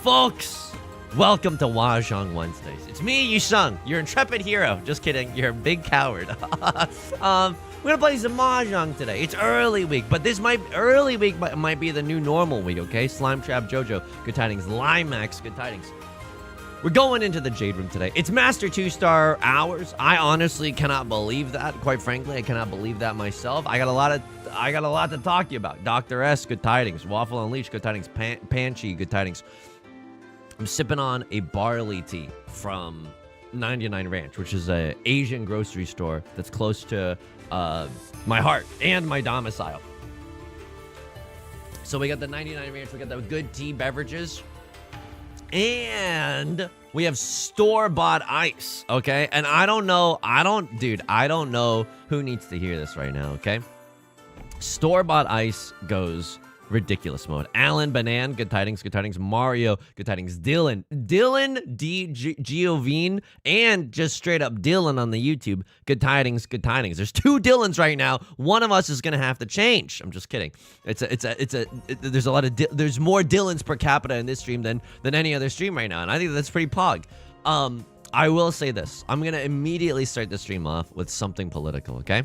Folks, welcome to Mahjong Wednesdays. It's me, Yusong, your intrepid hero. Just kidding, you're a big coward. We're gonna play some Mahjong today. It's early week, but early week might be the new normal week, okay? Slime Trap Jojo, good tidings. Limax, good tidings. We're going into the Jade Room today. It's Master 2-star hours. I honestly cannot believe that. Quite frankly, I cannot believe that myself. I got a lot to talk to you about. Dr. S, good tidings. Waffle Unleashed, good tidings. Panchi, good tidings. I'm sipping on a barley tea from 99 Ranch, which is an Asian grocery store that's close to my heart and my domicile. So we got the 99 Ranch, we got the good tea beverages, and we have store-bought ice, okay? And I don't know who needs to hear this right now, okay? Store-bought ice goes ridiculous mode. Alan Banan, good tidings, good tidings. Mario, good tidings. Dylan D. Giovine, and just straight up Dylan on the YouTube, good tidings, good tidings. There's two Dylans right now. One of us is gonna have to change. I'm just kidding. There's more Dylans per capita in this stream than any other stream right now, and I think that's pretty pog. I will say this. I'm gonna immediately start the stream off with something political, okay?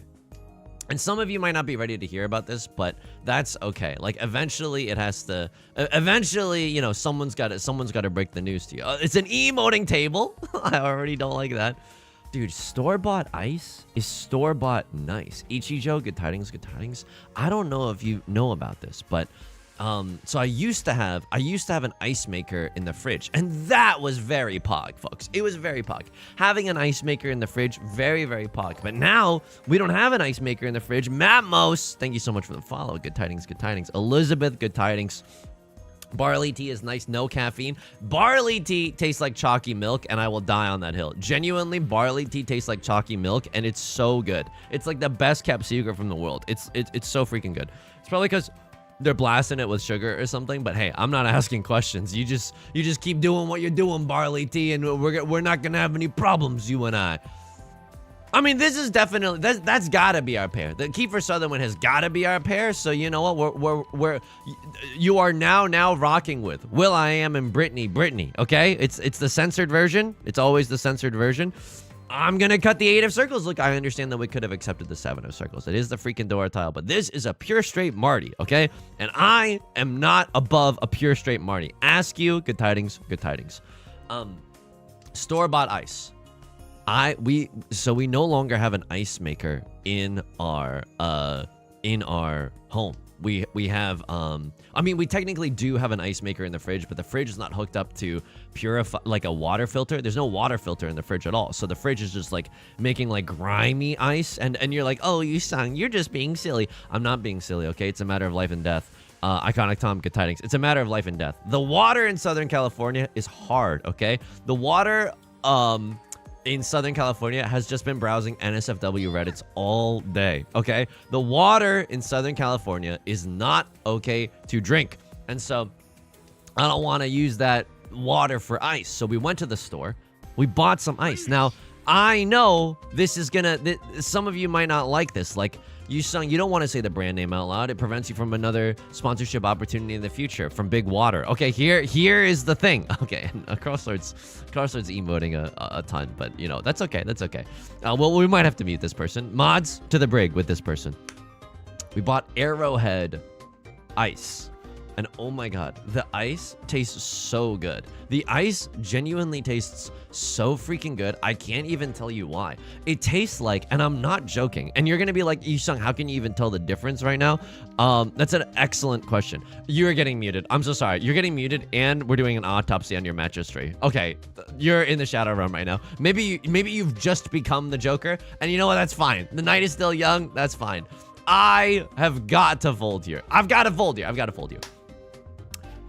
And some of you might not be ready to hear about this, but that's okay. Like, eventually it has to, you know, someone's got to break the news to you. It's an emoting table. I already don't like that. Dude, store-bought ice is store-bought nice. Ichijo, good tidings, good tidings. I don't know if you know about this, but so I used to have an ice maker in the fridge, and that was very pog, folks. It was very pog. Having an ice maker in the fridge, very, very pog. But now we don't have an ice maker in the fridge. Matmos, thank you so much for the follow. Good tidings, good tidings. Elizabeth, good tidings. Barley tea is nice, no caffeine. Barley tea tastes like chalky milk, and I will die on that hill. Genuinely, barley tea tastes like chalky milk, and it's so good. It's like the best kept secret from the world. It's so freaking good. It's probably because they're blasting it with sugar or something, but hey, I'm not asking questions. You just keep doing what you're doing, barley tea, and we're not gonna have any problems, you and I. I mean, this is definitely that's gotta be our pair. The Kiefer Sutherland has gotta be our pair. So you know what? You are now rocking with will.i.am and Brittany. Okay, it's the censored version. It's always the censored version. I'm gonna cut the 8 of circles. Look, I understand that we could have accepted the 7 of circles. It is the freaking Dora tile, but this is a pure straight Marty, okay? And I am not above a pure straight Marty. Ask you, good tidings, good tidings. Store-bought ice. We no longer have an ice maker in our home. We have I mean, we technically do have an ice maker in the fridge, but the fridge is not hooked up to purify, like a water filter. There's no water filter in the fridge at all. So the fridge is just like making like grimy ice, and you're like, oh, you're just being silly. I'm not being silly, okay? It's a matter of life and death. Iconic Tom, good tidings. It's a matter of life and death. The water in Southern California is hard, okay? The water in Southern California has just been browsing NSFW Reddits all day, okay? The water in Southern California is not okay to drink. And so I don't want to use that water for ice. So we went to the store. We bought some ice. Now, I know this is some of you might not like this. Like, you don't want to say the brand name out loud. It prevents you from another sponsorship opportunity in the future from Big Water. Okay, here is the thing. Okay, Crossroads emoting a ton, but you know, that's okay. That's okay. Well, we might have to mute this person. Mods to the brig with this person. We bought Arrowhead ice. And oh my god, the ice tastes so good. The ice genuinely tastes so freaking good. I can't even tell you why. It tastes like, and I'm not joking, and you're gonna be like, Yusong, how can you even tell the difference right now? That's an excellent question. You're getting muted. I'm so sorry. You're getting muted, and we're doing an autopsy on your mattress tree. Okay, you're in the shadow realm right now. Maybe you've just become the Joker, and you know what? That's fine. The night is still young. That's fine. I have got to fold here. I've got to fold you.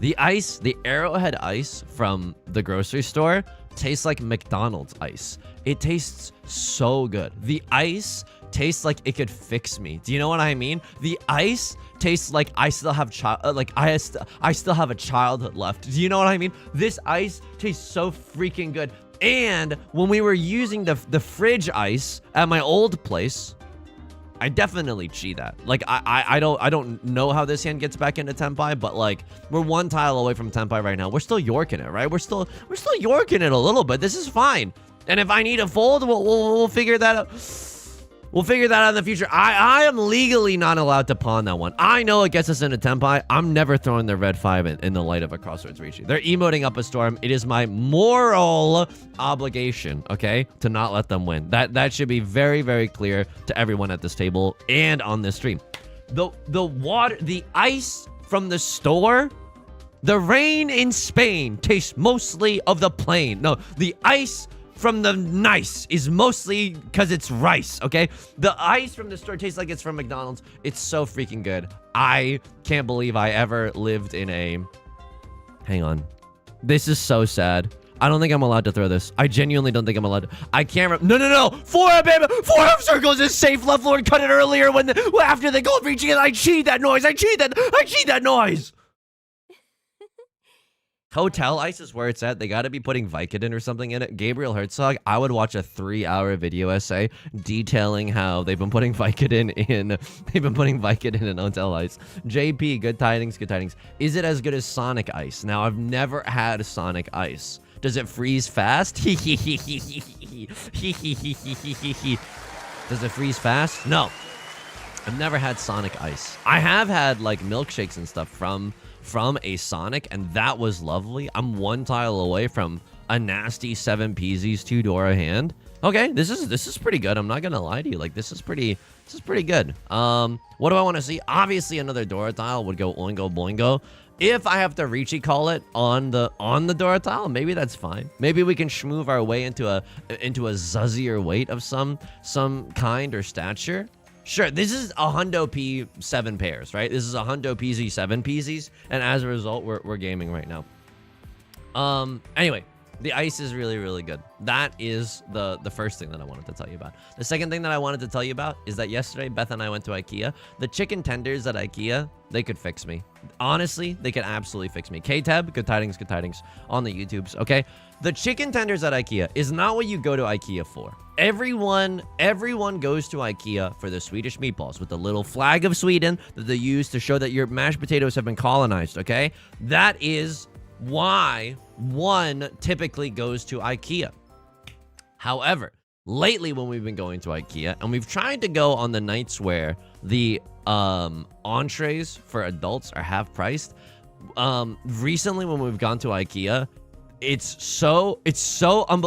The ice, the Arrowhead ice from the grocery store tastes like McDonald's ice. It tastes so good. The ice tastes like it could fix me. Do you know what I mean? The ice tastes like I still have I still have a childhood left. Do you know what I mean? This ice tastes so freaking good. And when we were using the fridge ice at my old place, I definitely chi that. Like, I don't know how this hand gets back into Tenpai, but like, we're one tile away from Tenpai right now. We're still yorking it, right? We're still yorking it a little bit. This is fine. And if I need a fold, we'll figure that out. We'll figure that out in the future. I am legally not allowed to pawn that one. I know it gets us into Tenpai. I'm never throwing the red 5 in the light of a Crossroads Riichi. They're emoting up a storm. It is my moral obligation, okay, to not let them win. That should be very, very clear to everyone at this table and on this stream. The water, the ice from the store, the rain in Spain tastes mostly of the plain. No, the ice from the nice is mostly because it's rice, okay? The ice from the store tastes like it's from McDonald's. It's so freaking good. I can't believe I ever lived in a... Hang on. This is so sad. I don't think I'm allowed to throw this. I genuinely don't think I'm allowed to. I can't... No. 4 baby. 4 up circles is safe. Left Lord cut it earlier after the gold reaching, and I cheat that noise. I cheat that noise. Hotel ice is where it's at. They got to be putting Vicodin or something in it. Gabriel Herzog, I would watch a 3-hour video essay detailing how they've been putting Vicodin in hotel ice. JP, good tidings, good tidings. Is it as good as Sonic Ice? Now, I've never had Sonic Ice. Does it freeze fast? Does it freeze fast? No. I've never had Sonic Ice. I have had like milkshakes and stuff from a Sonic, and that was lovely. I'm 1 tile away from a nasty 7 Peasies 2 Dora hand. Okay, this is pretty good. I'm not gonna lie to you. Like, this is pretty good. What do I want to see? Obviously, another Dora tile would go oingo boingo. If I have to Riichi call it on the Dora tile, maybe that's fine. Maybe we can schmoove our way into a zuzzier weight of some kind or stature. Sure, this is a Hundo P 7 pairs, right? This is a Hundo PZ 7 Peasies, and as a result, we're gaming right now. Anyway, the ice is really, really good. That is the first thing that I wanted to tell you about. The second thing that I wanted to tell you about is that yesterday, Beth and I went to IKEA. The chicken tenders at IKEA, they could fix me. Honestly, they could absolutely fix me. K-Tab, good tidings on the YouTubes, okay? The chicken tenders at IKEA is not what you go to IKEA for. Everyone goes to IKEA for the Swedish meatballs with the little flag of Sweden that they use to show that your mashed potatoes have been colonized, okay? That is why one typically goes to IKEA. However, lately when we've been going to IKEA, and we've tried to go on the nights where the entrees for adults are half priced, recently when we've gone to IKEA, it's so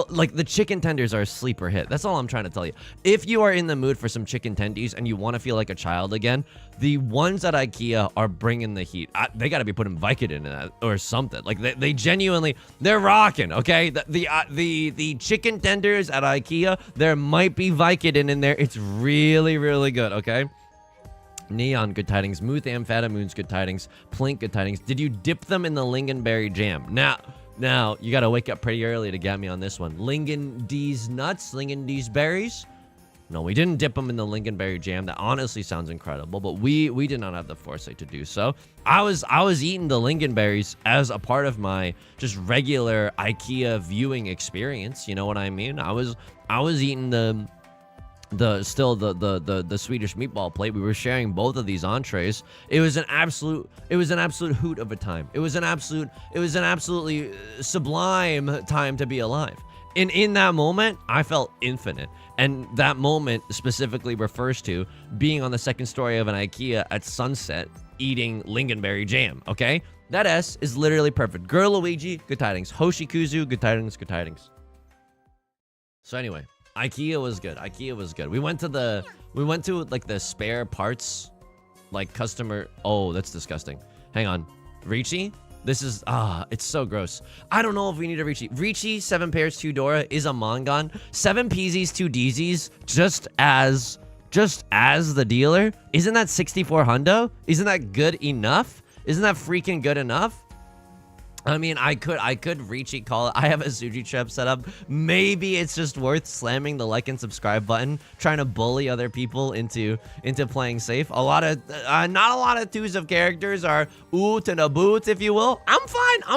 like the chicken tenders are a sleeper hit. That's all I'm trying to tell you. If you are in the mood for some chicken tendies and you want to feel like a child again, the ones at IKEA are bringing the heat. They got to be putting Vicodin in that or something. Like they genuinely, they're rocking. Okay, the chicken tenders at IKEA, there might be Vicodin in there. It's really, really good. Okay. Neon, good tidings. Muth Amphetamines, good tidings. Plink, good tidings. Did you dip them in the lingonberry jam? Now, you gotta wake up pretty early to get me on this one. Lingondies nuts? Lingondies berries? No, we didn't dip them in the lingonberry jam. That honestly sounds incredible, but we did not have the foresight to do so. I was eating the lingonberries as a part of my just regular IKEA viewing experience. You know what I mean? I was eating the Swedish meatball plate. We were sharing both of these entrees. It was an absolute hoot of a time. It was an absolutely sublime time to be alive. And in that moment, I felt infinite. And that moment specifically refers to being on the second story of an IKEA at sunset, eating lingonberry jam, okay? That S is literally perfect. Girl Luigi, good tidings. Hoshikuzu, good tidings, good tidings. So anyway, IKEA was good. IKEA was good. We went to like the spare parts, like customer. Oh, that's disgusting. Hang on. Riichi? This is, it's so gross. I don't know if we need a Riichi. Riichi, 7 pairs, 2 Dora is a Mongon. 7 Peasies, 2 Deezies, just as the dealer. Isn't that 64 hundo? Isn't that good enough? Isn't that freaking good enough? I mean, I could Riichi call it. I have a Suji trap set up. Maybe it's just worth slamming the like and subscribe button, trying to bully other people into playing safe. A lot of not a lot of twos of characters are oot and a boot, if you will. I'm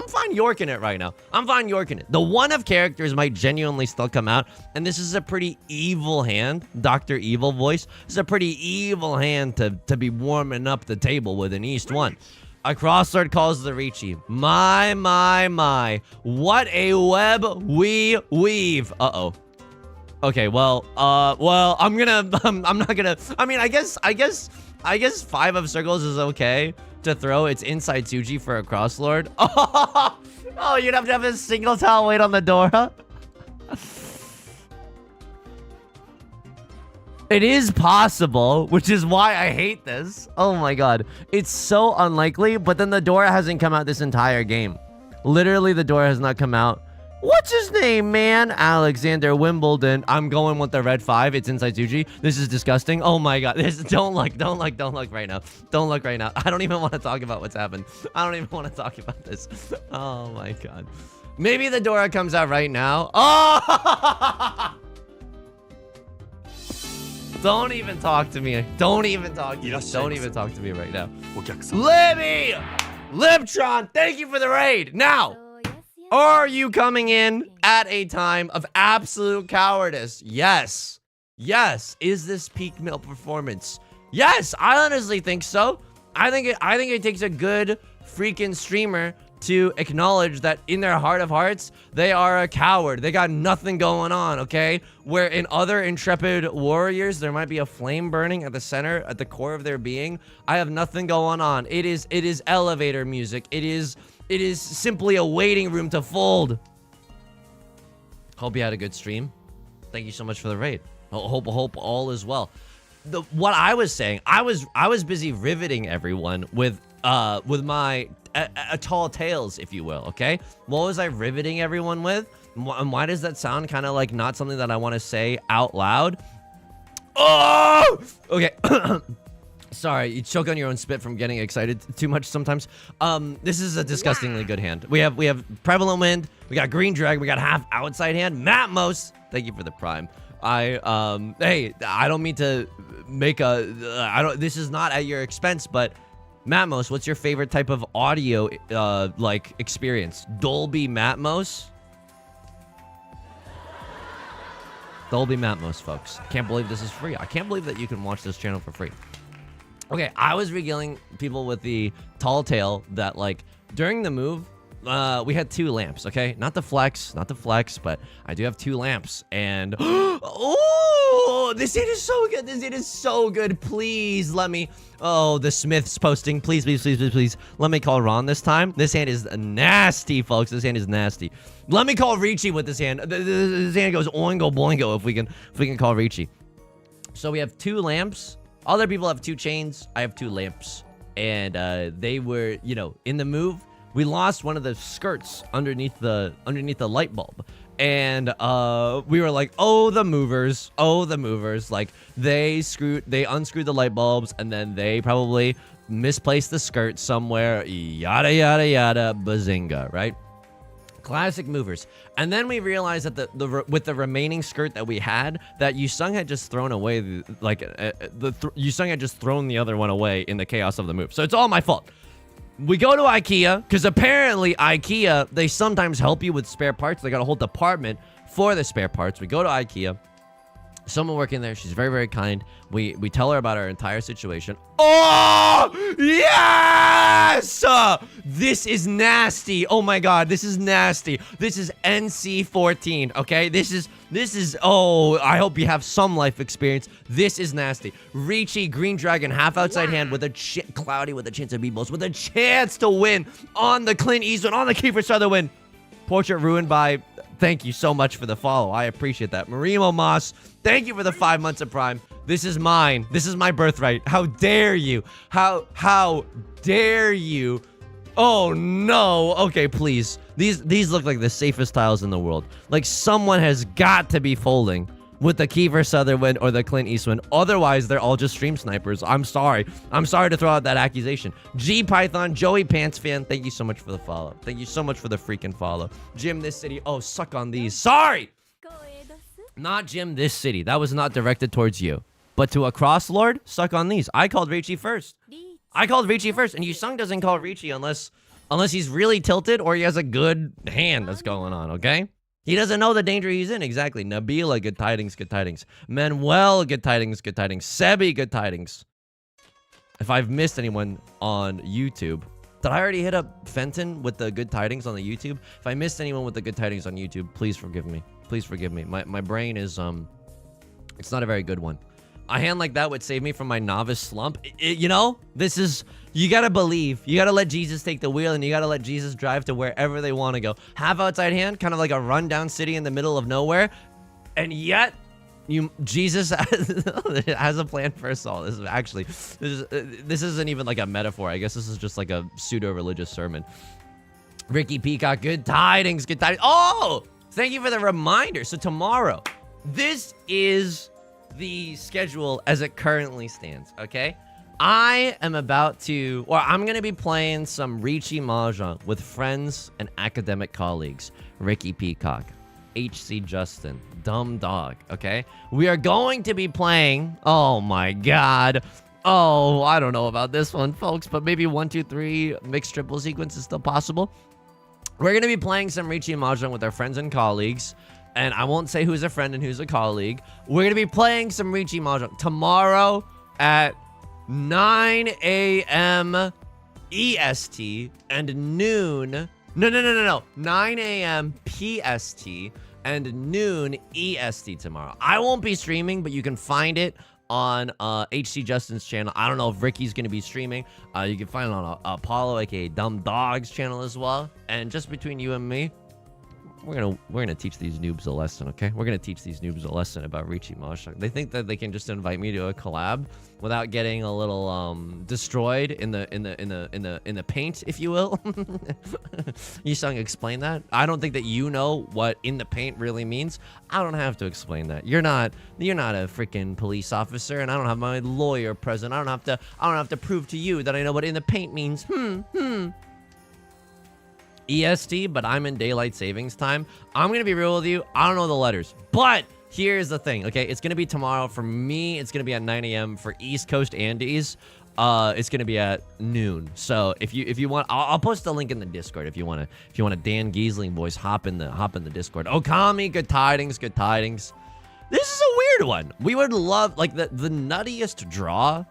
fine yorking it right now. I'm fine yorking it. The one of characters might genuinely still come out, and this is a pretty evil hand. Dr. Evil voice. This is a pretty evil hand to be warming up the table with an East 1. A crossword calls the Riichi. My. What a web we weave. Uh-oh. Okay, well, I'm not gonna, I mean, I guess 5 of circles is okay to throw. It's inside Tsuji for a crosslord. Oh, you'd have to have a single towel wait on the door, huh? It is possible, which is why I hate this. Oh my god. It's so unlikely, but then the Dora hasn't come out this entire game. Literally, the Dora has not come out. What's his name, man? Alexander Wimbledon. I'm going with the red 5. It's inside Tsuji. This is disgusting. Oh my god. Don't look right now. Don't look right now. I don't even want to talk about what's happened. I don't even want to talk about this. Oh my god. Maybe the Dora comes out right now. Oh! Don't even talk to me. Don't even talk to me. Don't even talk to me right now. Libby! Libtron, thank you for the raid. Now, are you coming in at a time of absolute cowardice? Yes. Yes. Is this peak male performance? Yes, I honestly think so. I think it takes a good freaking streamer to acknowledge that in their heart of hearts, they are a coward. They got nothing going on, okay? Where in other intrepid warriors, there might be a flame burning at the center, at the core of their being. I have nothing going on. It is elevator music. It is simply a waiting room to fold. Hope you had a good stream. Thank you so much for the raid. Hope all is well. What I was saying, I was busy riveting everyone with my tall tales, if you will, okay? What was I riveting everyone with? And why does that sound kind of like not something that I want to say out loud? Oh! Okay. Sorry, you choke on your own spit from getting excited too much sometimes. This is a disgustingly good hand. We have Prevalent Wind, we got Green Dragon, we got half outside hand. Matmos, thank you for the prime. Hey, I don't mean to make this is not at your expense, but Matmos, what's your favorite type of audio, like, experience? Dolby Matmos? Dolby Matmos, folks. I can't believe this is free. I can't believe that you can watch this channel for free. Okay, I was regaling people with the tall tale that, like, during the move, we had 2 lamps, okay? Not the flex, but I do have 2 lamps, and oh, this hand is so good. This hand is so good. Please let me. Oh, the Smith's posting. Please. Let me call Ron this time. This hand is nasty, folks. This hand is nasty. Let me call Riichi with this hand. This hand goes oingo boingo if we can call Riichi. So we have 2 lamps. Other people have 2 chains. I have 2 lamps, and they were, in the move. We lost one of the skirts underneath the light bulb, and we were like, oh, the movers, like they unscrewed the light bulbs, and then they probably misplaced the skirt somewhere, yada yada yada, bazinga, right? Classic movers. And then we realized that with the remaining skirt that we had, that Yusong had just thrown away, Yusong had just thrown the other one away in the chaos of the move. So it's all my fault. We go to IKEA, because apparently IKEA, they sometimes help you with spare parts. They got a whole department for the spare parts. We go to IKEA. Someone working there, she's very, very kind. We tell her about our entire situation. Oh, yes! This is nasty. Oh my god, this is nasty. This is NC14, okay? This is, oh, I hope you have some life experience. This is nasty. Riichi, Green Dragon, half outside hand with a Cloudy with a chance of meatballs, with a chance to win on the Clint Eastwood, on the Kiefer Sutherland. Portrait ruined by... Thank you so much for the follow. I appreciate that. Marimo Moss, thank you for the 5 months of Prime. This is mine. This is my birthright. How dare you? How dare you? Oh, no. Okay, please. These look like the safest tiles in the world. Like, someone has got to be folding with the Kiefer Sutherland or the Clint Eastwood. Otherwise, they're all just stream snipers. I'm sorry. I'm sorry to throw out that accusation. G Python, Joey Pants fan, thank you so much for the follow. Thank you so much for the freaking follow. Jim This City, oh, suck on these. Sorry! Not Jim This City. That was not directed towards you. But to a cross lord, suck on these. I called Riichi first. I called Riichi first, and Yusong doesn't call Riichi unless he's really tilted or he has a good hand that's going on, okay? He doesn't know the danger he's in. Exactly. Nabila, good tidings, good tidings. Manuel, good tidings, good tidings. Sebi, good tidings. If I've missed anyone on YouTube, did I already hit up Fenton with the good tidings on the YouTube? If I missed anyone with the good tidings on YouTube, please forgive me. Please forgive me. My brain is, it's not a very good one. A hand like that would save me from my novice slump. You know, this is, you gotta believe. You gotta let Jesus take the wheel, and you gotta let Jesus drive to wherever they want to go. Half outside hand, kind of like a rundown city in the middle of nowhere. And yet, Jesus has a plan for us all. This is actually, this isn't even like a metaphor. I guess this is just like a pseudo-religious sermon. Ricky Peacock, good tidings, good tidings. Oh, thank you for the reminder. So tomorrow, this is the schedule as it currently stands, okay? I am about to, or I'm going to be playing some Riichi Mahjong with friends and academic colleagues. Ricky Peacock, HC Justin, Dumb Dog, okay? We are going to be playing, oh my god. Oh, I don't know about this one, folks, but maybe 1, 2, 3 mixed triple sequence is still possible. We're going to be playing some Riichi Mahjong with our friends and colleagues. And I won't say who's a friend and who's a colleague. We're going to be playing some Riichi Mahjong tomorrow at 9 a.m. EST and noon. No. 9 a.m. PST and noon EST tomorrow. I won't be streaming, but you can find it on HC Justin's channel. I don't know if Ricky's going to be streaming. You can find it on Apollo, aka Dumb Dog's channel as well. And just between you and me, we're gonna teach these noobs a lesson, okay? We're gonna teach these noobs a lesson about Riichi Mahjong. They think that they can just invite me to a collab without getting a little destroyed in the paint, if you will. Yusong, explain that. I don't think that you know what in the paint really means. I don't have to explain that. You're not a freaking police officer, and I don't have my lawyer present. I don't have to prove to you that I know what in the paint means. EST, but I'm in daylight savings time. I'm gonna be real with you. I don't know the letters, but here's the thing, okay? It's gonna be tomorrow. For me, it's gonna be at 9 a.m. For East Coast Andes, it's gonna be at noon. So if you want, I'll post a link in the Discord if you want a Dan Giesling voice, hop in the Discord. Okami, good tidings, good tidings. This is a weird one. We would love like the nuttiest draw,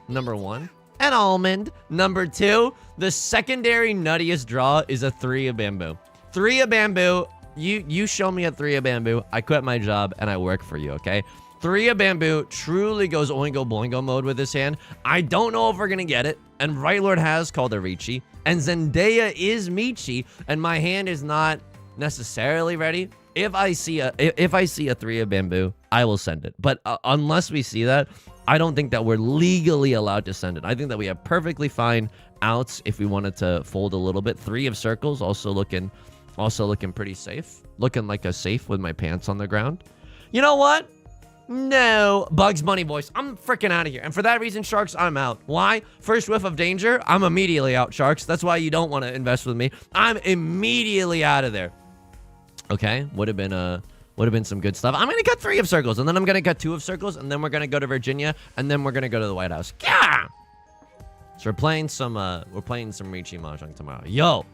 number 1. An almond. Number 2, the secondary nuttiest draw is a 3 of bamboo. 3 of bamboo. You show me a 3 of bamboo. I quit my job and I work for you, okay? 3 of bamboo truly goes oingo boingo mode with this hand. I don't know if we're gonna get it. And Right Lord has called a Riichi. And Zendaya is Michi. And my hand is not necessarily ready. If I see a 3 of bamboo, I will send it. But unless we see that, I don't think that we're legally allowed to send it. I think that we have perfectly fine outs if we wanted to fold a little bit. 3 of circles, also looking pretty safe. Looking like a safe with my pants on the ground. You know what? No. Bugs Bunny voice. I'm freaking out of here. And for that reason, Sharks, I'm out. Why? First whiff of danger, I'm immediately out, Sharks. That's why you don't want to invest with me. I'm immediately out of there. Okay, would have been some good stuff. I'm gonna cut 3 of circles, and then I'm gonna cut 2 of circles, and then we're gonna go to Virginia, and then we're gonna go to the White House. Yeah. So we're playing some Riichi Mahjong tomorrow. Yo,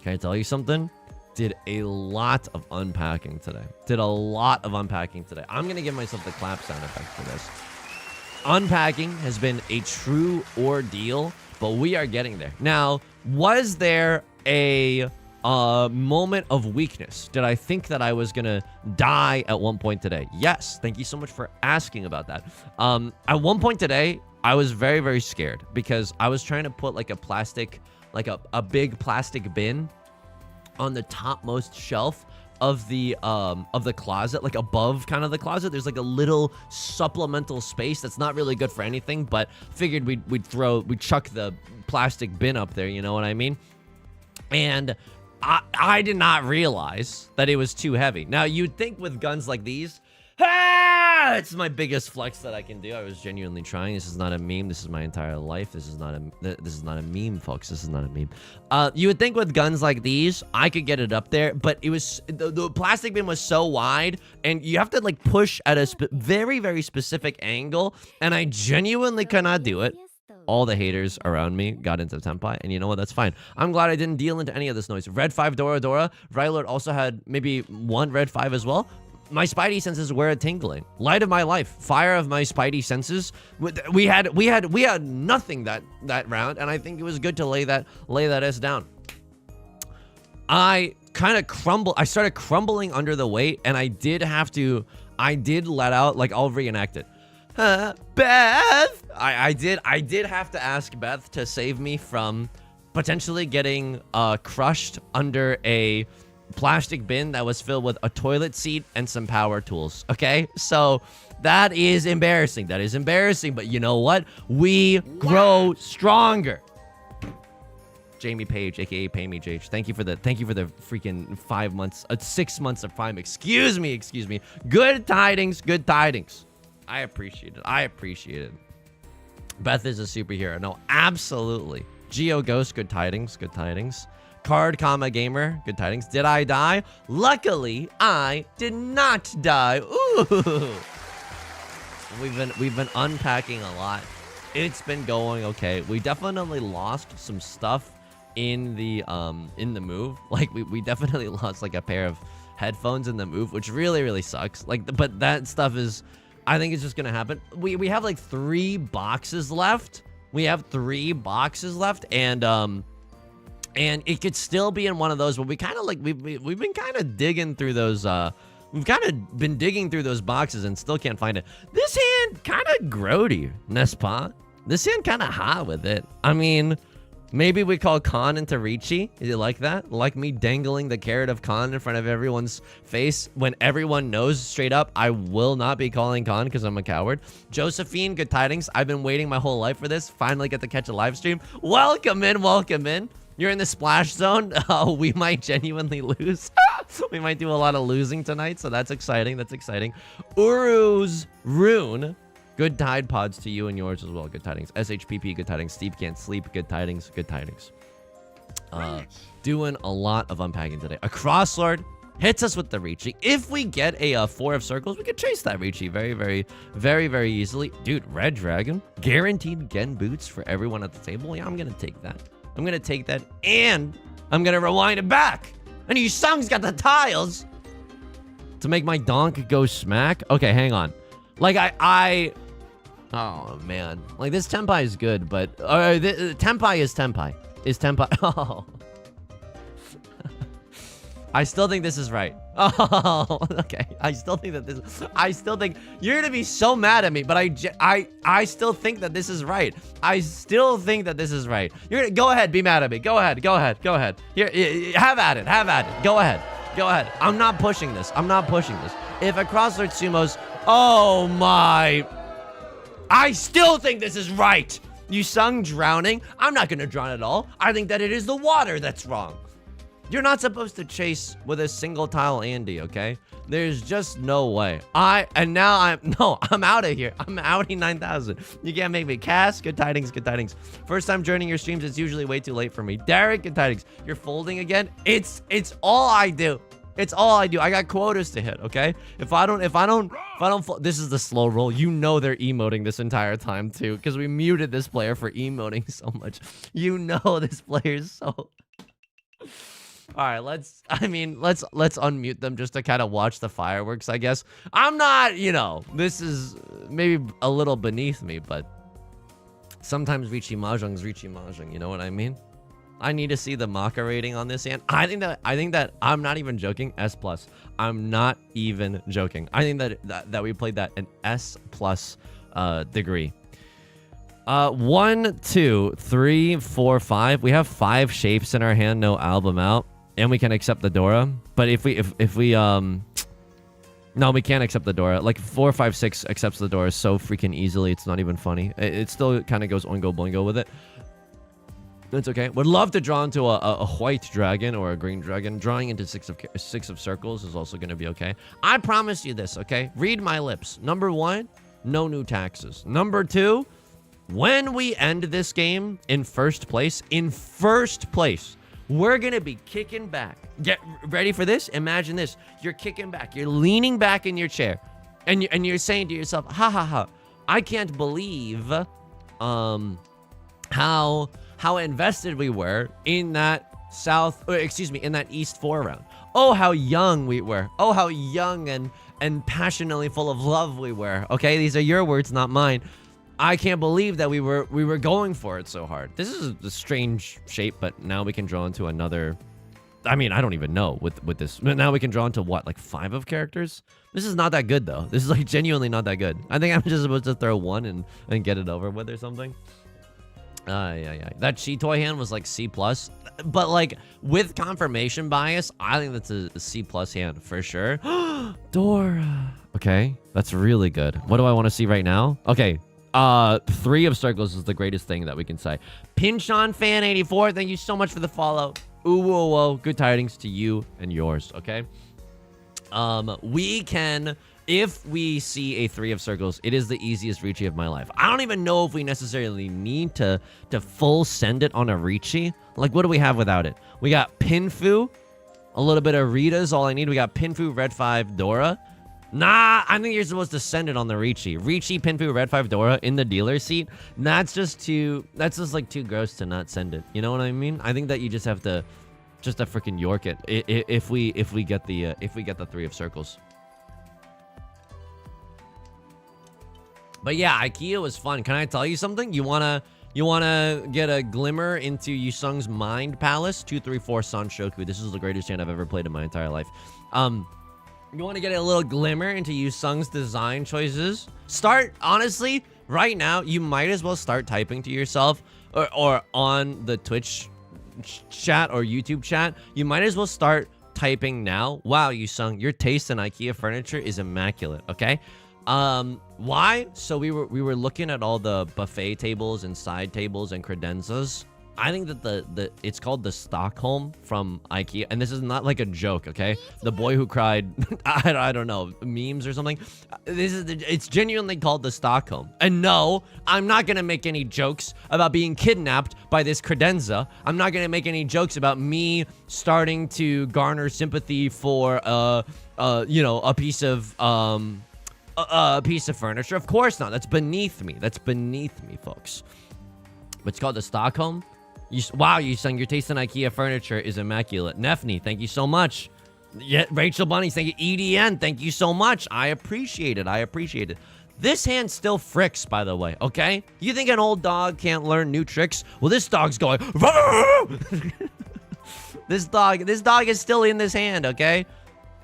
can I tell you something? Did a lot of unpacking today. I'm gonna give myself the clap sound effect for this. Unpacking has been a true ordeal, but we are getting there. Now, was there a moment of weakness? Did I think that I was gonna die at one point today? Yes. Thank you so much for asking about that. At one point today, I was very, very scared because I was trying to put like a big plastic bin on the topmost shelf of the closet, like above kind of the closet. There's like a little supplemental space that's not really good for anything, but figured we'd chuck the plastic bin up there, you know what I mean? And I did not realize that it was too heavy. Now, you'd think with guns like these, it's my biggest flex that I can do. I was genuinely trying. This is not a meme. This is my entire life. This is not a meme, folks. This is not a meme. You would think with guns like these, I could get it up there, but it was the plastic bin was so wide, and you have to like push at a very, very specific angle, and I genuinely could not do it. All the haters around me got into Tenpai, and you know what? That's fine. I'm glad I didn't deal into any of this noise. Red 5 Dora Dora. Rylord also had maybe one Red 5 as well. My spidey senses were tingling. Light of my life, fire of my spidey senses. We had nothing that round, and I think it was good to lay that S down. I kind of crumble. I started crumbling under the weight, and I did let out, like, I'll reenact it. Beth! I did have to ask Beth to save me from potentially getting crushed under a plastic bin that was filled with a toilet seat and some power tools. Okay, so that is embarrassing. That is embarrassing, but you know what? We grow stronger. Jamie Page, aka Pay Me Jage, thank you for the freaking 5 months, 6 months of Prime. Excuse me. Good tidings. I appreciate it. Beth is a superhero. No, absolutely. Geo Ghost, good tidings. Card, gamer, good tidings. Did I die? Luckily, I did not die. Ooh. We've been unpacking a lot. It's been going okay. We definitely lost some stuff in the move. Like we definitely lost like a pair of headphones in the move, which really sucks. Like, but that stuff is, I think it's just gonna happen. We have like 3 boxes left. And it could still be in one of those, but we kind of like we've been kind of digging through those. We've kind of been digging through those boxes and still can't find it. This hand kind of grody, n'est-ce pas? This hand kind of hot with it. I mean, maybe we call Khan into Riichi. Is it like that? Like me dangling the carrot of Khan in front of everyone's face when everyone knows straight up I will not be calling Khan because I'm a coward. Josephine, good tidings. I've been waiting my whole life for this. Finally get to catch a live stream. Welcome in. You're in the splash zone. Oh, we might genuinely lose. We might do a lot of losing tonight, so that's exciting. Uru's Rune. Good Tide Pods to you and yours as well. Good tidings. SHPP, good tidings. Steve can't sleep. Good tidings. Doing a lot of unpacking today. A Crosslord hits us with the Riichi. If we get a 4 of circles, we could chase that Riichi very easily. Dude, Red Dragon. Guaranteed Gen boots for everyone at the table. Yeah, I'm going to take that. And I'm going to rewind it back. And Yusong's got the tiles to make my donk go smack. Okay, hang on. Like, oh, man. Like, this Tenpai is good, but... Tenpai is Tenpai. Oh. I still think this is right. Oh, okay. I still think you're gonna be so mad at me, but I still think that this is right. You're gonna go ahead, be mad at me. Go ahead. Here, have at it. Go ahead. I'm not pushing this. If a Crosslord sumos, oh my, I still think this is right. Yusong drowning. I'm not gonna drown at all. I think that it is the water that's wrong. You're not supposed to chase with a single tile Andy, okay? There's just no way. I'm out of here. I'm outie 9,000. You can't make me. Cass, good tidings. First time joining your streams, it's usually way too late for me. Derek, good tidings. You're folding again? It's all I do. I got quotas to hit, okay? If I don't this is the slow roll. You know they're emoting this entire time too, because we muted this player for emoting so much. You know this player is so... All right, let's unmute them just to kind of watch the fireworks, I guess. I'm not, this is maybe a little beneath me, but sometimes Riichi Mahjong's Riichi Mahjong, you know what I mean? I need to see the Maka rating on this hand. I think that I'm not even joking. S+. I'm not even joking. I think that we played that an S+ degree. 1, 2, 3, 4, 5. We have 5 shapes in our hand, no album out. And we can accept the Dora, but if we no, we can't accept the Dora. Like 4, 5, 6 accepts the Dora so freaking easily. It's not even funny. It still kind of goes oingo boingo with it. That's okay. Would love to draw into a white dragon or a green dragon. Drawing into six of circles is also going to be okay. I promise you this, okay? Read my lips. Number 1, no new taxes. Number 2, when we end this game in first place, we're going to be kicking back. Get ready for this? Imagine this. You're kicking back. You're leaning back in your chair. And you're saying to yourself, ha ha ha, I can't believe how invested we were in that in that East 4 round. Oh, how young we were. Oh, how young and passionately full of love we were. Okay, these are your words, not mine. I can't believe that we were going for it so hard. This is a strange shape, but now we can draw into another. I mean, I don't even know with this. Now we can draw into what, like 5 of characters? This is not that good though. This is like genuinely not that good. I think I'm just supposed to throw 1 and get it over with or something. Yeah. That Chitoy hand was like C+, but like with confirmation bias, I think that's a C+ hand for sure. Dora. Okay, that's really good. What do I want to see right now? Okay, 3 of circles is the greatest thing that we can say. Pinchon fan 84, thank you so much for the follow. Ooh, whoa, whoa. Good tidings to you and yours. Okay. We can. If we see a 3 of circles, it is the easiest Riichi of my life. I don't even know if we necessarily need to full send it on a Riichi. Like, what do we have without it? We got Pinfu, a little bit of Rita's all I need. We got Pinfu, Red 5, Dora. Nah, I think you're supposed to send it on the Riichi. Riichi, Pinfu, Red 5, Dora in the dealer seat. That's just like too gross to not send it. You know what I mean? I think that you just have to freaking York it if we get the 3 of circles. But yeah, IKEA was fun. Can I tell you something? You wanna get a glimmer into Yusung's Mind Palace? 234 Sanshoku. This is the greatest hand I've ever played in my entire life. You want to get a little glimmer into Yusung's design choices? Honestly, right now, you might as well start typing to yourself or on the Twitch chat or YouTube chat. You might as well start typing now. Wow, Yusung, your taste in IKEA furniture is immaculate, okay? Why? So we were looking at all the buffet tables and side tables and credenzas. I think that it's called the Stockholm from IKEA, and this is not like a joke, okay? The boy who cried, I don't know, memes or something. It's genuinely called the Stockholm. And no, I'm not gonna make any jokes about being kidnapped by this credenza. I'm not gonna make any jokes about me starting to garner sympathy for a piece of furniture. Of course not. That's beneath me. That's beneath me, folks. But it's called the Stockholm. Wow, Yusung, your taste in IKEA furniture is immaculate. Nefni, thank you so much. Yeah, Rachel Bunny, thank you. EDN, thank you so much. I appreciate it. This hand still fricks, by the way, okay? You think an old dog can't learn new tricks? Well, this dog's going... This dog is still in this hand, okay?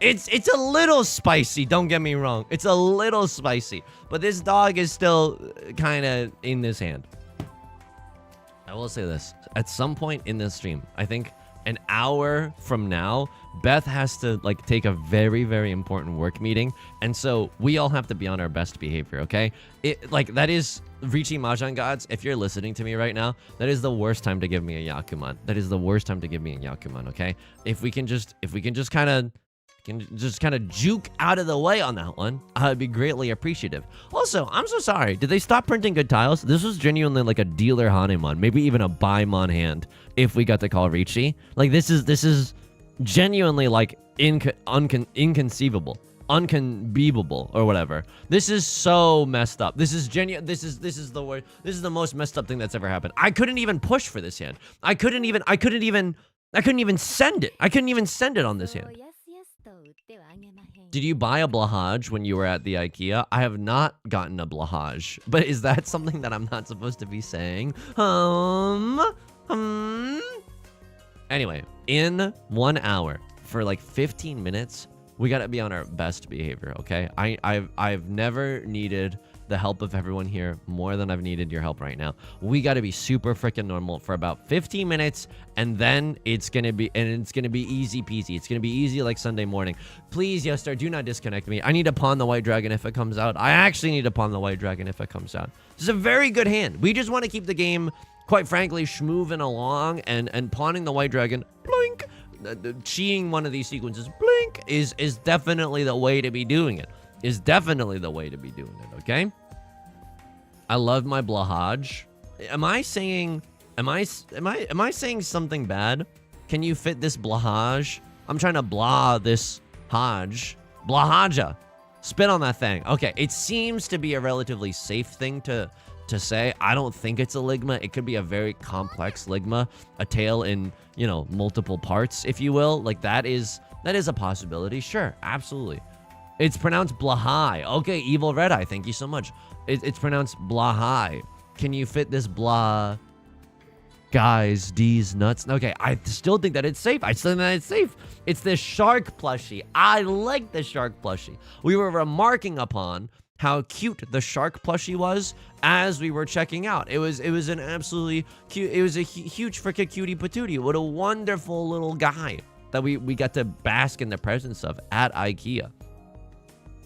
It's a little spicy, don't get me wrong. It's a little spicy. But this dog is still kind of in this hand. I will say this. At some point in this stream, I think an hour from now, Beth has to take a very, very important work meeting. And so we all have to be on our best behavior, okay? That is Riichi Mahjong gods. If you're listening to me right now, that is the worst time to give me a Yakuman. That is the worst time to give me a Yakuman, okay? If we can just kind of juke out of the way on that one, I'd be greatly appreciative. Also, I'm so sorry. Did they stop printing good tiles? This was genuinely like a dealer Hanemon, maybe even a Baimon hand if we got to call Riichi. This is genuinely inconceivable, unconceivable, or whatever. This is so messed up. This is genuine. This is the word. This is the most messed up thing that's ever happened. I couldn't even push for this hand. I couldn't even send it. I couldn't even send it on this hand. Did you buy a blahage when you were at the IKEA? I have not gotten a blahage. But is that something that I'm not supposed to be saying? Anyway, in 1 hour, for 15 minutes, we gotta be on our best behavior, okay? I've never needed the help of everyone here more than I've needed your help right now. We got to be super freaking normal for about 15 minutes, and then it's gonna be easy peasy. It's gonna be easy like Sunday morning. Please, Yester, do not disconnect me. I need to pawn the white dragon if it comes out. I actually need to pawn the white dragon if it comes out. This is a very good hand. We just want to keep the game quite frankly, schmooving along and pawning the white dragon, blink, cheeing one of these sequences, blink, is definitely the way to be doing it. Is definitely the way to be doing it, okay? I love my blahaj. Am I saying something bad? Can you fit this blahaj? I'm trying to blah this haj. Blahaja. Spit on that thing. Okay, it seems to be a relatively safe thing to say. I don't think it's a ligma. It could be a very complex ligma, a tail in, you know, multiple parts, if you will. Like that is a possibility. Sure, absolutely. It's pronounced blahai. Okay, evil red eye. Thank you so much. It's pronounced blahai. Can you fit this blah? Guys, D's nuts. Okay, I still think that it's safe. I still think that it's safe. It's the shark plushie. I like the shark plushie. We were remarking upon how cute the shark plushie was as we were checking out. It was an absolutely cute. It was a huge freaking cutie patootie. What a wonderful little guy that we got to bask in the presence of at IKEA.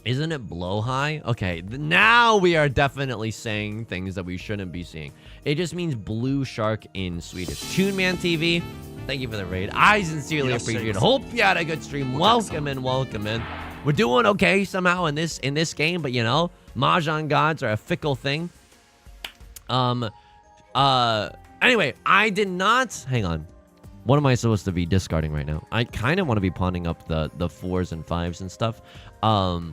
Isn't it blow high? Okay, now we are definitely saying things that we shouldn't be seeing. It just means blue shark in Swedish. Tuneman TV, thank you for the raid. I sincerely appreciate it. Hope you had a good stream. Welcome in, welcome in. We're doing okay somehow in this game, but you know, Mahjong gods are a fickle thing. Anyway, I did not, hang on. What am I supposed to be discarding right now? I kind of want to be pawning up the 4s and 5s and stuff.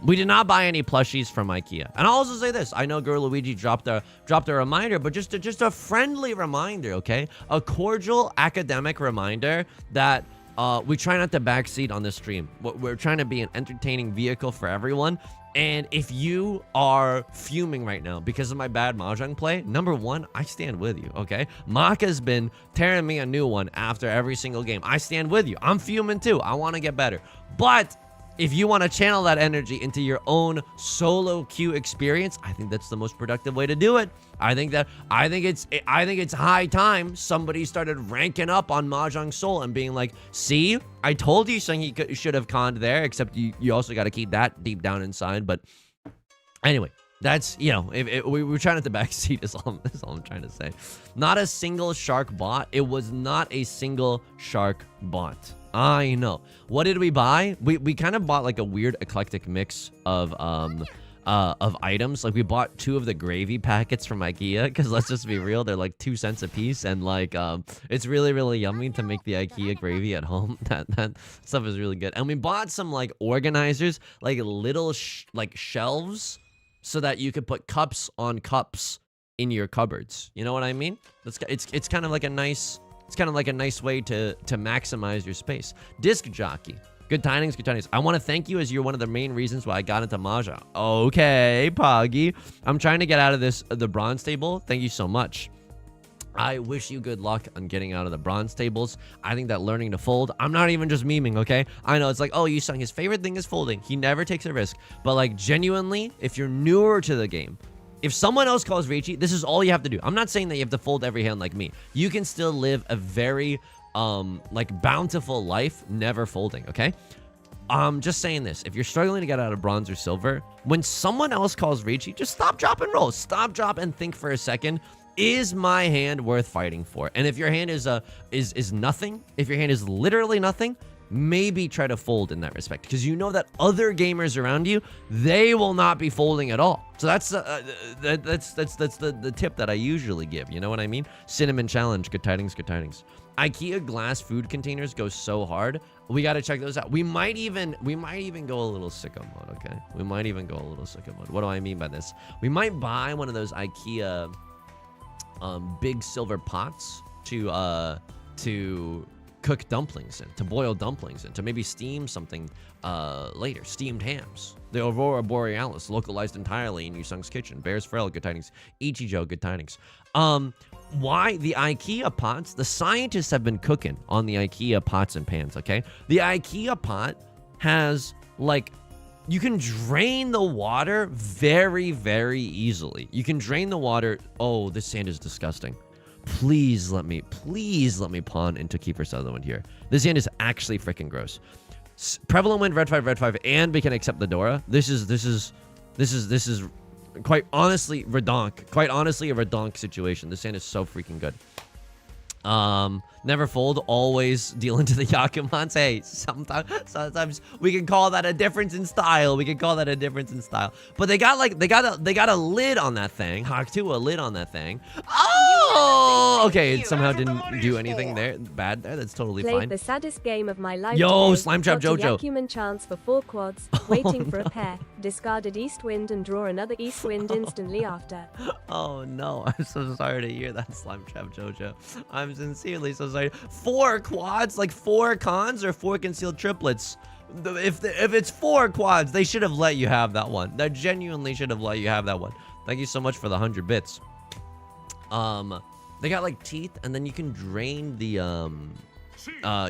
We did not buy any plushies from IKEA. And I'll also say this. I know Girl Luigi dropped a reminder, but just a friendly reminder, okay? A cordial academic reminder that we try not to backseat on this stream. We're trying to be an entertaining vehicle for everyone. And if you are fuming right now because of my bad Mahjong play, number one, I stand with you, okay? Maka's been tearing me a new one after every single game. I stand with you. I'm fuming too. I want to get better. But if you want to channel that energy into your own solo queue experience, I think that's the most productive way to do it. I think it's high time somebody started ranking up on Mahjong Soul and being like, see, I told you something you should have conned there, except you also got to keep that deep down inside. But anyway, that's, you know, we're trying not to backseat is all I'm trying to say. Not a single shark bot. It was not a single shark bot. I know. What did we buy? We kind of bought like a weird eclectic mix of items. Like we bought 2 of the gravy packets from IKEA because let's just be real, they're like 2 cents a piece, and like it's really yummy to make the IKEA gravy at home. That stuff is really good. And we bought some like organizers, like little like shelves, so that you could put cups on cups in your cupboards. You know what I mean? It's kind of like a nice. It's kind of like a nice way to maximize your space. Disc Jockey. Good tidings, good tidings. I want to thank you as you're one of the main reasons why I got into Mahjong. Okay, Poggy. I'm trying to get out of the bronze table. Thank you so much. I wish you good luck on getting out of the bronze tables. I think that learning to fold, I'm not even just memeing, okay? I know it's like, oh, Yusong, his favorite thing is folding. He never takes a risk. But like genuinely, if you're newer to the game, if someone else calls Riichi, this is all you have to do. I'm not saying that you have to fold every hand like me. You can still live a very, like, bountiful life, never folding, okay? Just saying this. If you're struggling to get out of bronze or silver, when someone else calls Riichi, just stop, drop, and roll. Stop, drop, and think for a second. Is my hand worth fighting for? And if your hand is nothing, if your hand is literally nothing, maybe try to fold in that respect, because you know that other gamers around you, they will not be folding at all. So that's the tip that I usually give. You know what I mean? Cinnamon challenge. Good tidings. Good tidings. IKEA glass food containers go so hard. We got to check those out. We might even go a little sicko mode. Okay, we might even go a little sicko mode. What do I mean by this? We might buy one of those IKEA big silver pots to cook dumplings in, to boil dumplings in, to maybe steam something later. Steamed hams. The Aurora Borealis, localized entirely in Yusong's kitchen. Bears Ferrell, good tidings. Ichijo, good tidings. Why the IKEA pots? The scientists have been cooking on the IKEA pots and pans, okay? The IKEA pot has, like, you can drain the water very, very easily. You can drain the water. Oh, this sand is disgusting. Please let me pawn into Keeper Sutherland here. This hand is actually freaking gross. Prevalent wind, red 5, and we can accept the Dora. This is quite honestly redonk. Quite honestly a redonk situation. This hand is so freaking good. Never fold, always deal into the Yakumans. Hey, sometimes we can call that a difference in style. We can call that a difference in style. But they got like they got a lid on that thing. Hawk2, a lid on that thing. Oh, okay. It somehow didn't do anything there bad there. That's totally Played fine. the saddest game of my life. Yo, today. Slime Trap Got a Jojo. Yakuman chance for 4 quads, waiting for a pair. Discarded East Wind and draw another East Wind instantly after. Oh no, I'm so sorry to hear that, Slime Trap Jojo. I'm sincerely so sorry. 4 quads, like 4 cons or 4 concealed triplets. If it's 4 quads, they should have let you have that one. They genuinely should have let you have that one. Thank you so much for the 100 bits. They got like teeth, and then you can drain the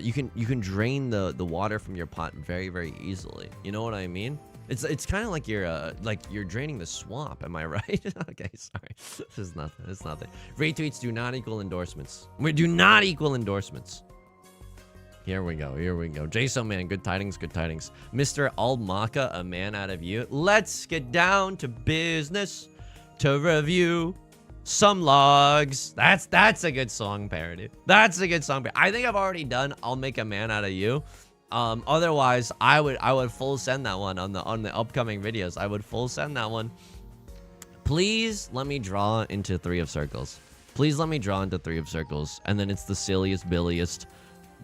you can drain the water from your pot very, very easily. You know what I mean? It's kind of like you're draining the swamp. Am I right? Okay, sorry. This is nothing. It's nothing. Retweets do not equal endorsements. We do not equal endorsements. Here we go. Here we go. Jason, man, good tidings. Good tidings. Mr. Almaka, a man out of you. Let's get down to business to review some logs. That's a good song parody. That's a good song. I think I've already done I'll Make a Man Out of You. Otherwise, I would full send that one on the upcoming videos. I would full send that one. Please let me draw into 3 of circles. Please let me draw into 3 of circles, and then it's the silliest, billiest,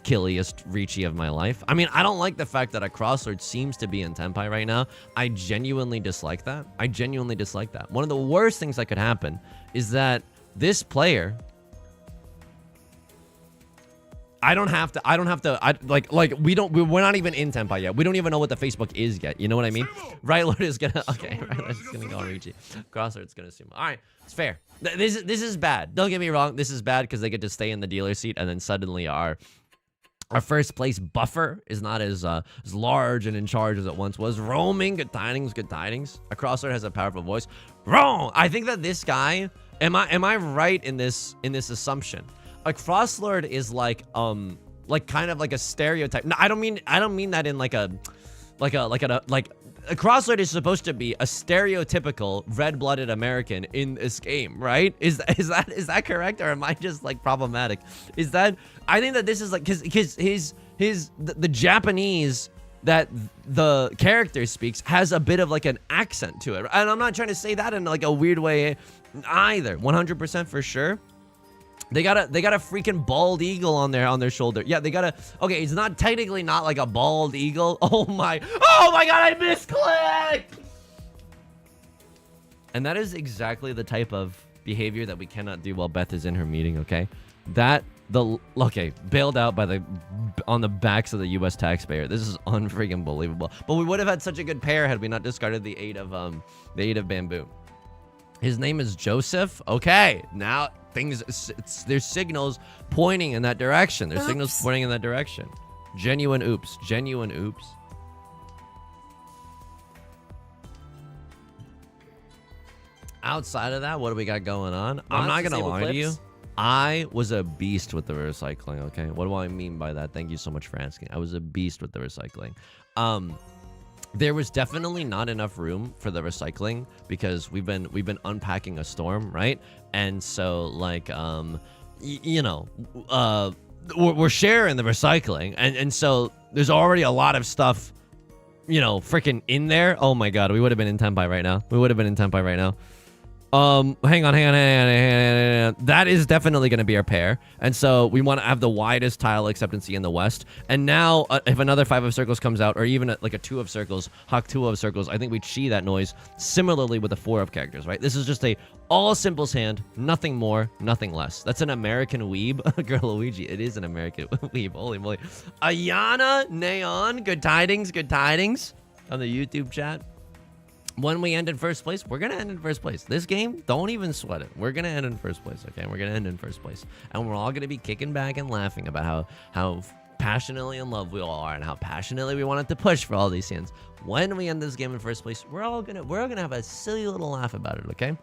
killiest Riichi of my life. I mean, I don't like the fact that a crosslord seems to be in Tenpai right now. I genuinely dislike that. I genuinely dislike that. One of the worst things that could happen is that this player, we're not even in Tenpai yet. We don't even know what the Facebook is yet. You know what I mean? Right Lord is gonna, okay, Right Lord is gonna go on Riichi. Crosslord's gonna assume. All right, it's fair. This is bad. Don't get me wrong. This is bad because they get to stay in the dealer seat, and then suddenly our first place buffer is not as large and in charge as it once was. Roaming, good tidings, good tidings. A crosslord has a powerful voice. Wrong. I think that this guy, am I right in this assumption? A crosslord is like kind of like a stereotype. No, I don't mean that in like a crosslord is supposed to be a stereotypical red-blooded American in this game, right? Is that correct, or am I just like problematic? Is that, I think that this is like because the Japanese that the character speaks has a bit of like an accent to it, and I'm not trying to say that in like a weird way either. 100% for sure. They got a freaking bald eagle on their shoulder. Yeah, they got a, okay, it's not technically not like a bald eagle. Oh my god, I misclicked! And that is exactly the type of behavior that we cannot do while Beth is in her meeting, okay? Bailed out by on the backs of the US taxpayer. This is unfreaking believable. But we would have had such a good pair had we not discarded the 8 of bamboo. His name is Joseph. Okay, now there's signals pointing in that direction. There's signals pointing in that direction. Genuine oops. Genuine oops. Outside of that, what do we got going on? I'm not gonna lie to you. I was a beast with the recycling, okay? What do I mean by that? Thank you so much for asking. I was a beast with the recycling. There was definitely not enough room for the recycling because we've been unpacking a storm, right? And so like we're sharing the recycling, and so there's already a lot of stuff, freaking in there. Oh my god, we would have been in Tenpai right now. Hang on. That is definitely going to be our pair. And so we want to have the widest tile acceptancy in the West. And now, if another 5 of circles comes out, or even like a 2 of circles, Hawk 2 of circles, I think we chi that noise similarly with the 4 of characters, right? This is just a all simples hand, nothing more, nothing less. That's an American weeb. Girl Luigi, it is an American weeb. Holy moly. Ayana, Neon, good tidings on the YouTube chat. When we end in first place, we're going to end in first place. This game, don't even sweat it. We're going to end in first place, okay? We're going to end in first place. And we're all going to be kicking back and laughing about how passionately in love we all are and how passionately we wanted to push for all these hands. When we end this game in first place, we're all going to have a silly little laugh about it, okay?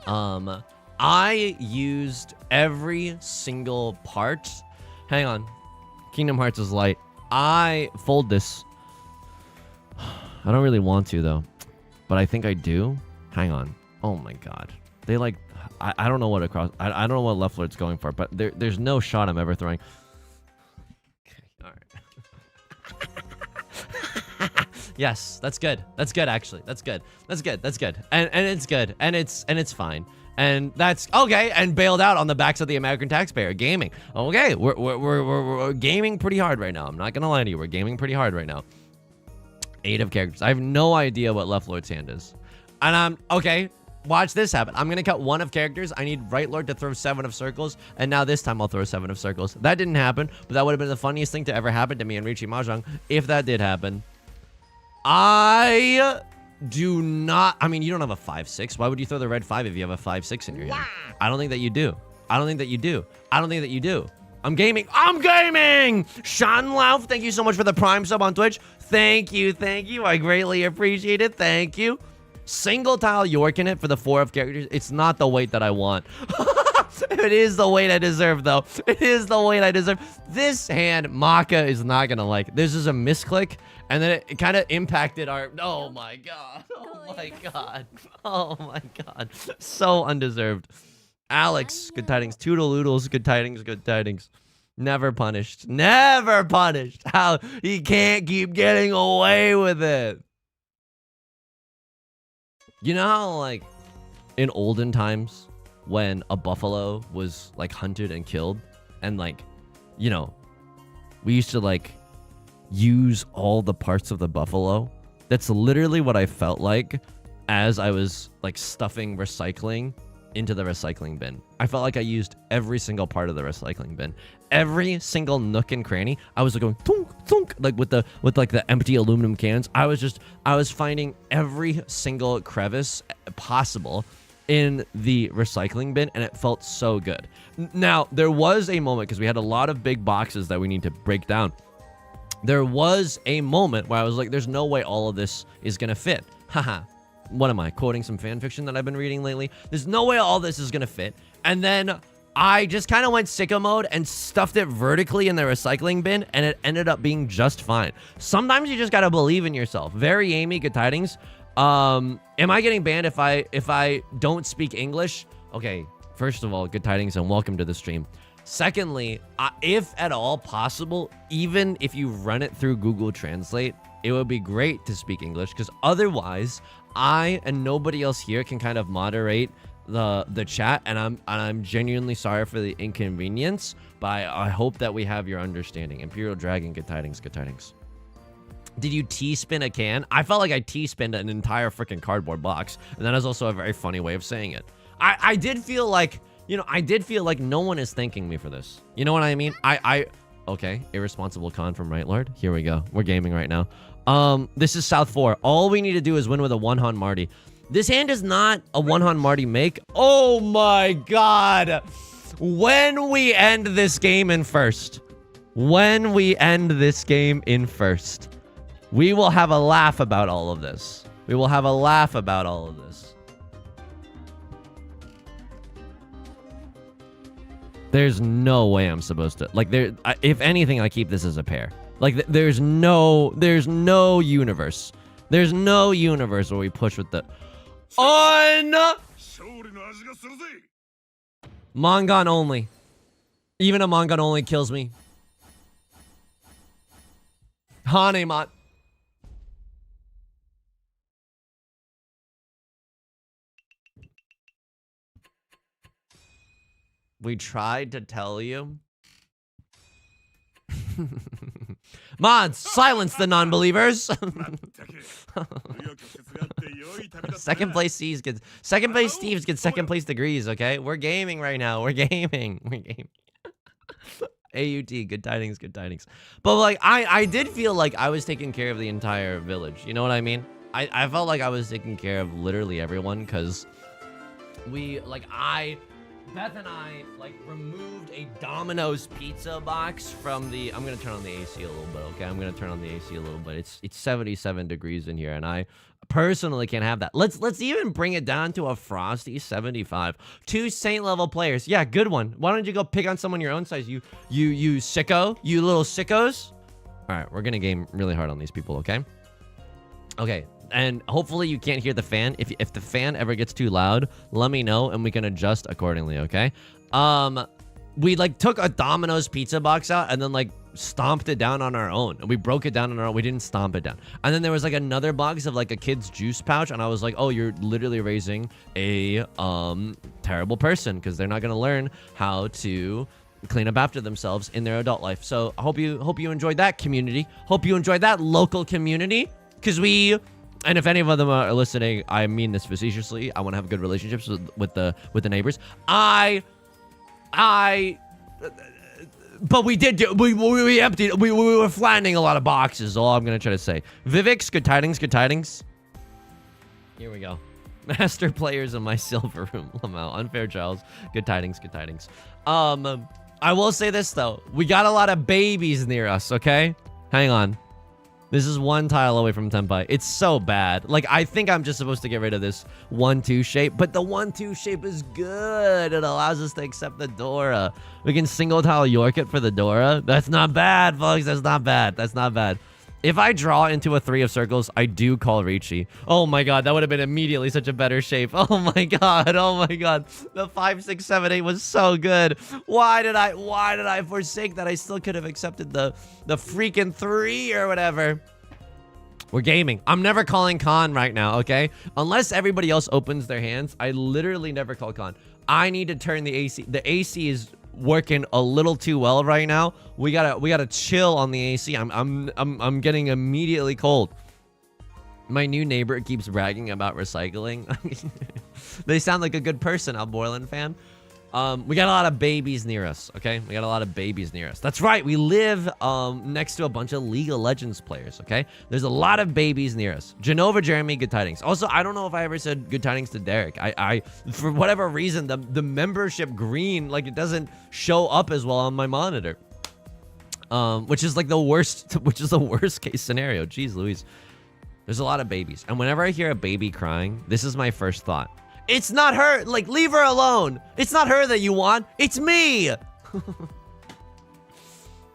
I used every single part. Hang on. Kingdom Hearts is light. I fold this. I don't really want to, though. But I think I do. Hang on. Oh, my God. They like, I don't know what across. I don't know what left lord's going for, but there's no shot I'm ever throwing. Okay, all right. Yes, that's good. That's good actually. That's good. That's good. That's good. And it's good. And it's fine. And that's okay. And bailed out on the backs of the American taxpayer. Gaming. Okay, we're gaming pretty hard right now. I'm not gonna lie to you. We're gaming pretty hard right now. 8 of characters. I have no idea what left lord's hand is. And I'm okay. Watch this happen. I'm gonna cut 1 of characters. I need right lord to throw 7 of circles, and now this time I'll throw 7 of circles. That didn't happen, but that would have been the funniest thing to ever happen to me in Riichi Mahjong if that did happen. I do not. I mean, you don't have a 5-6. Why would you throw the red 5 if you have a 5-6 in your hand? I don't think that you do. I don't think that you do. I don't think that you do. I'm gaming. I'm gaming! Shan Lauf, thank you so much for the Prime sub on Twitch. Thank you. Thank you. I greatly appreciate it. Thank you. Single tile York in it for the 4 of characters. It's not the weight that I want. It is the weight I deserve, though. It is the weight I deserve. This hand, Maka is not going to like. This is a misclick, and then it kind of impacted our... Oh, my God. Oh, my God. Oh, my God. So undeserved. Alex, good tidings. Toodle-oodles, good tidings, good tidings. Never punished. Never punished. How he can't keep getting away with it. You know how, like, in olden times, when a buffalo was, like, hunted and killed, and, like, you know, we used to, like, use all the parts of the buffalo? That's literally what I felt like as I was, like, stuffing recycling into the recycling bin. I felt like I used every single part of the recycling bin. Every single nook and cranny, I was going thunk, thunk, like with the empty aluminum cans. I was finding every single crevice possible in the recycling bin, and it felt so good. Now, there was a moment, because we had a lot of big boxes that we need to break down. There was a moment where I was like, there's no way all of this is gonna fit. Haha. What am I, quoting some fan fiction that I've been reading lately? There's no way all this is gonna fit. And then I just kind of went sicko mode and stuffed it vertically in the recycling bin, and it ended up being just fine. Sometimes you just gotta believe in yourself. Very Amy, good tidings. Am I getting banned if I don't speak English? Okay, first of all, good tidings and welcome to the stream. Secondly, if at all possible, even if you run it through Google Translate, it would be great to speak English, because otherwise I and nobody else here can kind of moderate the chat, and I'm genuinely sorry for the inconvenience, but I hope that we have your understanding. Imperial Dragon, good tidings, good tidings. Did you T-spin a can? I felt like I T-spinned an entire freaking cardboard box, and that is also a very funny way of saying it. I did feel like, you know, I did feel like no one is thanking me for this. You know what I mean? Okay, irresponsible con from Right Lord. Here we go. We're gaming right now. This is South 4. All we need to do is win with a 1-Han Marty. This hand is not a 1-Han Marty make. Oh my God. When we end this game in first, when we end this game in first, we will have a laugh about all of this. We will have a laugh about all of this. There's no way I'm supposed to, like, if anything, I keep this as a pair. Like, there's no universe. There's no universe where we push with the Mangan only. Even a Mangan only kills me. Hanemon. We tried to tell you. Mods, silence the non-believers. Second place Steve's gets second place degrees, okay? We're gaming right now. We're gaming. We're gaming. AUT, good tidings, good tidings. But like I did feel like I was taking care of the entire village. You know what I mean? I felt like I was taking care of literally everyone, because Beth and I, like, removed a Domino's pizza box from the... I'm going to turn on the AC a little bit, okay? I'm going to turn on the AC a little bit. It's 77 degrees in here, and I personally can't have that. Let's even bring it down to a frosty 75. 2 Saint-level players. Yeah, good one. Why don't you go pick on someone your own size, you sicko? You little sickos? All right, we're going to game really hard on these people, okay? Okay, and hopefully you can't hear the fan. If the fan ever gets too loud, let me know and we can adjust accordingly, okay? We like took a Domino's pizza box out and then like stomped it down on our own. And we broke it down on our own. We didn't stomp it down. And then there was like another box of like a kid's juice pouch, and I was like, oh, you're literally raising a terrible person because they're not gonna learn how to clean up after themselves in their adult life. So I hope you enjoyed that community. Hope you enjoyed that local community. Because and if any of them are listening, I mean this facetiously. I want to have good relationships with the neighbors. But we did do, we emptied, we were flattening a lot of boxes. All I'm gonna try to say. Vivix, good tidings, good tidings. Here we go. Master players in my silver room. Lamau, unfair Charles. Good tidings, good tidings. I will say this though. We got a lot of babies near us. Okay, hang on. This is one tile away from Tenpai. It's so bad. Like, I think I'm just supposed to get rid of this 1-2 shape, but the 1-2 shape is good. It allows us to accept the Dora. We can single tile York it for the Dora. That's not bad, folks. That's not bad. That's not bad. If I draw into a 3 of circles, I do call Riichi. Oh my god, that would have been immediately such a better shape. Oh my god, oh my god. The 5, 6, 7, 8 was so good. Why did I forsake that? I still could have accepted the freaking 3 or whatever. We're gaming. I'm never calling con right now, okay? Unless everybody else opens their hands, I literally never call con. I need to turn the AC. The AC is working a little too well right now. We gotta chill on the AC. I'm getting immediately cold. My new neighbor keeps bragging about recycling. They sound like a good person, Alborland fan. We got a lot of babies near us, okay? We got a lot of babies near us. That's right, we live next to a bunch of League of Legends players, okay? There's a lot of babies near us. Genova, Jeremy, good tidings. Also, I don't know if I ever said good tidings to Derek. I for whatever reason, the membership green, like, it doesn't show up as well on my monitor. Which is like the worst, which is the worst case scenario. Jeez Louise. There's a lot of babies. And whenever I hear a baby crying, this is my first thought. It's not her. Like, leave her alone. It's not her that you want. It's me.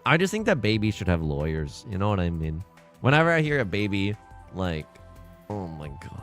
I just think that babies should have lawyers. You know what I mean? Whenever I hear a baby, like, oh my god.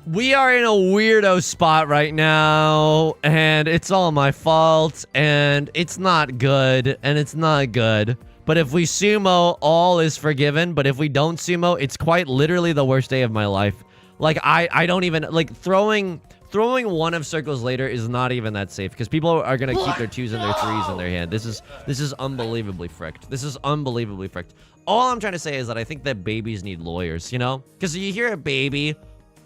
We are in a weirdo spot right now, and it's all my fault, and it's not good, and it's not good. But if we sumo, all is forgiven. But if we don't sumo, it's quite literally the worst day of my life. Like, I don't even, like, throwing 1 of circles later is not even that safe, because people are gonna keep their 2s and their 3s in their hand. This is unbelievably fricked. This is unbelievably fricked. All I'm trying to say is that I think that babies need lawyers, you know? Because you hear a baby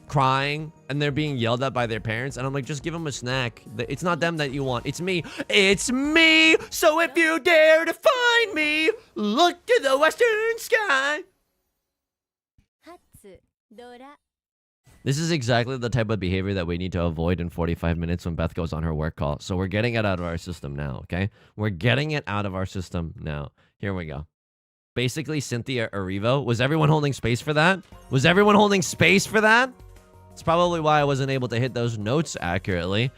crying and they're being yelled at by their parents, and I'm like, just give them a snack. It's not them that you want. It's me. It's me. So if you dare to find me, look to the western sky. This is exactly the type of behavior that we need to avoid in 45 minutes when Beth goes on her work call. So we're getting it out of our system now, okay? We're getting it out of our system now. Here we go. Basically, Cynthia Arrivo. Was everyone holding space for that? Was everyone holding space for that? It's probably why I wasn't able to hit those notes accurately.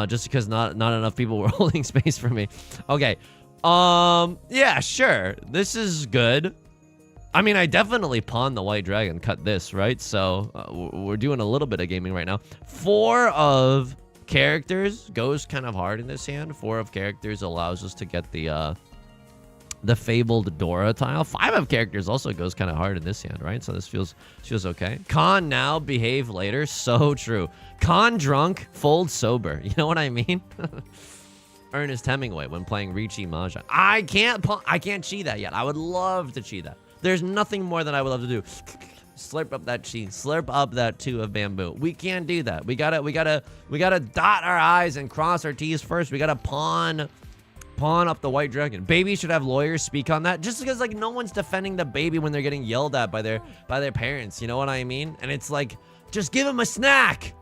Just because not enough people were holding space for me. Okay. Yeah, sure. This is good. I mean, I definitely pawned the white dragon, cut this, right? So we're doing a little bit of gaming right now. 4 of characters goes kind of hard in this hand. 4 of characters allows us to get the fabled Dora tile. 5 of characters also goes kind of hard in this hand, right? So this feels okay. Con now, behave later. So true. Con drunk, fold sober. You know what I mean? Ernest Hemingway when playing Riichi Mahjong. I can't chi that yet. I would love to chi that. There's nothing more than I would love to do. Slurp up that chi. Slurp up that 2 of bamboo. We can't do that. We gotta dot our I's and cross our T's first. We gotta pawn up the white dragon. Babies should have lawyers speak on that, just because, like, no one's defending the baby when they're getting yelled at by their parents. You know what I mean? And it's like, just give them a snack.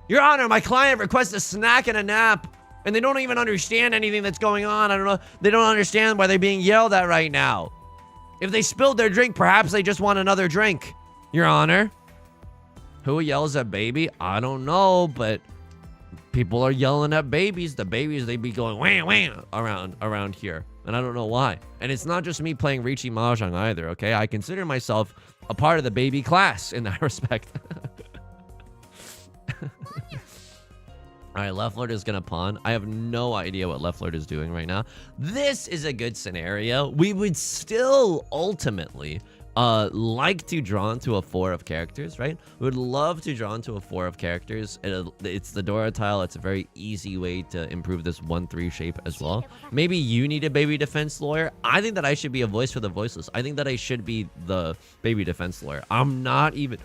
Your Honor, my client requests a snack and a nap, and they don't even understand anything that's going on. I don't know. They don't understand why they're being yelled at right now. If they spilled their drink, perhaps they just want another drink. Your Honor. Who yells at baby? I don't know, but people are yelling at babies. The babies, they be going wham wham around here, and I don't know why. And it's not just me playing Riichi Mahjong either. Okay, I consider myself a part of the baby class in that respect. All right, left lord is gonna pawn. I have no idea what left lord is doing right now. This is a good scenario. We would still ultimately like to draw into a 4 of characters, right? We would love to draw into a 4 of characters. It's the Dora tile. It's a very easy way to improve this 1-3 shape as well. Maybe you need a baby defense lawyer. I think that I should be a voice for the voiceless. I think that I should be the baby defense lawyer. I'm not even...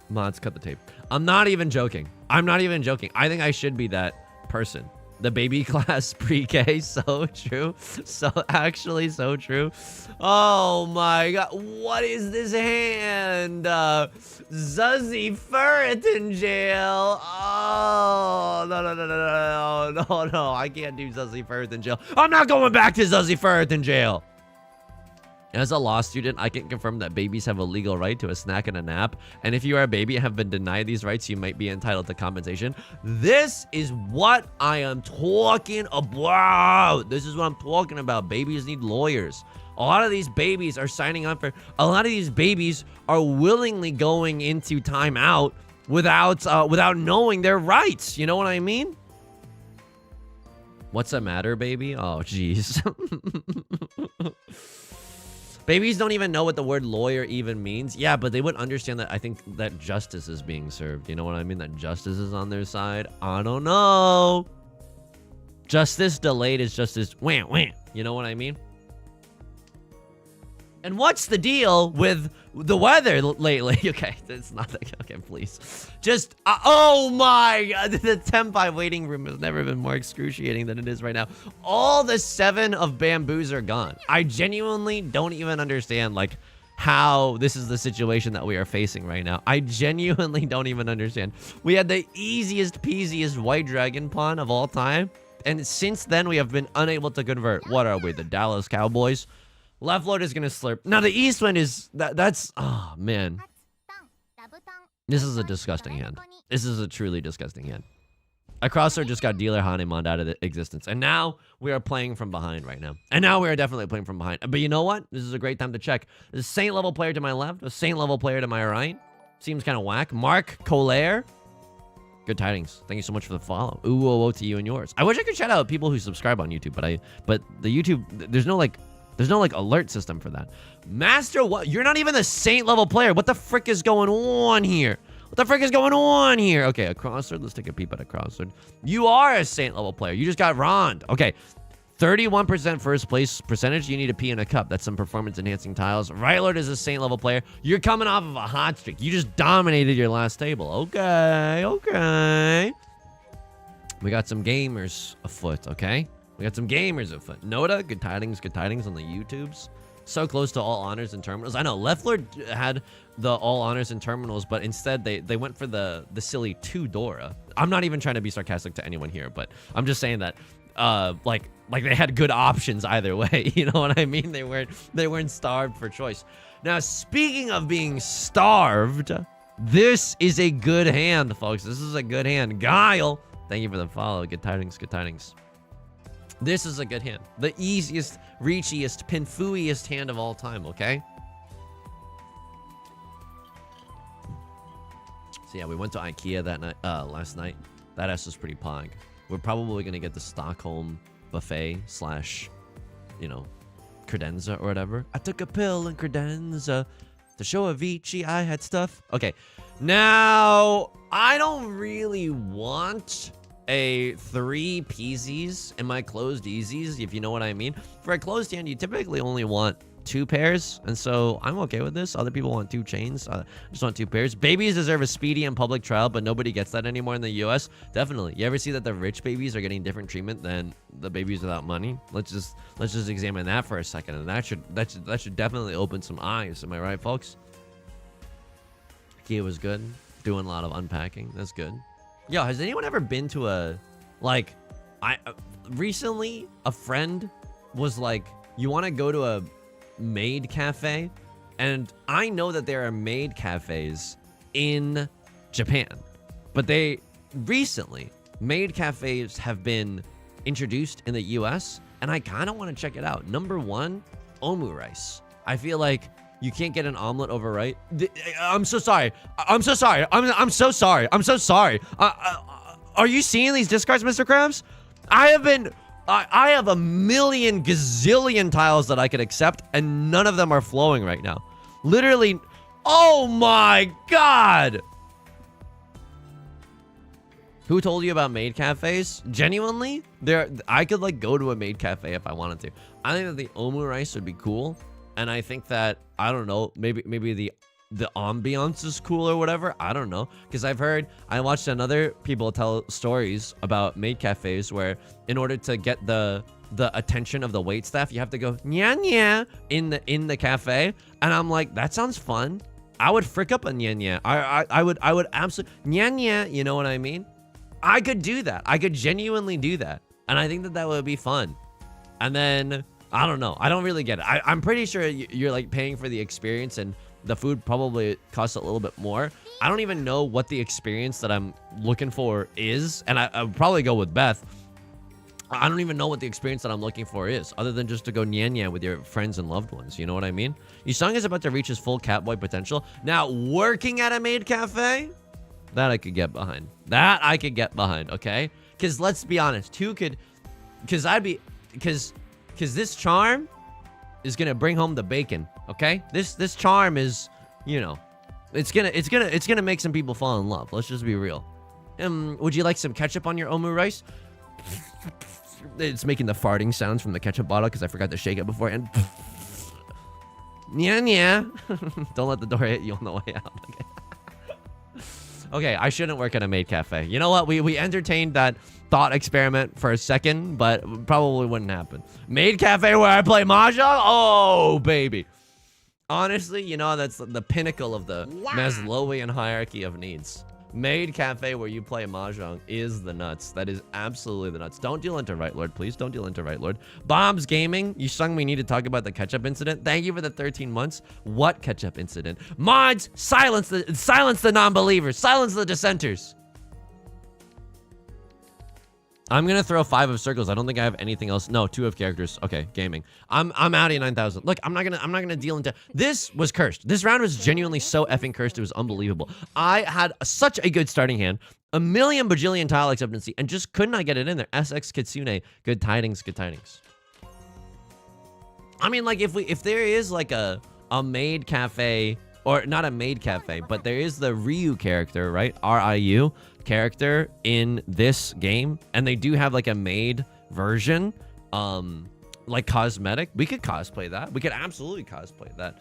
Mods, cut the tape. I'm not even joking. I'm not even joking. I think I should be that person. The baby class pre-K, so true. So actually so true. Oh my god, what is this hand? Zuzzy Ferret in jail. Oh, no, I can't do Zuzzy Ferret in jail. I'm not going back to Zuzzy Ferret in jail. As a law student, I can confirm that babies have a legal right to a snack and a nap. And if you are a baby and have been denied these rights, you might be entitled to compensation. This is what I am talking about. This is what I'm talking about. Babies need lawyers. A lot of these babies are signing up for... A lot of these babies are willingly going into timeout without knowing their rights. You know what I mean? What's the matter, baby? Oh, jeez. Babies don't even know what the word lawyer even means. Yeah, but they would understand that I think that justice is being served. You know what I mean? That justice is on their side. I don't know. Justice delayed is justice wham wham. You know what I mean? And what's the deal with the weather lately? Okay, it's not that. Okay, please. Just, oh my god. The Tempai waiting room has never been more excruciating than it is right now. All the 7 of bamboos are gone. I genuinely don't even understand, like, how this is the situation that we are facing right now. I genuinely don't even understand. We had the easiest peasiest white dragon pawn of all time. And since then, we have been unable to convert. What are we, the Dallas Cowboys? Left lord is gonna slurp. Now the east wind is that's oh man. This is a disgusting hand. This is a truly disgusting hand. A crosser just got dealer Hanemon out of existence. And now we are playing from behind right now. And now we are definitely playing from behind. But you know what? This is a great time to check. There's a saint level player to my left, a saint level player to my right. Seems kind of whack. Mark Collier. Good tidings. Thank you so much for the follow. Ooh, whoa, whoa to you and yours. I wish I could shout out people who subscribe on YouTube, but the YouTube, there's no like alert system for that. Master, what? You're not even the saint level player. What the frick is going on here? What the frick is going on here? Okay, a crossword. Let's take a peep at a crossword. You are a saint level player. You just got ronned. Okay, 31% first place percentage. You need a pee in a cup. That's some performance enhancing tiles. Right lord is a saint level player. You're coming off of a hot streak. You just dominated your last table. Okay, okay. We got some gamers afoot, okay? We got some gamers afoot. Noda, good tidings on the YouTubes. So close to all honors and terminals. I know, Left Lord had the all honors and terminals, but instead they went for the silly 2 Dora. I'm not even trying to be sarcastic to anyone here, but I'm just saying that like they had good options either way. You know what I mean? They weren't starved for choice. Now, speaking of being starved, this is a good hand, folks. This is a good hand. Guile, thank you for the follow. Good tidings, good tidings. This is a good hand. The easiest, reachiest, pinfooiest hand of all time, okay? So yeah, we went to IKEA that night, last night. That ass was pretty pog. We're probably gonna get the Stockholm buffet slash, you know, credenza or whatever. I took a pill in credenza to show Avicii I had stuff. Okay, now I don't really want a 3 peasies in my closed easies, if you know what I mean. For a closed hand, you typically only want 2 pairs, and so I'm okay with this. Other people want 2 chains. I just want 2 pairs. Babies deserve a speedy and public trial, but nobody gets that anymore in the US. Definitely. You ever see that the rich babies are getting different treatment than the babies without money? Let's just examine that for a second, and that should definitely open some eyes. Am I right, folks? IKEA was good. Doing a lot of unpacking. That's good. Yo, has anyone ever been to a, like, recently a friend was like, you want to go to a Maid cafe? And I know that there are Maid cafes in Japan, But they recently, maid cafes have been introduced in the US, and I kind of want to check it out. Number one, omu rice. I feel like you can't get an omelet over rice. I'm so sorry. I'm so sorry. I'm so sorry. I'm so sorry. Are you seeing these discards, Mr. Krabs? I have a million gazillion tiles that I could accept, and none of them are flowing right now. Literally. Oh my god! Who told you about maid cafes? Genuinely, I could like go to a maid cafe if I wanted to. I think that the omu rice would be cool, and I think that, I don't know, maybe the ambiance is cool or whatever. I don't know, because I watched another people tell stories about maid cafes where in order to get the attention of the wait staff, you have to go nya nya in the cafe, and I'm like, that sounds fun. I would frick up a nya nya. I would absolutely nya nya. You know what I mean? I could do that. I could genuinely do that, and I think that would be fun. And then I don't know. I don't really get it. I'm pretty sure you're like paying for the experience, and the food probably costs a little bit more. I don't even know what the experience that I'm looking for is, and I would probably go with Beth. I don't even know what the experience that I'm looking for is, other than just to go nyan with your friends and loved ones. You know what I mean? Yusong is about to reach his full catboy potential. Now, working at a maid cafe, that I could get behind. That I could get behind, okay? Because let's be honest, because this charm is gonna bring home the bacon, okay? This charm is, you know, it's gonna make some people fall in love. Let's just be real. Would you like some ketchup on your omu rice? It's making the farting sounds from the ketchup bottle because I forgot to shake it beforehand. Nya nya. Don't let the door hit you on the way out. Okay. Okay, I shouldn't work at a maid cafe. You know what? We entertained that thought experiment for a second, but probably wouldn't happen. Maid cafe where I play Mahjong? Oh, baby. Honestly, you know, that's the pinnacle of the Maslowian hierarchy of needs. Maid cafe where you play Mahjong is the nuts. That is absolutely the nuts. Don't deal into Right Lord, please. Don't deal into Right Lord. Bombs Gaming, you sung me need to talk about the ketchup incident. Thank you for the 13 months. What ketchup incident? Mods, silence the non-believers. Silence the dissenters. I'm gonna throw 5 of circles. I don't think I have anything else. No, 2 of characters. Okay, gaming. I'm out of 9,000. Look, I'm not gonna deal into. This was cursed. This round was genuinely so effing cursed. It was unbelievable. I had such a good starting hand, a million bajillion tile acceptancy, and just could not get it in there. SX Kitsune, good tidings, good tidings. I mean, like if there is like a maid cafe, or not a maid cafe, but there is the Ryu character, right? R-I-U character in this game, and they do have like a maid version, like cosmetic. We could cosplay that. We could absolutely cosplay that.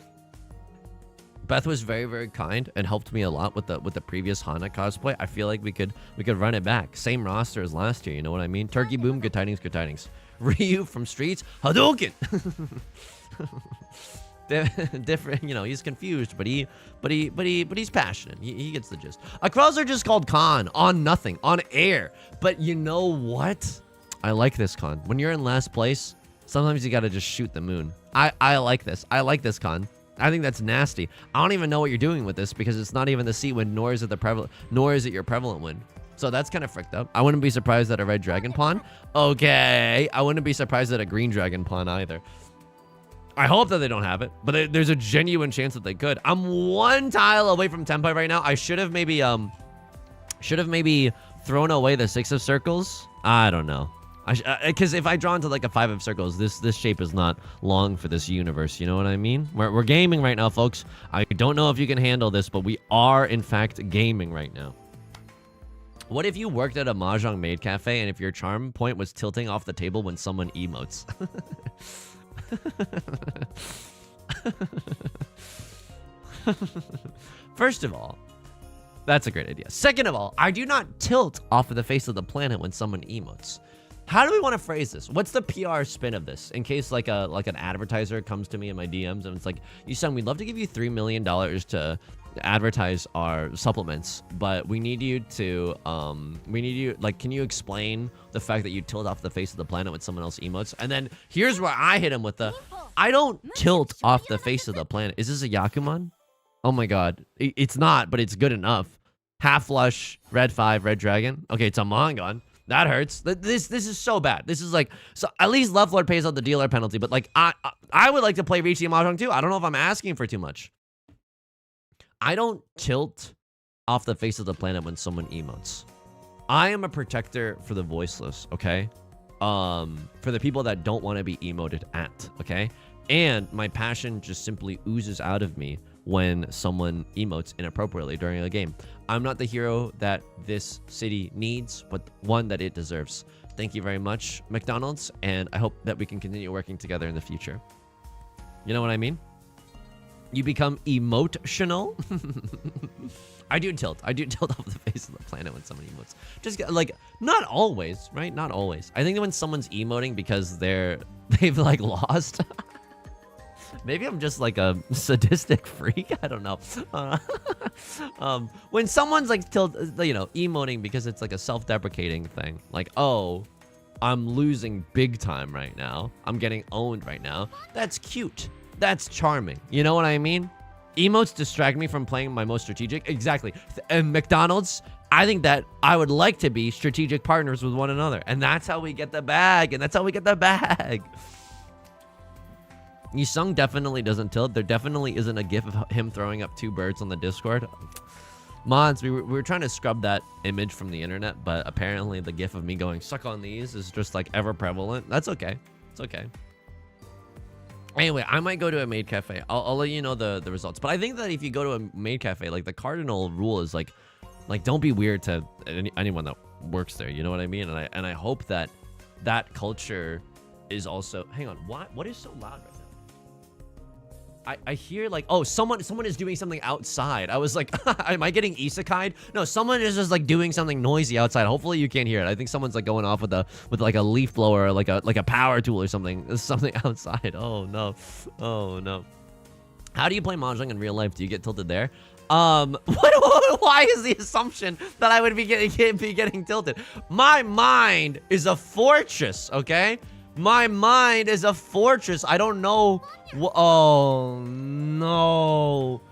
Beth was very, very kind and helped me a lot with the previous Hana cosplay. I feel like we could run it back. Same roster as last year, you know what I mean? Turkey Boom, good tidings, good tidings. Ryu from Streets, Hadouken. Different, you know, he's confused, but he's passionate. He gets the gist. Across are just called con on nothing on air. But you know what? I like this con. When you're in last place, sometimes you gotta just shoot the moon. I like this. I like this con. I think that's nasty. I don't even know what you're doing with this because it's not even the C win, nor is it your prevalent win. So that's kind of fricked up. I wouldn't be surprised at a red dragon pawn. Okay, I wouldn't be surprised at a green dragon pawn either. I hope that they don't have it, but there's a genuine chance that they could. I'm 1 tile away from Tenpai right now. I should have maybe thrown away the 6 of circles. I don't know. Because if I draw into like a 5 of circles, this shape is not long for this universe. You know what I mean? We're gaming right now, folks. I don't know if you can handle this, but we are in fact gaming right now. What if you worked at a Mahjong maid cafe and if your charm point was tilting off the table when someone emotes? First of all, that's a great idea. Second of all, I do not tilt off of the face of the planet when someone emotes. How do we want to phrase this? What's the PR spin of this? In case like an advertiser comes to me in my DMs and it's like, Yusong, we'd love to give you $3 million to advertise our supplements, but we need you to like, can you explain the fact that you tilt off the face of the planet when someone else emotes? And then here's where I hit him with the, I don't tilt off the face of the planet. Is this a Yakuman? Oh my god, it's not, but it's good enough. Half flush, red 5, red dragon. Okay, it's a Mongon. That hurts. This is so bad. This is like, so at least Left Lord pays out the dealer penalty, but like I would like to play Riichi Mahjong too. I don't know if I'm asking for too much. I don't tilt off the face of the planet when someone emotes. I am a protector for the voiceless, okay? For the people that don't want to be emoted at, okay? And my passion just simply oozes out of me when someone emotes inappropriately during a game. I'm not the hero that this city needs, but one that it deserves. Thank you very much, McDonald's, and I hope that we can continue working together in the future. You know what I mean? You become emotional. I do tilt. I do tilt off the face of the planet when someone emotes. Just like, not always, right? Not always. I think that when someone's emoting because they've like lost. Maybe I'm just like a sadistic freak. I don't know. When someone's like emoting because it's like a self-deprecating thing. Like, oh, I'm losing big time right now. I'm getting owned right now. That's cute. That's charming. You know what I mean? Emotes distract me from playing my most strategic. Exactly. And McDonald's, I think that I would like to be strategic partners with one another. And that's how we get the bag. And that's how we get the bag. Yusong definitely doesn't tilt. There definitely isn't a gif of him throwing up 2 birds on the Discord. Mods, we were trying to scrub that image from the internet, but apparently the gif of me going, suck on these, is just like ever prevalent. That's okay. It's okay. Anyway, I might go to a Maid Cafe. I'll let you know the results. But I think that if you go to a Maid Cafe, like the cardinal rule is like don't be weird to anyone that works there. You know what I mean? And I hope that that culture is also. Hang on, what is so loud right now? I hear like, oh, someone is doing something outside. I was like, am I getting isekai'd? No, someone is just like doing something noisy outside. Hopefully you can't hear it. I think someone's like going off with like a leaf blower or like a power tool or something. There's something outside. Oh no. Oh no. How do you play Mahjong in real life? Do you get tilted there? Why is the assumption that I would be getting tilted? My mind is a fortress, okay? My mind is a fortress. I don't know. Oh no.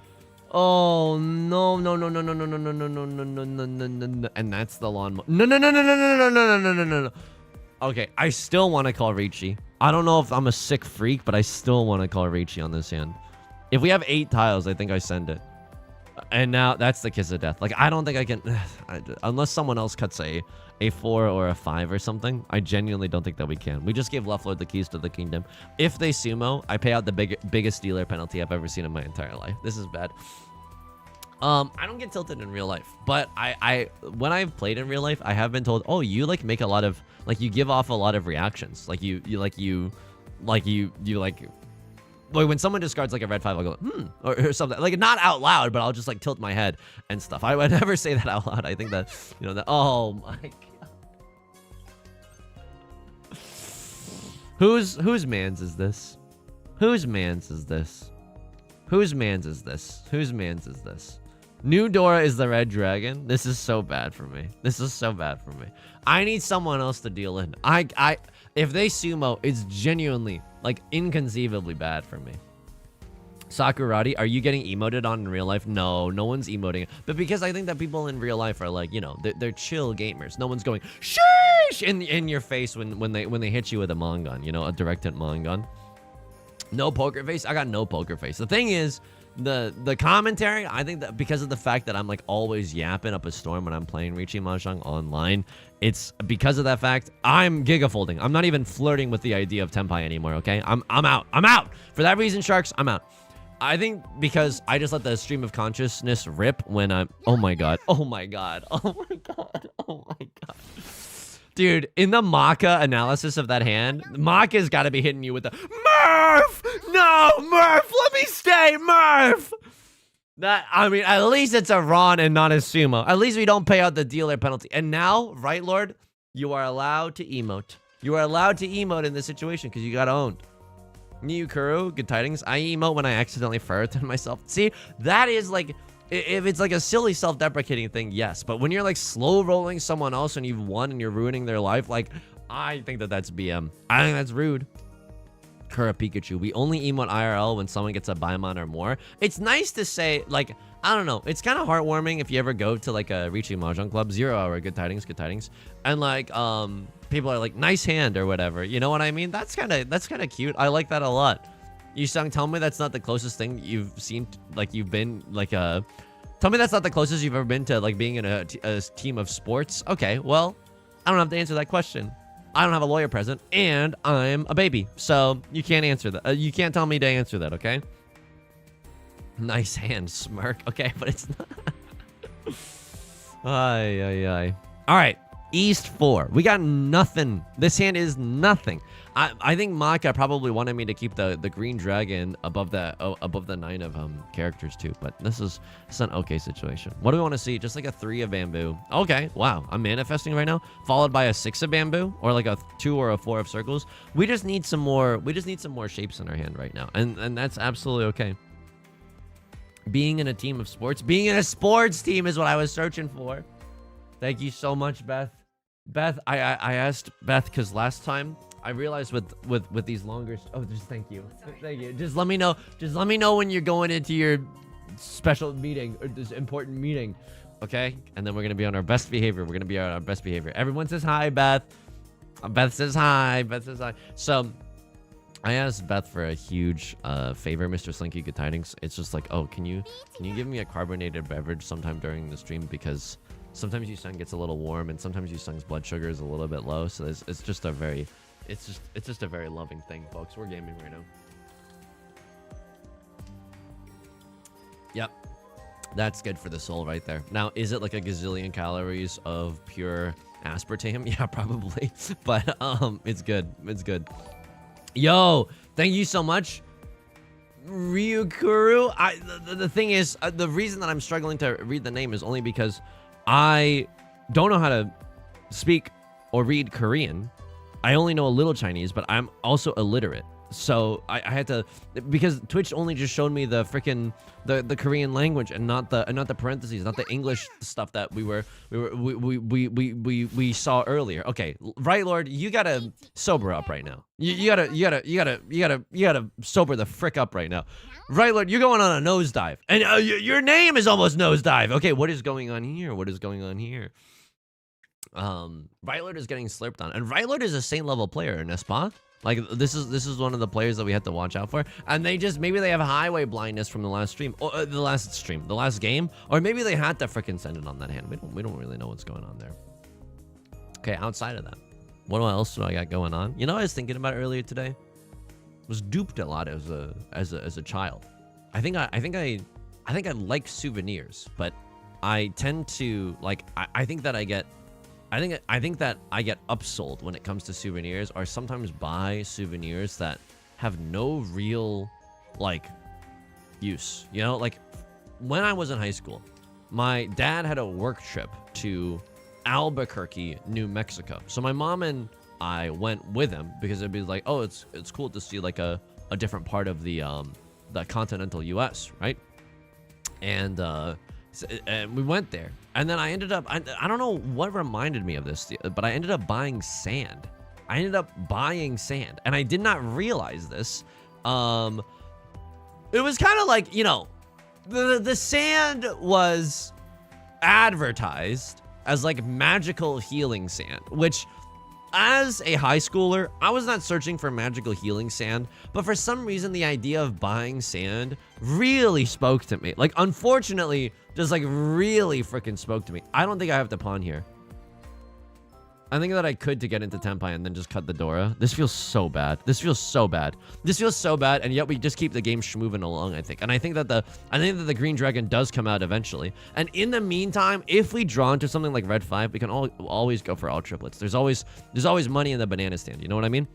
Oh no. No, no, no, no, no, no, no, no, no, no, no, no, no, no, no. And that's the lawn. No, no, no, no, no, no, no, no, no, no, no, no. Okay, I still want to call Riichi. I don't know if I'm a sick freak, but I still want to call Riichi on this hand. If we have 8 tiles, I think I send it. And now that's the kiss of death. Like, I don't think I can, unless someone else cuts a 4 or a 5 or something. I genuinely don't think that we can. We just gave Left Lord the keys to the kingdom. If they sumo, I pay out the biggest dealer penalty I've ever seen in my entire life. This is bad. I don't get tilted in real life, but when I've played in real life, I have been told, oh, you like make a lot of, like, you give off a lot of reactions. Like you when someone discards like a red 5, I'll go, or something. Like, not out loud, but I'll just like tilt my head and stuff. I would never say that out loud. I think that, you know, that, oh my God. Whose mans is this? Whose mans is this? Whose mans is this? Whose mans is this? New Dora is the red dragon. This is so bad for me. This is so bad for me. I need someone else to deal in. If they sumo, it's genuinely, like, inconceivably bad for me. Sakurati, are you getting emoted on in real life? No, no one's emoting. But because I think that people in real life are like, you know, they're chill gamers. No one's going, sheesh, in your face when they hit you with a Mongon, you know, a direct hit Mongon. No poker face? I got no poker face. The thing is, the commentary, I think that because of the fact that I'm like always yapping up a storm when I'm playing Riichi Mahjong online, it's because of that fact I'm gigafolding. I'm not even flirting with the idea of Tenpai anymore, okay? I'm out. I'm out. For that reason, Sharks, I'm out. I think because I just let the stream of consciousness rip when I'm, oh my God. Oh my God. Oh my God. Oh my God. Dude, in the Maka analysis of that hand, Maka's got to be hitting you with the Murph! No, Murph, let me stay, Murph! That, I mean, at least it's a Ron and not a sumo. At least we don't pay out the dealer penalty. And now, right, Lord, you are allowed to emote. You are allowed to emote in this situation because you got owned. Niu Kuru, good tidings. I emote when I accidentally ferret myself. See, that is like, if it's like a silly self-deprecating thing, yes. But when you're like slow rolling someone else and you've won and you're ruining their life, like, I think that that's BM. I think that's rude. Kura Pikachu. We only emote IRL when someone gets a Baimon or more. It's nice to say, like, I don't know. It's kind of heartwarming if you ever go to like a Riichi Mahjong club, 0 hour, good tidings, and like people are like, nice hand or whatever. You know what I mean? That's kind of cute. I like that a lot. Yusong, tell me that's not the closest thing you've seen, like you've been like tell me that's not the closest you've ever been to like being in a team of sports. Okay, well, I don't have to answer that question. I don't have a lawyer present, and I'm a baby, so you can't answer that. You can't tell me to answer that, okay? Nice hand, smirk. Okay, but it's not. Ay. All right, East 4. We got nothing. This hand is nothing. I think Maka probably wanted me to keep the green dragon above the 9 of characters too, but this is an okay situation. What do we want to see? Just like a 3 of bamboo. Okay, wow, I'm manifesting right now, followed by a 6 of bamboo, or like a 2 or a 4 of circles. We just need some more. We just need some more shapes in our hand right now, and that's absolutely okay. Being in a team of sports, being in a sports team is what I was searching for. Thank you so much, Beth. Beth, I asked Beth because last time I realized with these longer. Oh, just thank you. Thank you. Just let me know. Just let me know when you're going into your special meeting or this important meeting, okay? And then we're gonna be on our best behavior. We're gonna be on our best behavior. Everyone says hi, Beth. Beth says hi. Beth says hi. So I asked Beth for a huge favor, Mr. Slinky. Good tidings. It's just like, oh, can you give me a carbonated beverage sometime during the stream, because sometimes Yusong gets a little warm and sometimes Yusong's blood sugar is a little bit low. So it's just a very loving thing, folks. We're gaming right now. Yep, that's good for the soul right there. Now, is it like a gazillion calories of pure aspartame? Yeah, probably. But it's good. It's good. Yo, thank you so much, Ryukuru. The thing is, the reason that I'm struggling to read the name is only because I don't know how to speak or read Korean. I only know a little Chinese, but I'm also illiterate. So I had to, because Twitch only just showed me the freaking the Korean language and not the parentheses, not the English stuff that we saw earlier. Okay, right, Lord, you gotta sober up right now. You gotta sober the frick up right now. Right, Lord, you're going on a nosedive, and your name is almost nosedive. Okay, what is going on here? What is going on here? Rylord is getting slurped on, and Rylord is a Saint level player, n'est-ce pas? Like, this is one of the players that we had to watch out for, and maybe they have highway blindness from the last stream, or the last game, or maybe they had to freaking send it on that hand. We don't really know what's going on there. Okay, outside of that, what else do I got going on? You know, I was thinking about earlier today. I was duped a lot as a child. I think I like souvenirs, but I tend to like. I think that I get upsold when it comes to souvenirs, or sometimes buy souvenirs that have no real like use. You know, like when I was in high school, my dad had a work trip to Albuquerque, New Mexico. So my mom and I went with him because it'd be like, oh, it's cool to see like a different part of the continental US, right? And we went there, and then I ended up, I don't know what reminded me of this, but I ended up buying sand. And I did not realize this. It was kind of like, you know, the sand was advertised as like magical healing sand, which as a high schooler, I was not searching for magical healing sand, but for some reason, the idea of buying sand really spoke to me. Like, unfortunately, just like really freaking spoke to me. I don't think I have to pawn here. I think that I could to get into Tenpai and then just cut the Dora. This feels so bad. This feels so bad, and yet we just keep the game moving along, I think. And I think that the green dragon does come out eventually. And in the meantime, if we draw into something like red 5, we can always go for all triplets. There's always money in the banana stand. You know what I mean?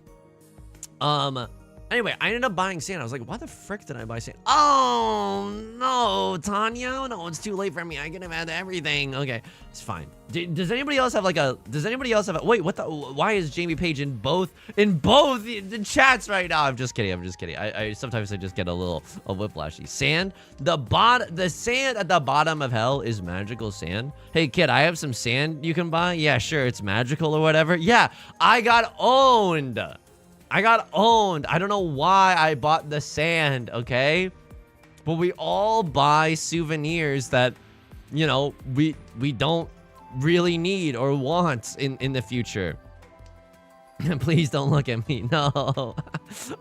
Anyway, I ended up buying sand. I was like, why the frick did I buy sand? Oh, no, Tanya. No, it's too late for me. I could have had everything. Okay, it's fine. Does anybody else have wait, what the, why is Jamie Page in both the chats right now? I'm just kidding. I sometimes I just get a whiplashy. Sand, the sand at the bottom of hell is magical sand. Hey, kid, I have some sand you can buy. Yeah, sure. It's magical or whatever. Yeah, I got owned. I got owned. I don't know why I bought the sand, okay? But we all buy souvenirs that, you know, we don't really need or want in the future. Please don't look at me. No.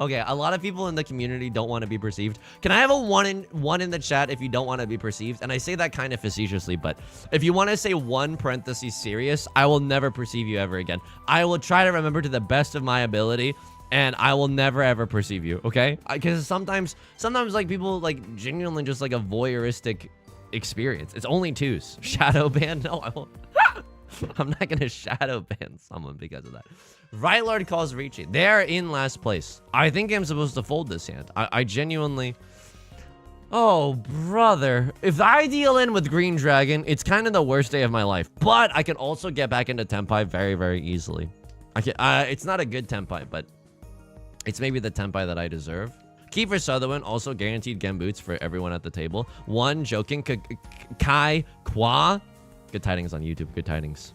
Okay, a lot of people in the community don't want to be perceived. Can I have a one in the chat if you don't want to be perceived? And I say that kind of facetiously, but if you want to say one parenthesis serious, I will never perceive you ever again. I will try to remember to the best of my ability, and I will never ever perceive you, okay? Because sometimes like people like genuinely just like a voyeuristic experience. It's only twos. Shadow ban? No, I won't. I'm not gonna shadow ban someone because of that. Right Lord calls Riichi. They're in last place. I think I'm supposed to fold this hand. I genuinely... Oh, brother. If I deal in with Green Dragon, it's kind of the worst day of my life. But I can also get back into Tenpai very, very easily. It's not a good Tenpai, but it's maybe the Tenpai that I deserve. Kiefer Sutherland also guaranteed Gemboots for everyone at the table. One joking. Kai Kwa. Good tidings on YouTube. Good tidings.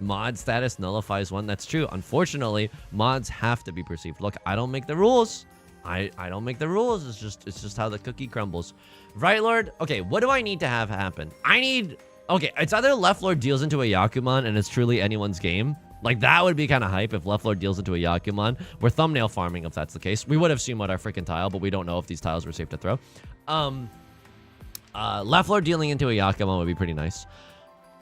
Mod status nullifies one. That's true. Unfortunately, mods have to be perceived. Look, I don't make the rules. I don't make the rules. It's just how the cookie crumbles. Right, Lord? Okay, what do I need to have happen? Okay, it's either Left Lord deals into a Yakuman and it's truly anyone's game. Like, that would be kind of hype if Left Lord deals into a Yakuman. We're thumbnail farming if that's the case. We would have sumoed our freaking tile, but we don't know if these tiles were safe to throw. Left Lord dealing into a Yakuman would be pretty nice.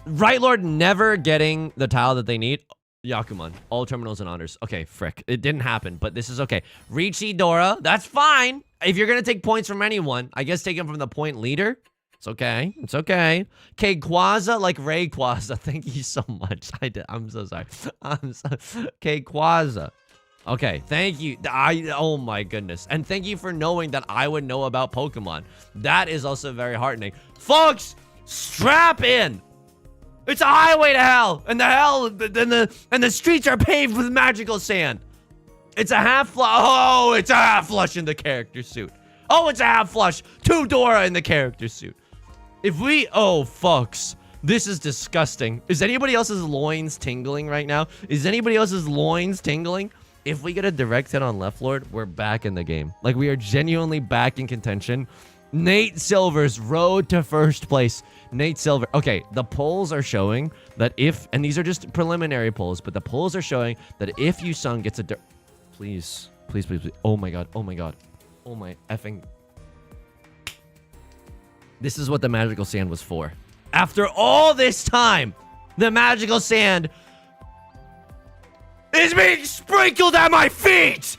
Right Lord never getting the tile that they need. Yakuman. All terminals and honors. Okay, frick. It didn't happen, but this is okay. Riichi Dora. That's fine. If you're going to take points from anyone, I guess take them from the point leader. It's okay. It's okay. Quaza, like Ray Quaza. Thank you so much. I'm so sorry. Quaza. Okay, thank you. Oh my goodness. And thank you for knowing that I would know about Pokemon. That is also very heartening. Folks, strap in. It's a highway to hell. And the streets are paved with magical sand. It's a half flush. Oh, it's a half flush in the character suit. Oh, it's a half flush. 2 Dora in the character suit. Oh, folks. This is disgusting. Is anybody else's loins tingling right now? Is anybody else's loins tingling? If we get a direct hit on Left Lord, we're back in the game. Like, we are genuinely back in contention. Nate Silver's road to first place. Nate Silver. Okay, the polls are showing that if, and these are just preliminary polls, but the polls are showing that if Yusong gets a... Please, please, please, please. Oh my god, oh my god. Oh my effing... This is what the magical sand was for. After all this time, the magical sand is being sprinkled at my feet!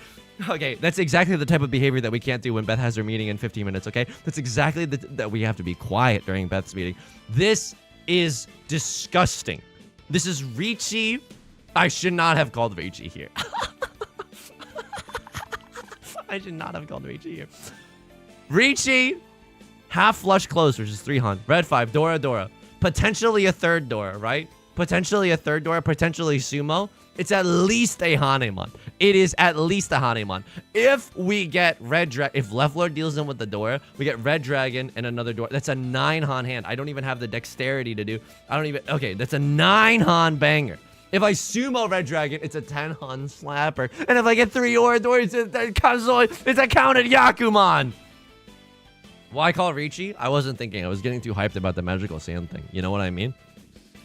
Okay, that's exactly the type of behavior that we can't do when Beth has her meeting in 15 minutes, okay? That's exactly that we have to be quiet during Beth's meeting. This is disgusting. This is Riichi. I should not have called Riichi here. I should not have called Riichi here. Riichi, half flush close, which is 3 Han. Red 5, Dora. Potentially a 3rd Dora, right? Potentially a 3rd Dora, potentially Sumo. It's at least a Hanemon. It is at least a Hanemon. If we get Red Dragon, if Left Lord deals in with the Dora, we get Red Dragon and another Dora. That's a 9 Han hand. I don't even have the dexterity to do. Okay, that's a 9 Han banger. If I sumo Red Dragon, it's a 10 Han slapper. And if I get 3 Dora, it's a counted Yakuman. Why call Riichi? I wasn't thinking. I was getting too hyped about the magical sand thing. You know what I mean?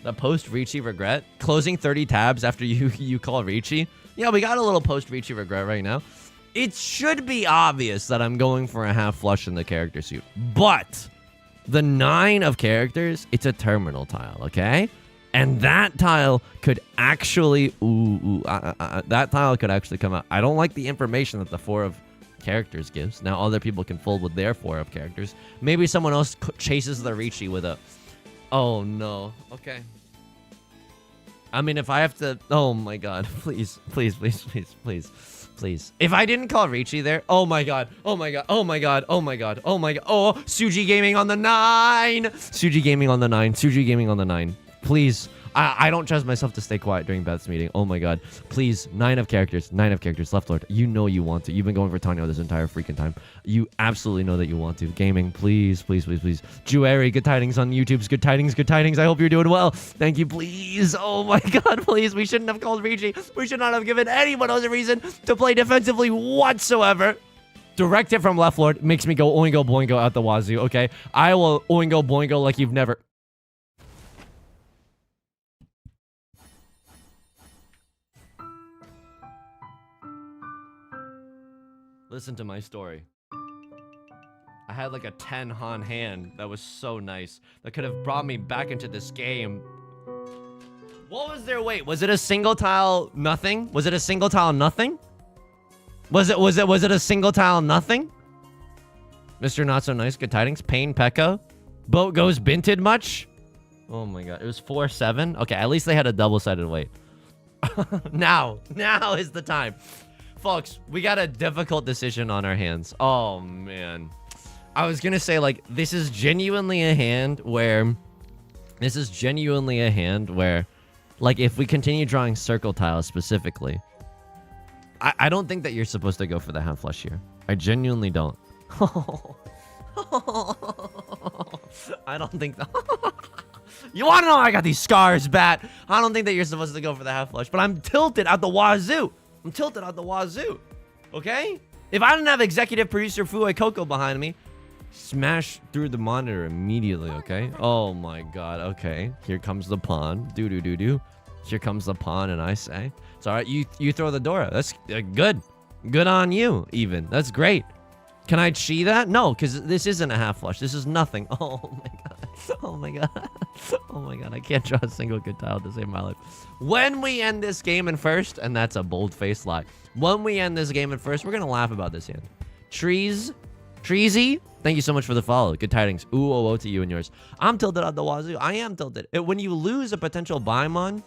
The post-Riichi regret. Closing 30 tabs after you call Riichi. Yeah, we got a little post-Riichi regret right now. It should be obvious that I'm going for a half flush in the character suit. But the 9 of characters, it's a terminal tile, okay? And that tile could actually... that tile could actually come out. I don't like the information that the 4 of characters gives. Now other people can fold with their 4 of characters. Maybe someone else chases the Riichi with a... Oh, no. Okay. I mean, if I have to... Oh, my God. Please. Please, please, please, please. Please. If I didn't call Riichi there... Oh, my God. Oh, my God. Oh, my God. Oh, my God. Oh, my God. Oh, Suji Gaming on the 9. Suji Gaming on the 9. Suji Gaming on the 9. Please. I don't trust myself to stay quiet during Beth's meeting. Oh my god. Please, 9 of characters. 9 of characters. Left Lord, you know you want to. You've been going for Tanya this entire freaking time. You absolutely know that you want to. Gaming, please, please, please, please. Jewelry, good tidings on YouTube's good tidings, good tidings. I hope you're doing well. Thank you, please. Oh my god, please. We shouldn't have called Riichi. We should not have given anyone else a reason to play defensively whatsoever. Direct hit from Left Lord makes me go oingo boingo out the wazoo, okay? I will oingo boingo like you've never... Listen to my story. I had like a 10 Han hand that was so nice. That could have brought me back into this game. What was their weight? Was it a single tile nothing? Was it a single tile nothing? Was it a single tile nothing? Mr. Not So Nice, good tidings. Pain Pekka. Boat goes binted much? Oh my god. It was 4-7. Okay, at least they had a double-sided weight. Now is the time. Folks, we got a difficult decision on our hands. Oh man. I was gonna say, like, this is genuinely a hand where like, if we continue drawing circle tiles specifically, I don't think that you're supposed to go for the half flush here. I genuinely don't. I don't think that. You want to know I got these scars, Bat? I don't think that you're supposed to go for the half flush, but I'm tilted out the wazoo. Okay? If I didn't have executive producer Fue Coco behind me, smash through the monitor immediately, okay? Oh my god, okay. Here comes the pawn. Do. Here comes the pawn, and I say, it's all right. You throw the Dora. That's good. Good on you, even. That's great. Can I chi that? No, because this isn't a half flush. This is nothing. Oh my god. Oh my god. Oh my god. I can't draw a single good tile to save my life. When we end this game in first, and that's a bold-faced lie. When we end this game in first, we're going to laugh about this hand. Treasy, thank you so much for the follow. Good tidings. Ooh, oh, to you and yours. I'm tilted on the wazoo. I am tilted. When you lose a potential Baimon,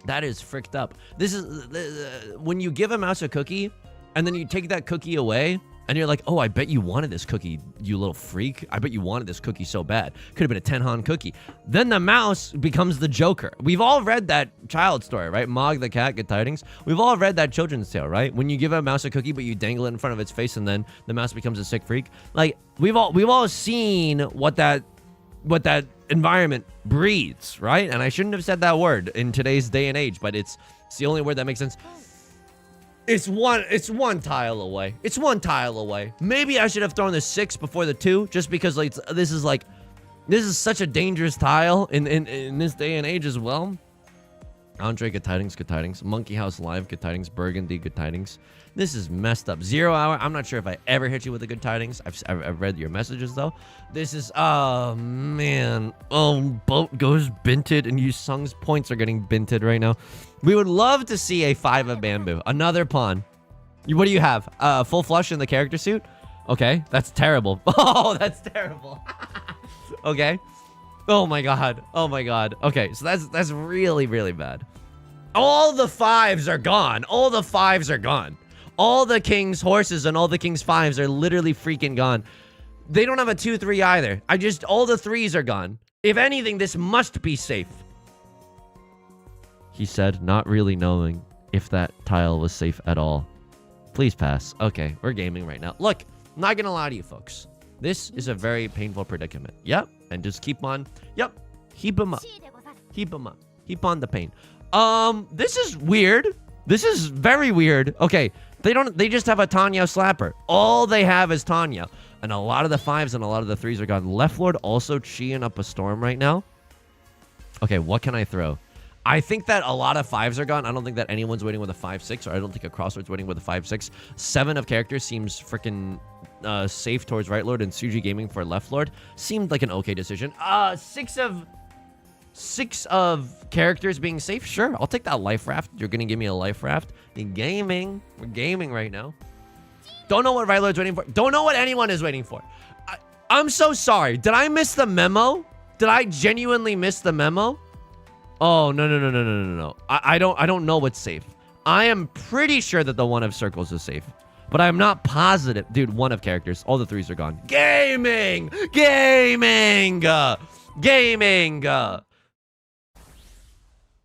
that is fricked up. This is when you give a mouse a cookie, and then you take that cookie away, and you're like, oh, I bet you wanted this cookie, you little freak. I bet you wanted this cookie so bad. Could have been a 10 Han cookie. Then the mouse becomes the Joker. We've all read that child story, right? Mog the cat, good tidings. We've all read that children's tale, right? When you give a mouse a cookie, but you dangle it in front of its face, and then the mouse becomes a sick freak. Like, we've all seen what that environment breeds, right? And I shouldn't have said that word in today's day and age, but it's the only word that makes sense. It's one tile away. It's one tile away. Maybe I should have thrown the 6 before the 2, just because like this is such a dangerous tile in this day and age as well. Andre, good tidings, good tidings. Monkey House Live, good tidings. Burgundy, good tidings. This is messed up. 0 hour. I'm not sure if I ever hit you with the good tidings. I've read your messages though. This is, oh man. Oh, boat goes binted, and Yusong's points are getting binted right now. We would love to see a 5 of bamboo. Another pawn. What do you have? Full flush in the character suit? Okay, that's terrible. Oh, that's terrible. Okay. Oh my god. Oh my god. Okay, so that's really, really bad. All the 5s are gone. All the 5s are gone. All the king's horses and all the king's 5s are literally freaking gone. They don't have a 2-3 either. All the 3s are gone. If anything, this must be safe. He said, not really knowing if that tile was safe at all. Please pass. Okay, we're gaming right now. Look, I'm not gonna lie to you folks. This is a very painful predicament. Yep, and just keep on. Yep, heap them up. Heap them up. Heap on the pain. This is weird. This is very weird. Okay, they just have a Tanya slapper. All they have is Tanya. And a lot of the 5s and a lot of the 3s are gone. Left Lord also cheeing up a storm right now. Okay, what can I throw? I think that a lot of 5s are gone. I don't think that anyone's waiting with a 5-6, or I don't think a crossword's waiting with a 5-6. 7 of characters seems freaking safe towards Right Lord, and Suji Gaming for Left Lord seemed like an okay decision. 6 of characters being safe? Sure, I'll take that life raft. You're gonna give me a life raft? Gaming. We're gaming right now. Don't know what Right Lord's waiting for. Don't know what anyone is waiting for. I'm so sorry. Did I miss the memo? Did I genuinely miss the memo? Oh, no. I don't know what's safe. I am pretty sure that the 1 of circles is safe, but I'm not positive. Dude, 1 of characters. All the 3s are gone. Gaming!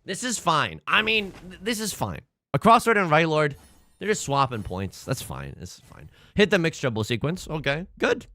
This is fine. I mean, this is fine. A Crossroad and Right Lord, they're just swapping points. That's fine. This is fine. Hit the mixed trouble sequence. Okay, good.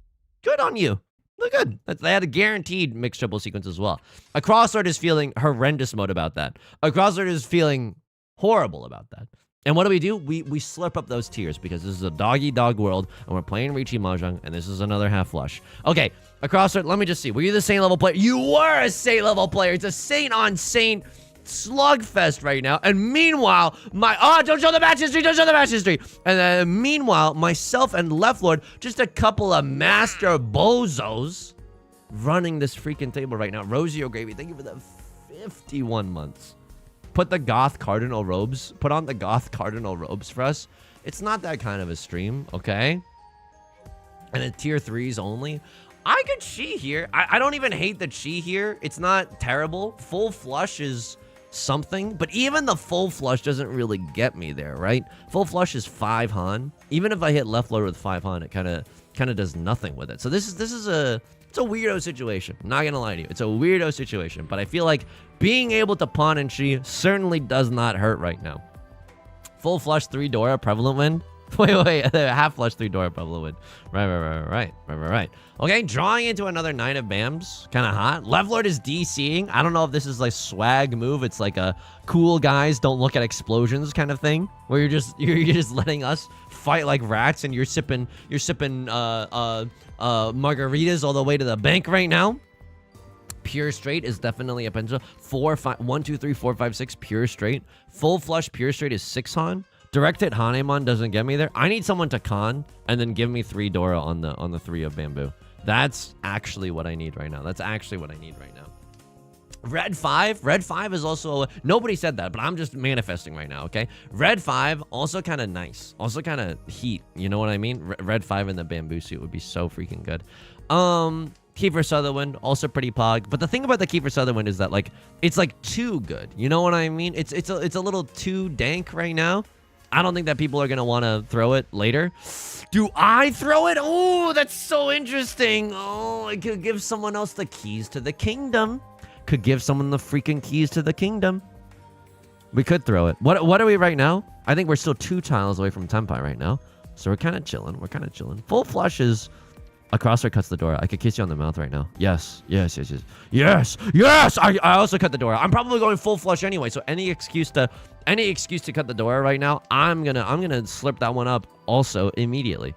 Good on you. Look good. They had a guaranteed mixed trouble sequence as well. A Crossroad is feeling horrendous mode about that. A Crossroad is feeling horrible about that. And what do? We slurp up those tears because this is a dog-eat-dog world, and we're playing Riichi Mahjong, and this is another half flush. Okay, a Crossroad, let me just see. Were you the Saint level player? You were a Saint level player. It's a Saint on Saint slugfest right now. And meanwhile, don't show the match history, don't show the match history. And then meanwhile, myself and Left Lord, just a couple of master bozos running this freaking table right now. Rosie O'Gravy, thank you for the 51 months. Put on the goth cardinal robes for us. It's not that kind of a stream, okay? And at tier 3s only. I could chi here. I don't even hate the chi here. It's not terrible. Full flush is something, but even the full flush doesn't really get me there, right? Full flush is 5 Han. Even if I hit left loader with 5 Han, it kind of does nothing with it. So this is a weirdo situation. I'm not gonna lie to you. It's a weirdo situation, but I feel like being able to pawn and chi certainly does not hurt right now. Full flush 3 Dora prevalent win. Wait, half flush 3 Dora prevalent win. Right. Okay, drawing into another 9 of Bams. Kind of hot. Left Lord is DCing. I don't know if this is like swag move. It's like a cool guys don't look at explosions kind of thing, where you're just letting us fight like rats, and you're sipping margaritas all the way to the bank right now. Pure straight is definitely a pencil. 1, 2, 3, 4, 5, 6 pure straight. Full flush pure straight is 6 Han. Direct hit Hanemon doesn't get me there. I need someone to con and then give me 3 Dora on the 3 of bamboo. That's actually what I need right now. Red 5 is also, nobody said that, but I'm just manifesting right now, okay? Red 5, also kind of nice. Also kind of heat, you know what I mean? Red 5 in the bamboo suit would be so freaking good. Kiefer Sutherland, also pretty pog. But the thing about the Kiefer Sutherland is that, like, it's like too good. You know what I mean? It's a little too dank right now. I don't think that people are going to want to throw it later. Do I throw it? Oh, that's so interesting. Oh, I could give someone else the keys to the kingdom. Could give someone the freaking keys to the kingdom. We could throw it. What are we right now? I think we're still 2 tiles away from Tenpai right now. So we're kind of chilling. Full flush is... A Crossroad cuts the door. I could kiss you on the mouth right now. Yes. I also cut the door. I'm probably going full flush anyway. So any excuse to cut the door right now, I'm gonna slip that one up also immediately.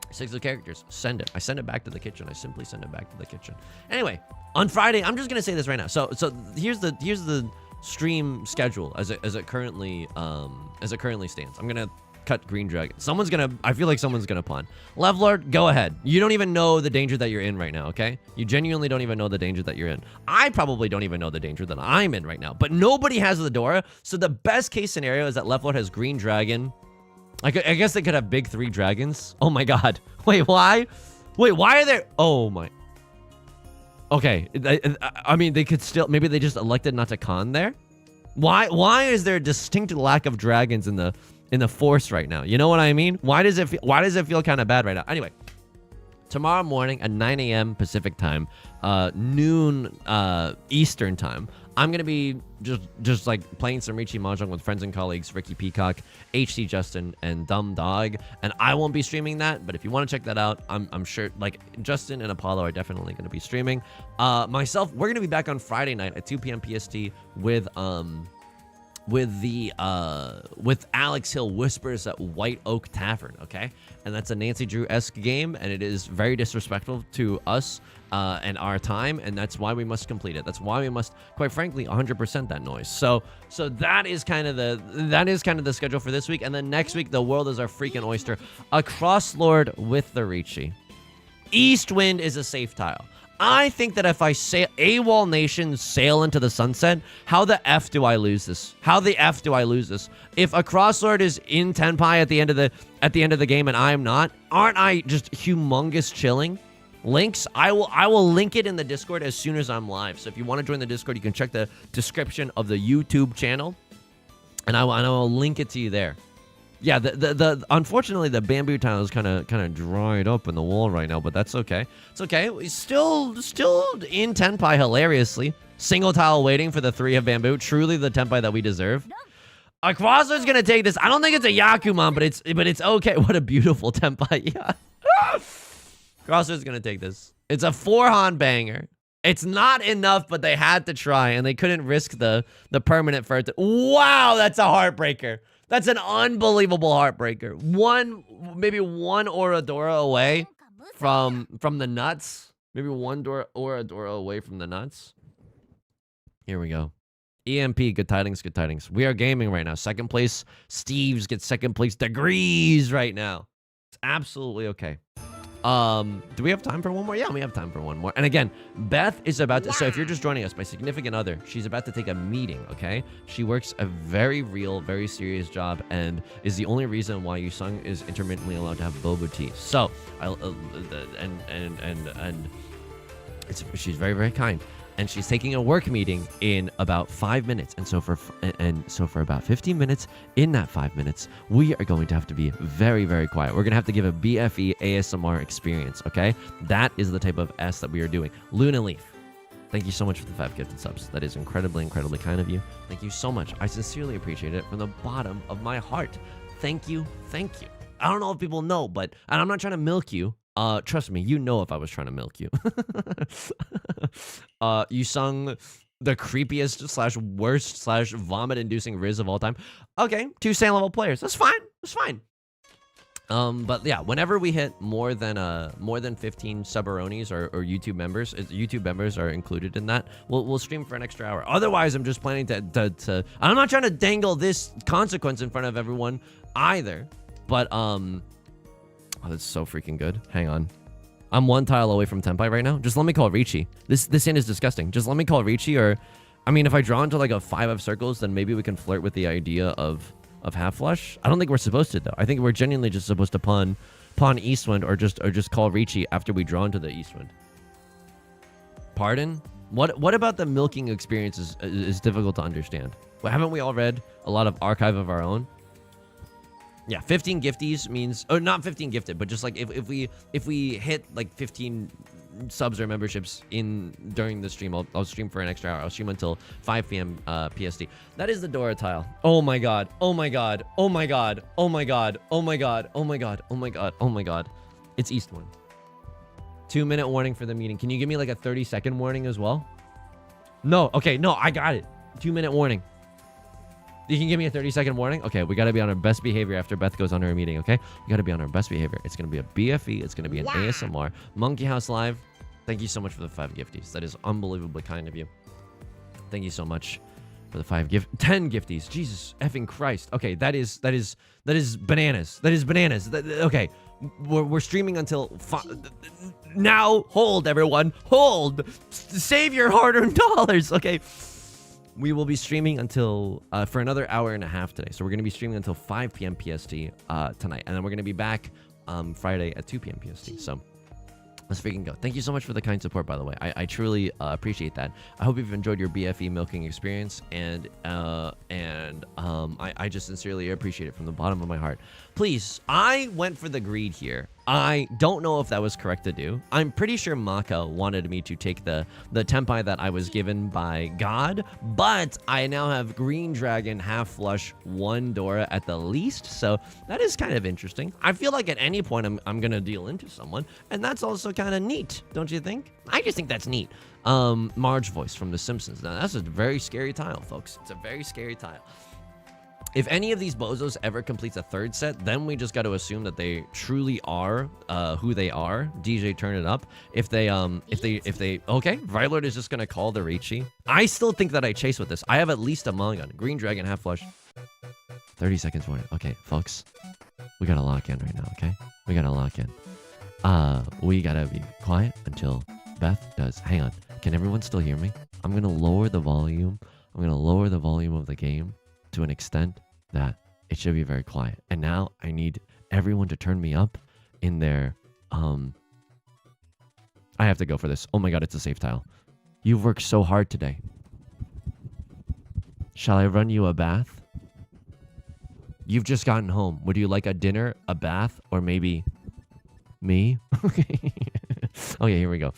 6 of characters. Send it. I send it back to the kitchen. I simply send it back to the kitchen. Anyway, on Friday, I'm just gonna say this right now. So here's the stream schedule as it currently stands. I'm gonna cut Green Dragon. I feel like someone's gonna pawn. Left Lord, go ahead. You don't even know the danger that you're in right now, okay? You genuinely don't even know the danger that you're in. I probably don't even know the danger that I'm in right now, but nobody has the Dora, so the best case scenario is that Left Lord has Green Dragon. I guess they could have big 3 dragons. Oh my god. Wait, why? Wait, why are there... Oh my... Okay, I mean, they could still... Maybe they just elected not to con there? Why is there a distinct lack of dragons in the force right now? You know what I mean? Why does it feel kind of bad right now? Anyway, tomorrow morning at 9 a.m. Pacific time, noon Eastern time, I'm gonna be just like playing some Riichi Mahjong with friends and colleagues, Ricky Peacock, HC Justin, and Dumb Dog. And I won't be streaming that, but if you want to check that out, I'm sure like Justin and Apollo are definitely gonna be streaming. Myself, we're gonna be back on Friday night at 2 p.m. PST with Alex Hill Whispers at White Oak Tavern, okay? And that's a Nancy Drew-esque game, and it is very disrespectful to us and our time, and that's why we must complete it. That's why we must, quite frankly, 100% that noise. So that is kind of the schedule for this week, and then next week, the world is our freaking oyster. A Crosslord with the Riichi. Eastwind is a safe tile. I think that if I say AWOL Nation sail into the sunset, how the F do I lose this? If a Crosslord is in Tenpai at the end of the game and I'm not, aren't I just humongous chilling? Links, I will link it in the Discord as soon as I'm live. So if you want to join the Discord, you can check the description of the YouTube channel, and I will link it to you there. Yeah, the unfortunately the bamboo tile is kind of dried up in the wall right now, but that's okay. It's okay. We still in tenpai hilariously. Single tile waiting for the 3 of bamboo. Truly the tenpai that we deserve. Crossroads gonna take this. I don't think it's a Yakuman, but it's okay. What a beautiful tenpai. Yeah. Crossroads gonna take this. It's a 4-han banger. It's not enough, but they had to try, and they couldn't risk the permanent for it. Wow, that's a heartbreaker. That's an unbelievable heartbreaker. Maybe one Oradora away from the nuts. Maybe one Oradora away from the nuts. Here we go. EMP, good tidings, good tidings. We are gaming right now. Second place. Steve's gets second place degrees right now. It's absolutely okay. Do we have time for one more? Yeah, we have time for one more. And again, Beth is about to, so if you're just joining us, my significant other, she's about to take a meeting, okay? She works a very real, very serious job and is the only reason why Yusong is intermittently allowed to have boba tea. So, she's very, very kind. And she's taking a work meeting in about 5 minutes. And so for about 15 minutes, in that 5 minutes, we are going to have to be very, very quiet. We're going to have to give a BFE ASMR experience, okay? That is the type of S that we are doing. Luna Leaf, thank you so much for the 5 gifted subs. That is incredibly, incredibly kind of you. Thank you so much. I sincerely appreciate it from the bottom of my heart. Thank you, thank you. I don't know if people know, but, and I'm not trying to milk you. Trust me, you know if I was trying to milk you. You sung the creepiest slash worst slash vomit inducing Riz of all time. Okay, 2 same level players. That's fine. That's fine. But yeah, whenever we hit more than 15 subaronis or YouTube members are included in that, we'll stream for an extra hour. Otherwise, I'm just planning to I'm not trying to dangle this consequence in front of everyone either. But oh, that's so freaking good. Hang on. I'm 1 tile away from Tenpai right now. Just let me call Riichi. This hand is disgusting. Just let me call Riichi, or I mean, if I draw into like a 5 of circles, then maybe we can flirt with the idea of half flush. I don't think we're supposed to though. I think we're genuinely just supposed to pawn Eastwind or just call Riichi after we draw into the Eastwind. Pardon? What about the milking experience is difficult to understand? Well, haven't we all read a lot of archive of our own? Yeah, 15 gifties means, or not 15 gifted, but just like if we hit like 15 subs or memberships during the stream, I'll stream for an extra hour. I'll stream until 5 p.m. PST. That is the Dora tile. Oh my god. Oh my god. Oh my god. Oh my god. Oh my god. Oh my god. Oh my god. Oh my god. It's Eastwind. 2-minute warning for the meeting. Can you give me like a 30-second warning as well? No. Okay. No, I got it. 2-minute warning. You can give me a 30-second warning? Okay, we got to be on our best behavior after Beth goes on her meeting, okay? We got to be on our best behavior. It's going to be a BFE. It's going to be an ASMR. Monkey House Live, thank you so much for the 5 gifties. That is unbelievably kind of you. Thank you so much for the 10 gifties. Jesus effing Christ. Okay, that is bananas. That is bananas. Okay, we're streaming until now. Hold, everyone. Hold. Save your hard-earned dollars, okay? We will be streaming until for another hour and a half today. So we're going to be streaming until 5 p.m. PST tonight. And then we're going to be back Friday at 2 p.m. PST. So let's freaking go. Thank you so much for the kind support, by the way. I truly appreciate that. I hope you've enjoyed your BFE milking experience. And I just sincerely appreciate it from the bottom of my heart. Please, I went for the greed here. I don't know if that was correct to do. I'm pretty sure Maka wanted me to take the tenpai that I was given by God, but I now have Green Dragon, half flush, 1 Dora at the least, so that is kind of interesting. I feel like at any point I'm gonna deal into someone, and that's also kind of neat, don't you think? I just think that's neat. Marge voice from The Simpsons. Now that's a very scary tile, folks. It's a very scary tile. If any of these bozos ever completes a 3rd set, then we just got to assume that they truly are who they are. DJ, turn it up. If they okay, Violet is just gonna call the Riichi. I still think that I chase with this. I have at least a Mongun. Green Dragon, half flush. 30 seconds warning. Okay, folks, we gotta lock in right now. Okay, we gotta lock in. We gotta be quiet until Beth does. Hang on. Can everyone still hear me? I'm gonna lower the volume. I'm gonna lower the volume of the game to an extent that it should be very quiet. And now I need everyone to turn me up in their I have to go for this. Oh my god, it's a safe tile. You've worked so hard today. Shall I run you a bath? You've just gotten home. Would you like a dinner, a bath, or maybe me? Okay. Oh yeah, here we go.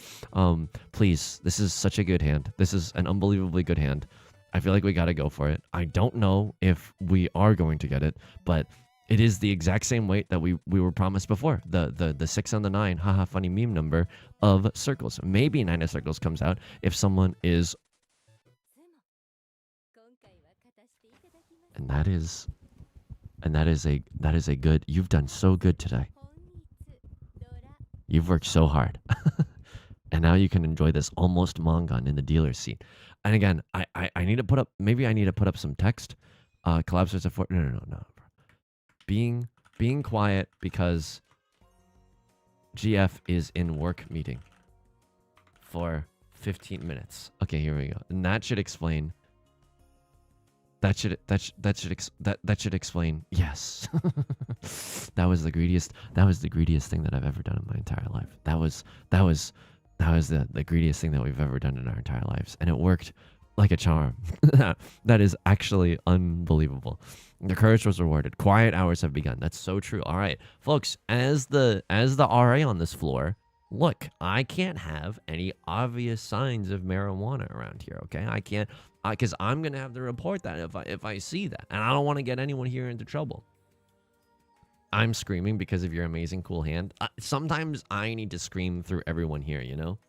Please, this is such a good hand. This is an unbelievably good hand. I feel like we gotta go for it. I don't know if we are going to get it, but it is the exact same weight that we were promised before. The 6 and the 9, haha, funny meme number of circles. Maybe 9 of circles comes out if someone is, and that is a good. You've done so good today. You've worked so hard. And now you can enjoy this almost mangan in the dealer's seat. And again, I need to put up, maybe I need to put up some text. Collab starts at 4. No. Being quiet because GF is in work meeting for 15 minutes. Okay, here we go. And that should explain. That should explain. Yes. That was the greediest thing that I've ever done in my entire life. That was the greediest thing that we've ever done in our entire lives, and it worked like a charm. That is actually unbelievable. The courage was rewarded. Quiet hours have begun. That's so true. All right, folks, as the RA on this floor, look, I can't have any obvious signs of marijuana around here, okay? I can't, because I'm gonna have to report that if I see that, and I don't want to get anyone here into trouble. I'm screaming because of your amazing cool hand. Sometimes I need to scream through everyone here, you know?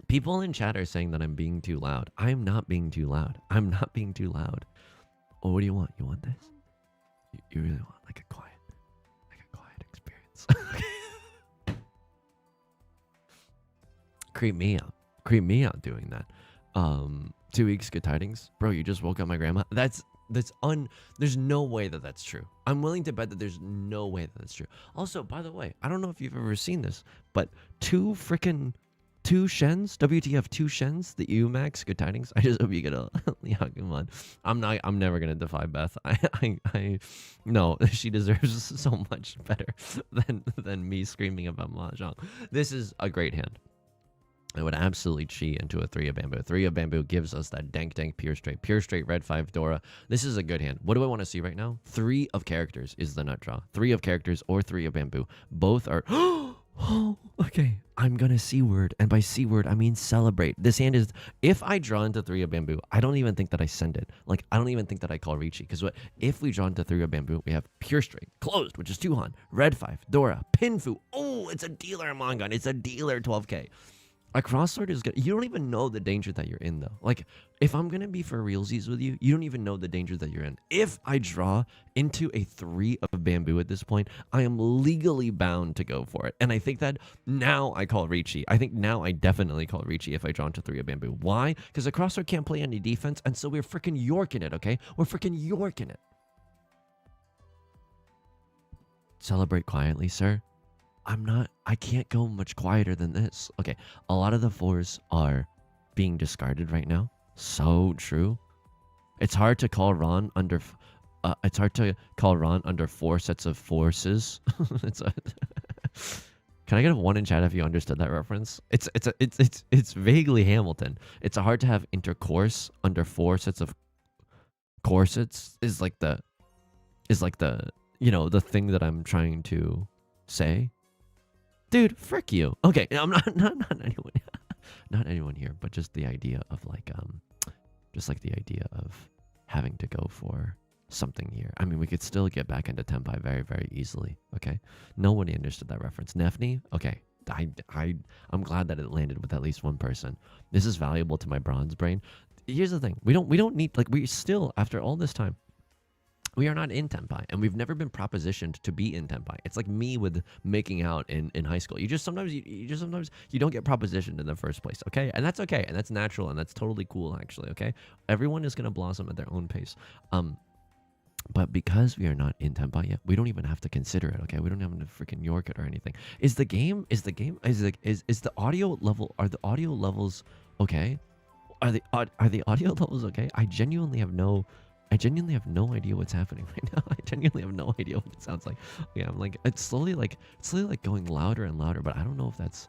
People in chat are saying that I'm being too loud. I'm not being too loud. I'm not being too loud. Oh, what do you want? You want this? You really want like a quiet experience. Creep me out. Creep me out doing that. 2 weeks, good tidings. Bro, you just woke up my grandma. There's no way that that's true. I'm willing to bet that there's no way that that's true. Also, by the way, I don't know if you've ever seen this, but 2 shens, WTF 2 shens, the EU Max, good tidings. I just hope you get a Yakuman. I'm never gonna defy Beth. No, she deserves so much better than me screaming about Mahjong. This is a great hand. I would absolutely cheat into a 3 of bamboo. 3 of bamboo gives us that dank pure straight red 5 Dora. This is a good hand. What do I want to see right now? 3 of characters is the nut draw. 3 of characters or 3 of bamboo. Both are. Oh, okay. I'm gonna C word, and by C word I mean celebrate. This hand is. If I draw into 3 of bamboo, I don't even think that I send it. Like I don't even think that I call Riichi, because what if we draw into 3 of bamboo? We have pure straight, closed, which is 2 Han, red 5 Dora, Pinfu. Oh, it's a dealer Mangan. It's a dealer 12k. A crossword is good. You don't even know the danger that you're in, though. Like, if I'm going to be for realsies with you, you don't even know the danger that you're in. If I draw into a 3 of bamboo at this point, I am legally bound to go for it. And I think that now I call Riichi. I think now I definitely call Riichi if I draw into 3 of bamboo. Why? Because a crossword can't play any defense, and so we're freaking yorking it, okay? We're freaking yorking it. Celebrate quietly, sir. I can't go much quieter than this. Okay, a lot of the 4s are being discarded right now. So true. It's hard to call Ron under. It's hard to call Ron under 4 sets of forces. Can I get a 1 in chat if you understood that reference? It's vaguely Hamilton. It's hard to have intercourse under 4 sets of corsets. Is like the the thing that I'm trying to say. Dude, frick you. Okay, I'm not anyone, not anyone here, but just the idea of the idea of having to go for something here. I mean, we could still get back into Tenpai very, very easily. Okay, nobody understood that reference. Nefni. Okay, I'm glad that it landed with at least 1 person. This is valuable to my bronze brain. Here's the thing: we don't need, like, we still, after all this time, we are not in Tenpai, and we've never been propositioned to be in Tenpai. It's like me with making out in high school. You just sometimes you don't get propositioned in the first place, okay? And that's okay, and that's natural, and that's totally cool, actually, okay? Everyone is gonna blossom at their own pace. But because we are not in Tenpai yet, we don't even have to consider it, okay? We don't have to freaking york it or anything. Is the audio level? Are the audio levels okay? Are the audio levels okay? I genuinely have no idea what's happening right now. I genuinely have no idea what it sounds like. Yeah, I'm like, it's slowly going louder and louder, but I don't know if it's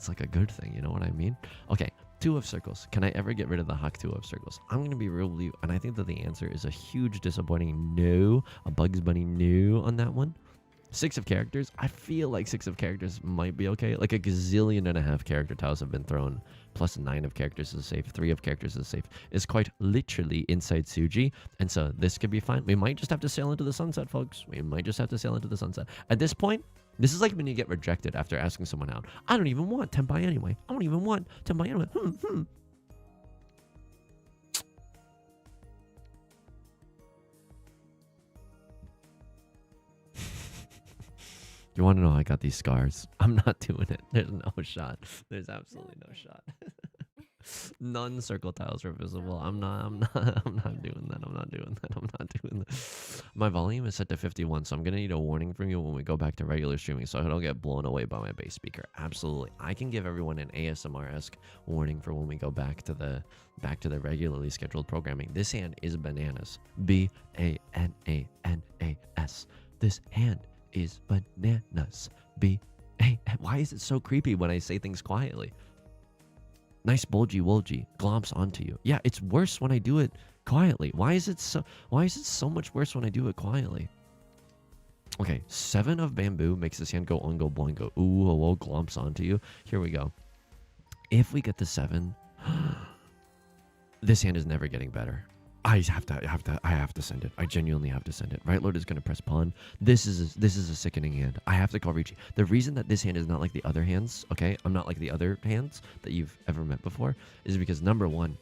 like a good thing. You know what I mean? Okay, Two of circles. Can I ever get rid of the Hawk two of circles? I'm going to be real with you, and I think that the answer is a huge disappointing no. A Bugs Bunny no on that one. Six of characters. I feel like six of characters might be okay. Like a gazillion and a half character tiles have been thrown. Plus 9 of characters is safe. 3 of characters is safe. Is quite literally inside Suji. And so this could be fine. We might just have to sail into the sunset, folks. We might just have to sail into the sunset. At this point, this is like when you get rejected after asking someone out. I don't even want Tenpai anyway. I don't even want Tenpai anyway. You want to know how I got these scars? I'm not doing it. There's no shot. There's absolutely no shot. None circle tiles are visible. I'm not doing that. I'm not doing that. My volume is set to 51, so I'm gonna need a warning from you when we go back to regular streaming, so I don't get blown away by my bass speaker. Absolutely, I can give everyone an ASMR-esque warning for when we go back to the regularly scheduled programming. This hand is bananas. B-A-N-A-N-A-S. This hand is bananas. Why is it so creepy when I say things quietly? Nice bulgy wolgy glomps onto you. Yeah, it's worse when I do it quietly. Why is it so much worse when I do it quietly? Okay, 7 of bamboo makes this hand go oingo boingo. Ooh, oh, glomps onto you. Here we go. If we get the 7, this hand is never getting better. I have to send it. I genuinely have to send it. Right Lord is gonna press pawn. This is a sickening hand. I have to call Riichi. The reason that this hand is not like the other hands, okay? I'm not like the other hands that you've ever met before, is because number one,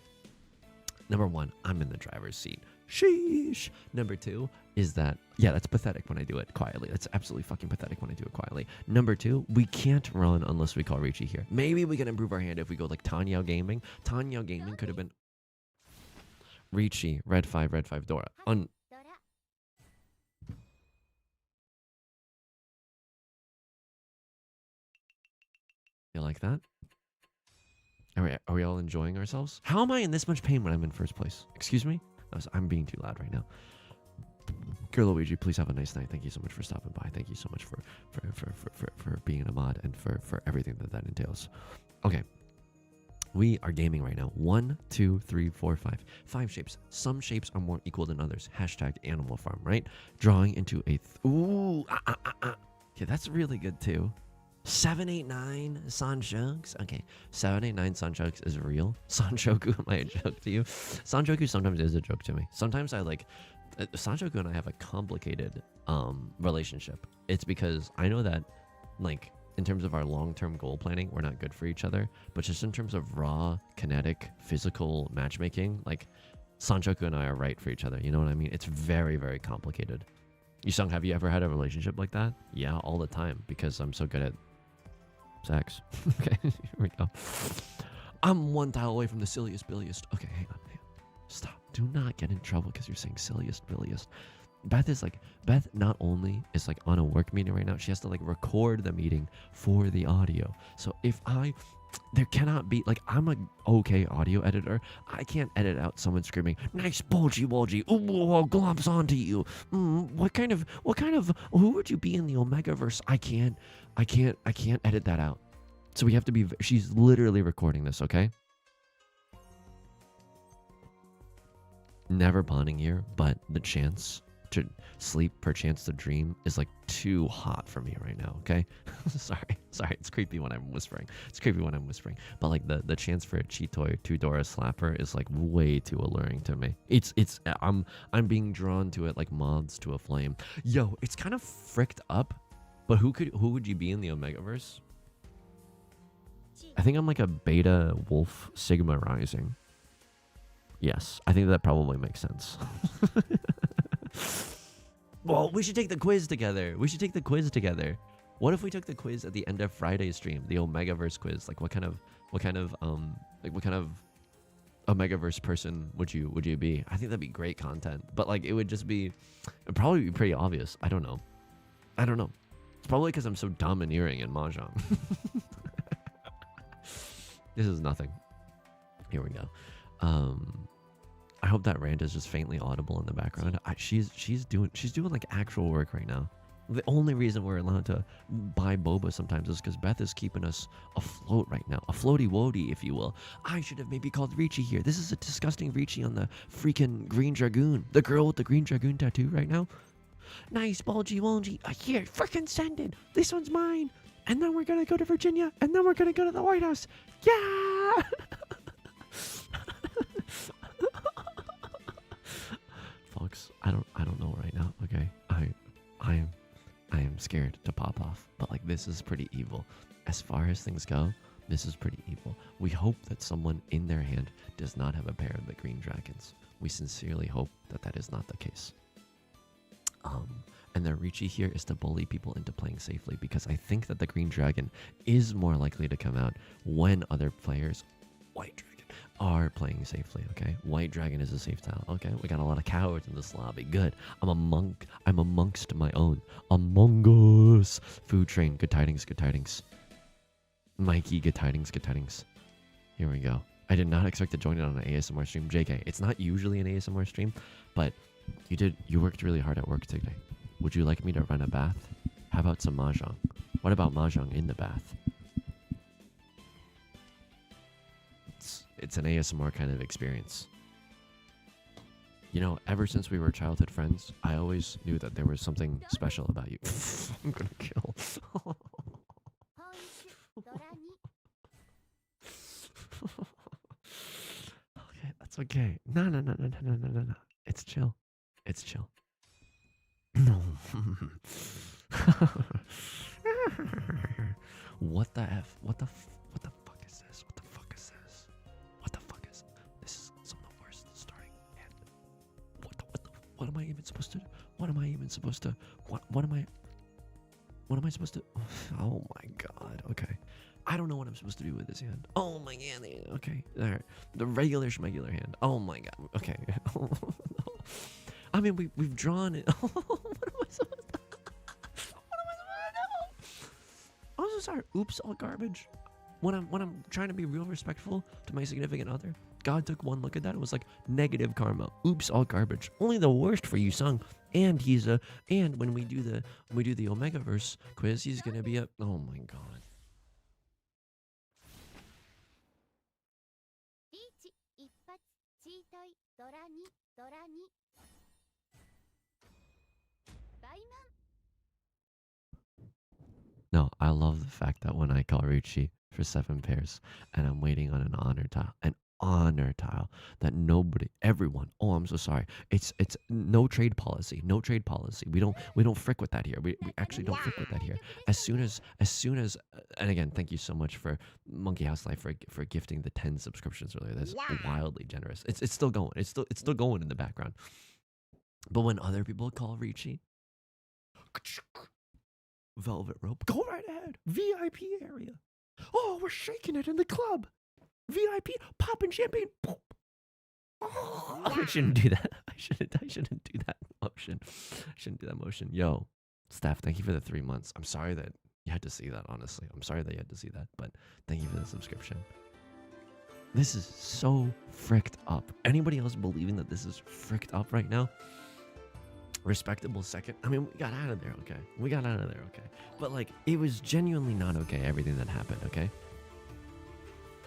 I'm in the driver's seat. Sheesh. Number 2 is that, yeah, that's pathetic when I do it quietly. That's absolutely fucking pathetic when I do it quietly. Number 2, we can't run unless we call Riichi here. Maybe we can improve our hand if we go like Tenhou Gaming. Tenhou Gaming could have been Riichi, red 5, Dora. You like that? Are we all enjoying ourselves? How am I in this much pain when I'm in first place? Excuse me? I'm being too loud right now. Girl Luigi, please have a nice night. Thank you so much for stopping by. Thank you so much for being a mod and for everything that entails. Okay. We are gaming right now. 1, 2, 3, 4, 5. 5 shapes. Some shapes are more equal than others. Hashtag Animal Farm, right? Drawing into a... Ooh! Yeah, that's really good too. 789 Sanshoks. Okay, 789 Sanshoks is real. Sanshoku, am I a joke to you? Sanshoku sometimes is a joke to me. Sometimes I like... Sanshoku and I have a complicated relationship. It's because I know that, like... in terms of our long-term goal planning, we're not good for each other. But just in terms of raw, kinetic, physical matchmaking, like Sanshoku and I are right for each other. You know what I mean? It's very, very complicated. Yusong, have you ever had a relationship like that? Yeah, all the time, because I'm so good at sex. Okay, here we go. I'm 1 tile away from the silliest, billiest. Okay, hang on. Stop. Do not get in trouble because you're saying silliest, billiest. Beth not only is like on a work meeting right now, she has to like record the meeting for the audio. So there cannot be, like, I'm an okay audio editor. I can't edit out someone screaming, nice bulgy wolgy, ooh, glomps onto you. What kind of, who would you be in the Omegaverse? I can't edit that out. So we have to be, she's literally recording this, okay? Never bonding here, but the chance to sleep, perchance to dream, is like too hot for me right now, okay? sorry, it's creepy when I'm whispering. But like the chance for a Chitoi 2 Dora slapper is like way too alluring to me. I'm being drawn to it like moths to a flame. Yo, it's kind of fricked up, but who would you be in the Omegaverse? I think I'm like a beta wolf sigma rising. Yes, I think that probably makes sense. Well, we should take the quiz together. What if we took the quiz at the end of Friday's stream, the Omegaverse quiz? Like, what kind of Omegaverse person would you be? I think that'd be great content. But like, it'd probably be pretty obvious. I don't know. It's probably because I'm so domineering in Mahjong. This is nothing. Here we go. I hope that rant is just faintly audible in the background. She's doing like actual work right now. The only reason we're allowed to buy boba sometimes is because Beth is keeping us afloat right now. A floaty woaty, if you will. I should have maybe called Riichi here. This is a disgusting Riichi on the freaking Green Dragoon. The girl with the Green Dragoon tattoo right now. Nice, bulgy wongy. Here, freaking send it. This one's mine. And then we're going to go to Virginia. And then we're going to go to the White House. Yeah! Folks, I don't know right now, okay? I am scared to pop off, but like this is pretty evil. As far as things go, this is pretty evil. We hope that someone in their hand does not have a pair of the green dragons. We sincerely hope that that is not the case. And the Riichi here is to bully people into playing safely, because I think that the green dragon is more likely to come out when other players, white dragon, are playing safely, okay? White dragon is a safe tile, okay? We got a lot of cowards in this lobby. Good. I'm a monk. I'm amongst my own. Among Us. Food train. Good tidings, good tidings. Mikey, good tidings, good tidings. Here we go. I did not expect to join it on an ASMR stream. JK, it's not usually an ASMR stream, but you worked really hard at work today. Would you like me to run a bath? How about some Mahjong? What about Mahjong in the bath? It's an ASMR kind of experience. You know, ever since we were childhood friends, I always knew that there was something special about you. I'm gonna kill. Okay, that's okay. No. It's chill. It's chill. No. What the F? What the fuck is this? What the fuck is this? What the fuck is this? Is some of the worst starting hand. What am I even supposed to do? What am I even supposed to? What am I supposed to? Oh my god. Okay. I don't know what I'm supposed to do with this hand. Oh my god. Okay. Alright. The regular schmegular hand. Oh my god. Okay. I mean, we've drawn it. What am I supposed to? What am I supposed to do? I'm so sorry. Oops, all garbage. When I'm trying to be real respectful to my significant other, God took one look at that and was like, negative karma. Oops, all garbage. Only the worst for Yusong. And and when we do the Omegaverse quiz, he's gonna be a, oh my god. No, I love the fact that when I call Riichi for 7 pairs and I'm waiting on an honor tile that everyone, oh, I'm so sorry. It's no trade policy. We don't frick with that here. We actually don't frick with that here. As soon as, and again, thank you so much for Monkey House Life for gifting the 10 subscriptions earlier. That's wildly generous. It's still going. It's still going in the background. But when other people call Riichi, velvet rope, go right ahead. VIP area. Oh, we're shaking it in the club. VIP, popping champagne. Oh, I shouldn't do that. I shouldn't do that motion. I shouldn't do that motion. Yo, Steph, thank you for the 3 months. I'm sorry that you had to see that, honestly. I'm sorry that you had to see that, but thank you for the subscription. This is so fricked up. Anybody else believing that this is fricked up right now? Respectable second. I mean, we got out of there, okay? But like, it was genuinely not okay, everything that happened, okay?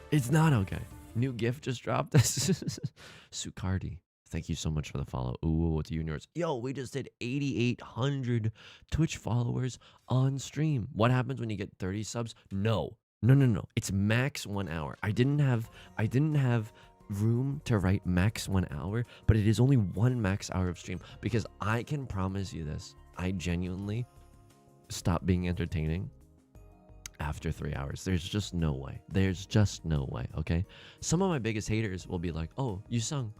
It's not okay. New gift just dropped. Sukardi, thank you so much for the follow. Ooh, it's you and yours. Yo, we just did 8,800 Twitch followers on stream. What happens when you get 30 subs? No. It's max 1 hour. I didn't have room to write max 1 hour, but it is only 1 max hour of stream, because I can promise you this, I genuinely stop being entertaining after 3 hours. There's just no way, okay? Some of my biggest haters will be like, oh, Yusong,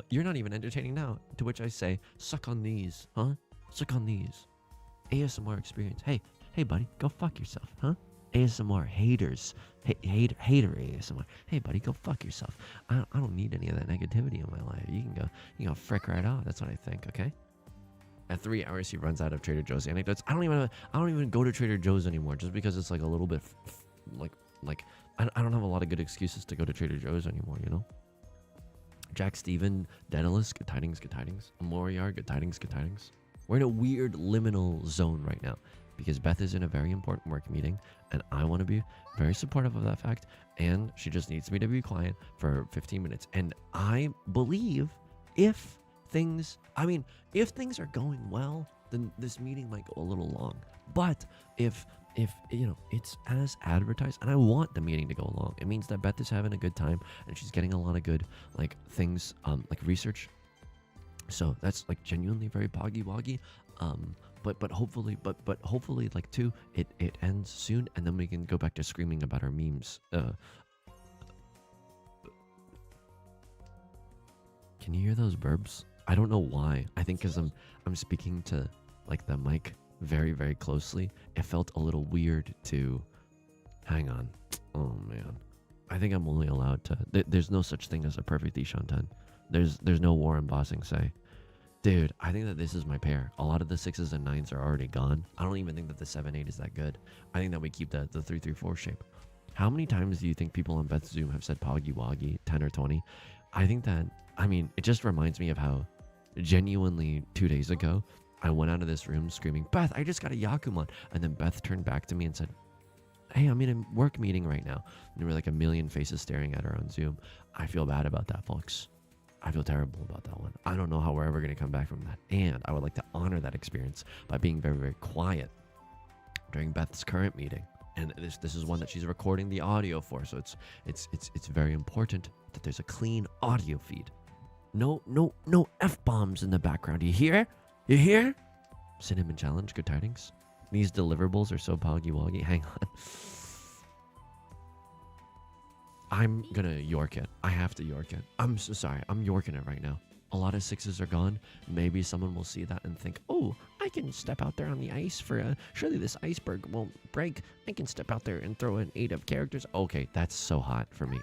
you're not even entertaining now, to which I say, suck on these, huh? Suck on these. ASMR experience. Hey buddy, go fuck yourself, huh? ASMR haters, hater ASMR. Hey buddy, go fuck yourself. I don't need any of that negativity in my life. You can go frick right off. That's what I think. Okay. At 3 hours, he runs out of Trader Joe's anecdotes. I don't even go to Trader Joe's anymore, just because it's like a little bit like I don't have a lot of good excuses to go to Trader Joe's anymore. You know. Jack Steven, Daedalus, good tidings. Moriar, good tidings. We're in a weird liminal zone right now because Beth is in a very important work meeting and I want to be very supportive of that fact. And she just needs me to be quiet for 15 minutes. And I believe if things are going well, then this meeting might go a little long. But if you know, it's as advertised, and I want the meeting to go along, it means that Beth is having a good time and she's getting a lot of good like things, like research. So that's like genuinely very poggy woggy. But hopefully like too, it ends soon and then we can go back to screaming about our memes. Can you hear those burps? I don't know why. I think because I'm speaking to like the mic very, very closely. It felt a little weird to hang on. Oh man. I think I'm only allowed to there's no such thing as a perfect Ishan 10. There's no war embossing say. Dude, I think that this is my pair. A lot of the 6s and 9s are already gone. I don't even think that the 7-8 is that good. I think that we keep the 3-3-4 shape. How many times do you think people on Beth's Zoom have said Poggy Woggy 10 or 20? I think that, I mean, it just reminds me of how genuinely 2 days ago, I went out of this room screaming, Beth, I just got a Yakuman. And then Beth turned back to me and said, hey, I'm in a work meeting right now. And there were like a million faces staring at her on Zoom. I feel bad about that, folks. I feel terrible about that one. I don't know how we're ever going to come back from that. And I would like to honor that experience by being very, very quiet during Beth's current meeting. And this is one that she's recording the audio for. So it's very important that there's a clean audio feed. No F-bombs in the background. You hear? You hear? Cinnamon challenge, good tidings. These deliverables are so poggy woggy. Hang on. I'm gonna York it. I have to York it. I'm so sorry. I'm Yorking it right now. A lot of 6s are gone. Maybe someone will see that and think, oh, I can step out there on the ice for surely this iceberg won't break. I can step out there and throw an 8 of characters. Okay, that's so hot for me.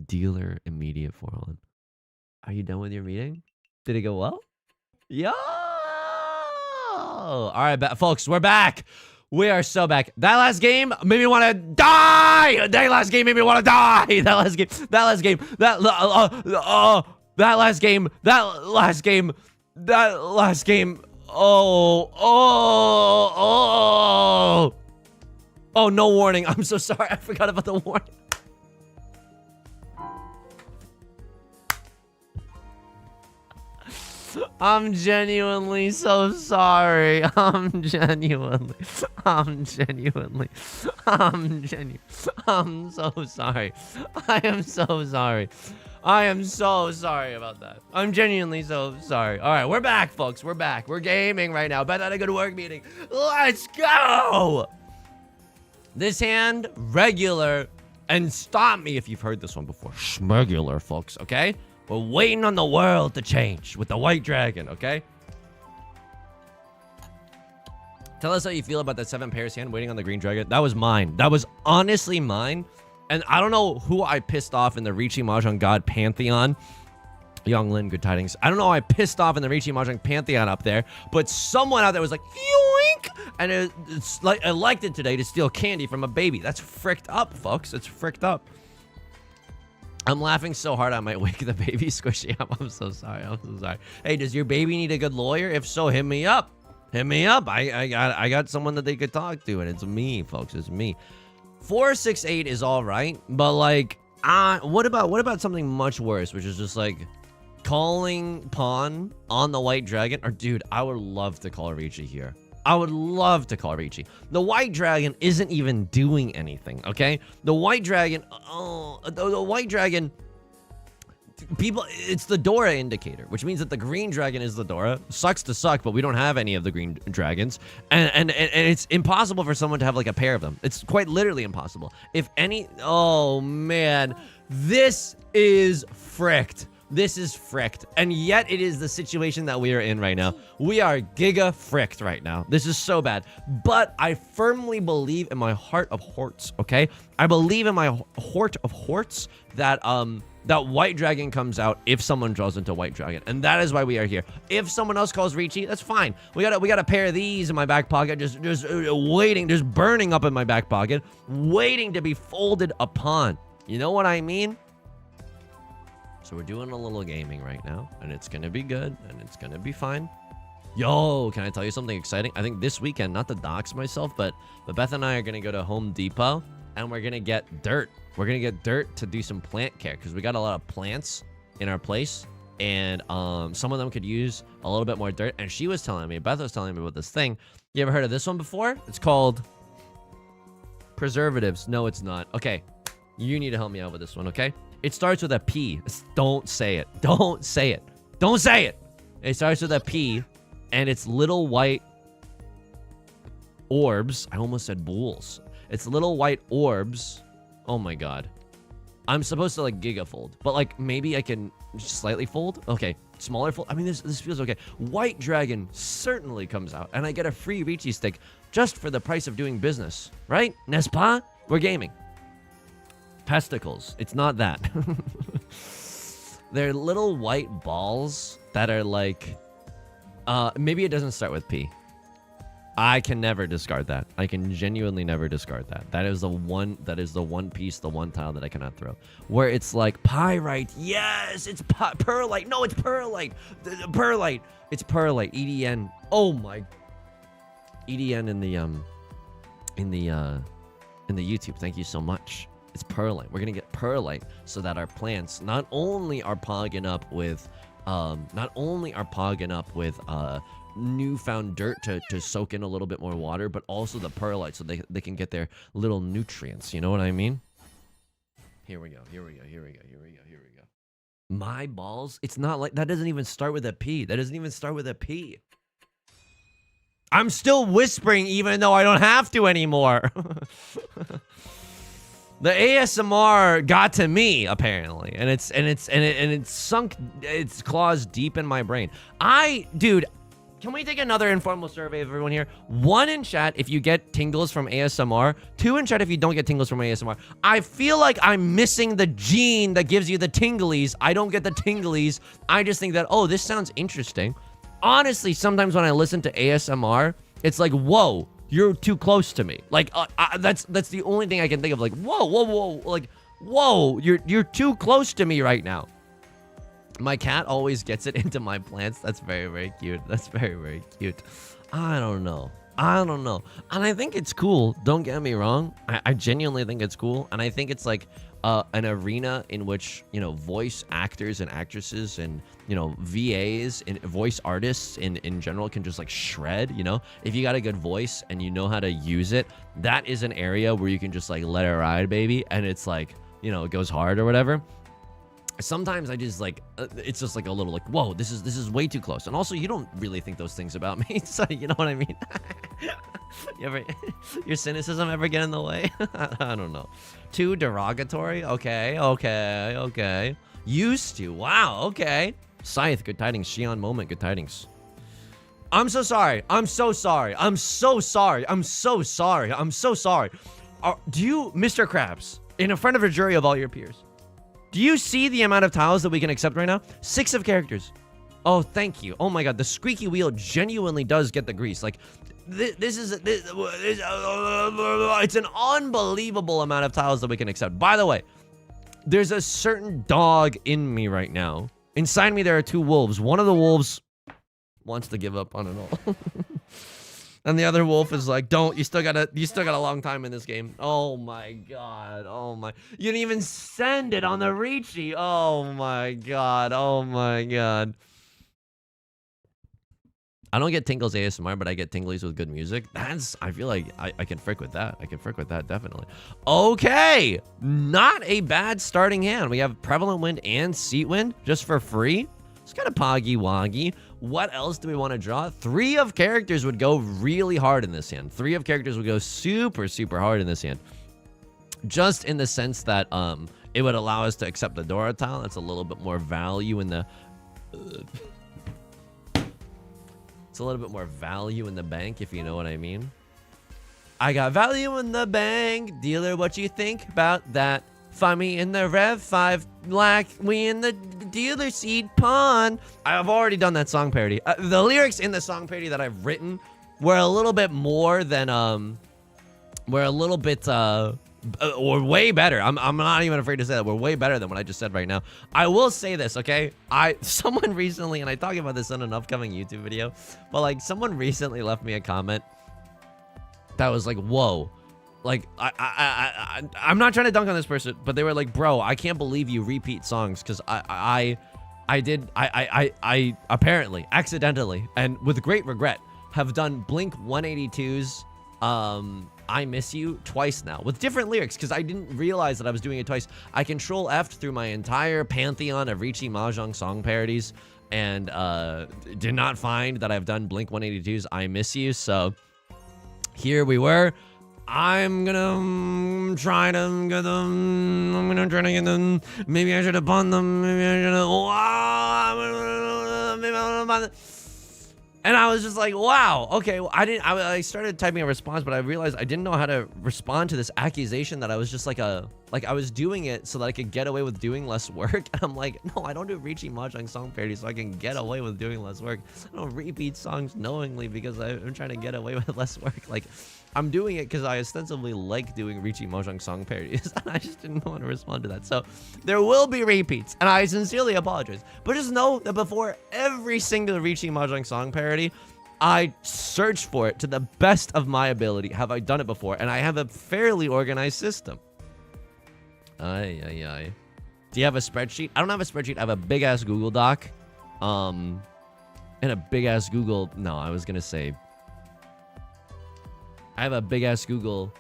Dealer immediate for on. Are you done with your meeting? Did it go well? Yo! All right, folks, we're back. We are so back. That last game made me want to die. That last game made me want to die. That last game. Oh, no warning. I'm so sorry. I forgot about the warning. I'm genuinely so sorry. I'm so sorry. I am so sorry. I am so sorry about that. I'm genuinely so sorry. All right, we're back, folks. We're back. We're gaming right now. Bet at a good work meeting. Let's go. This hand, regular, and stop me if you've heard this one before. Schmegular, folks, okay? We're waiting on the world to change with the white dragon, okay? Tell us how you feel about that 7 pairs hand waiting on the green dragon. That was mine. That was honestly mine. And I don't know who I pissed off in the Riichi Mahjong God Pantheon. Young Lin, good tidings. I don't know who I pissed off in the Riichi Mahjong Pantheon up there, but someone out there was like, yoink! And it's like elected today to steal candy from a baby. That's fricked up, folks. It's fricked up. I'm laughing so hard I might wake the baby squishy up. I'm so sorry. I'm so sorry. Hey, does your baby need a good lawyer? If so, hit me up. Hit me up. I got someone that they could talk to, and it's me, folks. It's me. 4-6-8 is all right, but like, what about something much worse, which is just like calling pawn on the white dragon? Or dude, I would love to call Riichi here. I would love to call Riichi. The white dragon isn't even doing anything, okay? The white dragon, the white dragon, people, it's the Dora indicator, which means that the green dragon is the Dora. Sucks to suck, but we don't have any of the green dragons. And it's impossible for someone to have like a pair of them. It's quite literally impossible. If any, oh man, this is fricked. This is fricked. And yet it is the situation that we are in right now. We are giga fricked right now. This is so bad. But I firmly believe in my heart of hearts, okay? I believe in my heart of hearts that that White Dragon comes out if someone draws into White Dragon. And that is why we are here. If someone else calls Riichi, that's fine. We got a pair of these in my back pocket, just waiting, just burning up in my back pocket, waiting to be folded upon. You know what I mean? So we're doing a little gaming right now, and it's gonna be good, and it's gonna be fine. Yo, can I tell you something exciting? I think this weekend, not to dox myself, but Beth and I are gonna go to Home Depot, and we're gonna get dirt. We're gonna get dirt to do some plant care, because we got a lot of plants in our place, and some of them could use a little bit more dirt. And she was telling me, Beth was telling me about this thing. You ever heard of this one before? It's called preservatives. No, it's not. Okay, you need to help me out with this one, okay? It starts with a P. Don't say it. Don't say it. Don't say it. It starts with a P, and it's little white orbs. I almost said bulls. It's little white orbs. Oh my god. I'm supposed to like gigafold, but like maybe I can slightly fold. Okay, smaller fold. I mean, this feels okay. White Dragon certainly comes out, and I get a free Riichi stick just for the price of doing business, right? N'est-ce pas? We're gaming. Pesticles. It's not that. They're little white balls that are like, maybe it doesn't start with P. I can never discard that. I can genuinely never discard that. That is the one piece, the one tile that I cannot throw. Where it's like pyrite. Yes, it's perlite. No, it's perlite. Perlite. It's perlite. EDN. Oh my. EDN in the YouTube. Thank you so much. It's perlite. We're gonna get perlite so that our plants not only are pogging up with newfound dirt to soak in a little bit more water, but also the perlite so they can get their little nutrients. You know what I mean? Here we go. Here we go. Here we go. Here we go. Here we go. My balls. It's not like that. Doesn't even start with a P. That doesn't even start with a P. I'm still whispering even though I don't have to anymore. The ASMR got to me apparently, and it sunk its claws deep in my brain. Dude, can we take another informal survey of everyone here? 1 in chat if you get tingles from ASMR. 2 in chat if you don't get tingles from ASMR. I feel like I'm missing the gene that gives you the tinglies. I don't get the tinglies. I just think that, oh, this sounds interesting. Honestly, sometimes when I listen to ASMR, it's like, whoa. You're too close to me. Like, that's the only thing I can think of. Like, whoa, whoa, whoa. Like, whoa, you're too close to me right now. My cat always gets it into my plants. That's very, very cute. That's very, very cute. I don't know. And I think it's cool. Don't get me wrong. I genuinely think it's cool. And I think it's like an arena in which, you know, voice actors and actresses and, you know, VAs and voice artists in general can just like shred, you know. If you got a good voice and you know how to use it, that is an area where you can just like let it ride, baby. And it's like, you know, it goes hard or whatever. Sometimes I just like, it's just like a little like, whoa, this is way too close. And also you don't really think those things about me. So you know what I mean? Your cynicism ever get in the way? I don't know. Too derogatory? Okay. Used to. Wow, okay. Scythe, good tidings. Shion moment, good tidings. I'm so sorry. I'm so sorry. I'm so sorry. I'm so sorry. I'm so sorry. Do you, Mr. Krabs, in front of a jury of all your peers, do you see the amount of tiles that we can accept right now? 6 of characters. Oh, thank you. Oh my god, the squeaky wheel genuinely does get the grease. Like, it's an unbelievable amount of tiles that we can accept. By the way, there's a certain dog in me right now. Inside me, there are 2 wolves. One of the wolves wants to give up on it all. And the other wolf is like, don't, you still got a long time in this game. Oh my god. Oh my. You didn't even send it on the Riichi. Oh my god. Oh my god. I don't get tingles ASMR, but I get tinglies with good music. I feel like I can frick with that. I can frick with that, definitely. Okay. Not a bad starting hand. We have Prevalent Wind and Seat Wind just for free. It's kind of poggy woggy. What else do we want to draw? 3 of characters would go really hard in this hand. 3 of characters would go super, super hard in this hand. Just in the sense that it would allow us to accept the Dora tile. That's a little bit more value in the... it's a little bit more value in the bank, if you know what I mean. I got value in the bank. Dealer, what you think about that? Find me in the Rev 5 Black. We in the dealer seed pawn. I've already done that song parody. The lyrics in the song parody that I've written were a little bit more than, were a little bit, or way better. I'm not even afraid to say that. We're way better than what I just said right now. I will say this, okay? Someone recently, and I talk about this in an upcoming YouTube video, but like someone recently left me a comment that was like, whoa. Like, I'm not trying to dunk on this person, but they were like, bro, I can't believe you repeat songs, because I apparently, accidentally, and with great regret, have done Blink 182's I Miss You twice now, with different lyrics, because I didn't realize that I was doing it twice. I Control F through my entire pantheon of Riichi Mahjong song parodies, and did not find that I've done Blink 182's I Miss You, so here we were. I'm gonna try to get them. I'm gonna try to get them. Maybe I should have bought them. Maybe I should have. Wow. Maybe I would have. And I was just like, wow, okay. Well, I started typing a response, but I realized I didn't know how to respond to this accusation that I was just like I was doing it so that I could get away with doing less work. And I'm like, no, I don't do Riichi Mahjong song parodies so I can get away with doing less work. I don't repeat songs knowingly because I'm trying to get away with less work. Like, I'm doing it because I ostensibly like doing Riichi Mahjong song parodies, and I just didn't know how to respond to that. So there will be repeats, and I sincerely apologize. But just know that before every single Riichi Mahjong song parody, I search for it to the best of my ability. Have I done it before? And I have a fairly organized system. Ay. Do you have a spreadsheet? I don't have a spreadsheet. I have a big-ass Google Doc. And a big-ass Google... No, I was going to say... I have a big-ass Google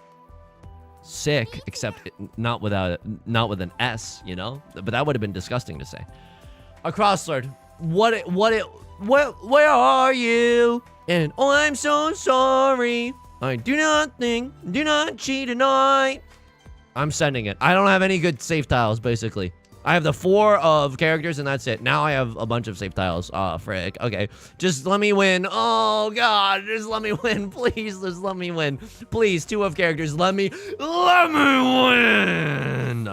sick, except not with an S, you know? But that would have been disgusting to say. A crosslord. Where are you? And oh, I'm so sorry. I do not cheat tonight. I'm sending it. I don't have any good save tiles, basically. I have the 4 of characters, and that's it. Now I have a bunch of save tiles. Oh, frick. Okay. Just let me win. Oh, God. Just let me win. Please, just let me win. Please, 2 of characters. Let me win.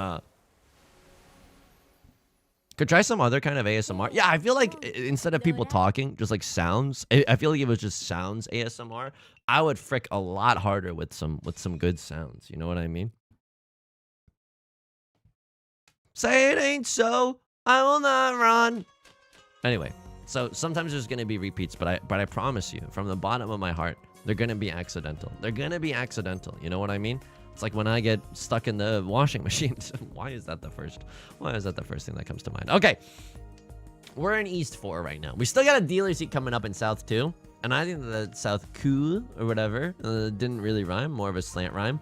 Could try some other kind of ASMR. Yeah, I feel like instead of people talking, just like sounds, I feel like if it was just sounds ASMR, I would frick a lot harder with some good sounds. You know what I mean? Say it ain't so, I will not run. Anyway, so sometimes there's gonna be repeats, but I promise you, from the bottom of my heart, they're gonna be accidental. They're gonna be accidental. You know what I mean? It's like when I get stuck in the washing machine. Why is that the first thing that comes to mind? Okay, we're in East 4 right now. We still got a dealer seat coming up in South 2, and I think that South cool or whatever didn't really rhyme, more of a slant rhyme.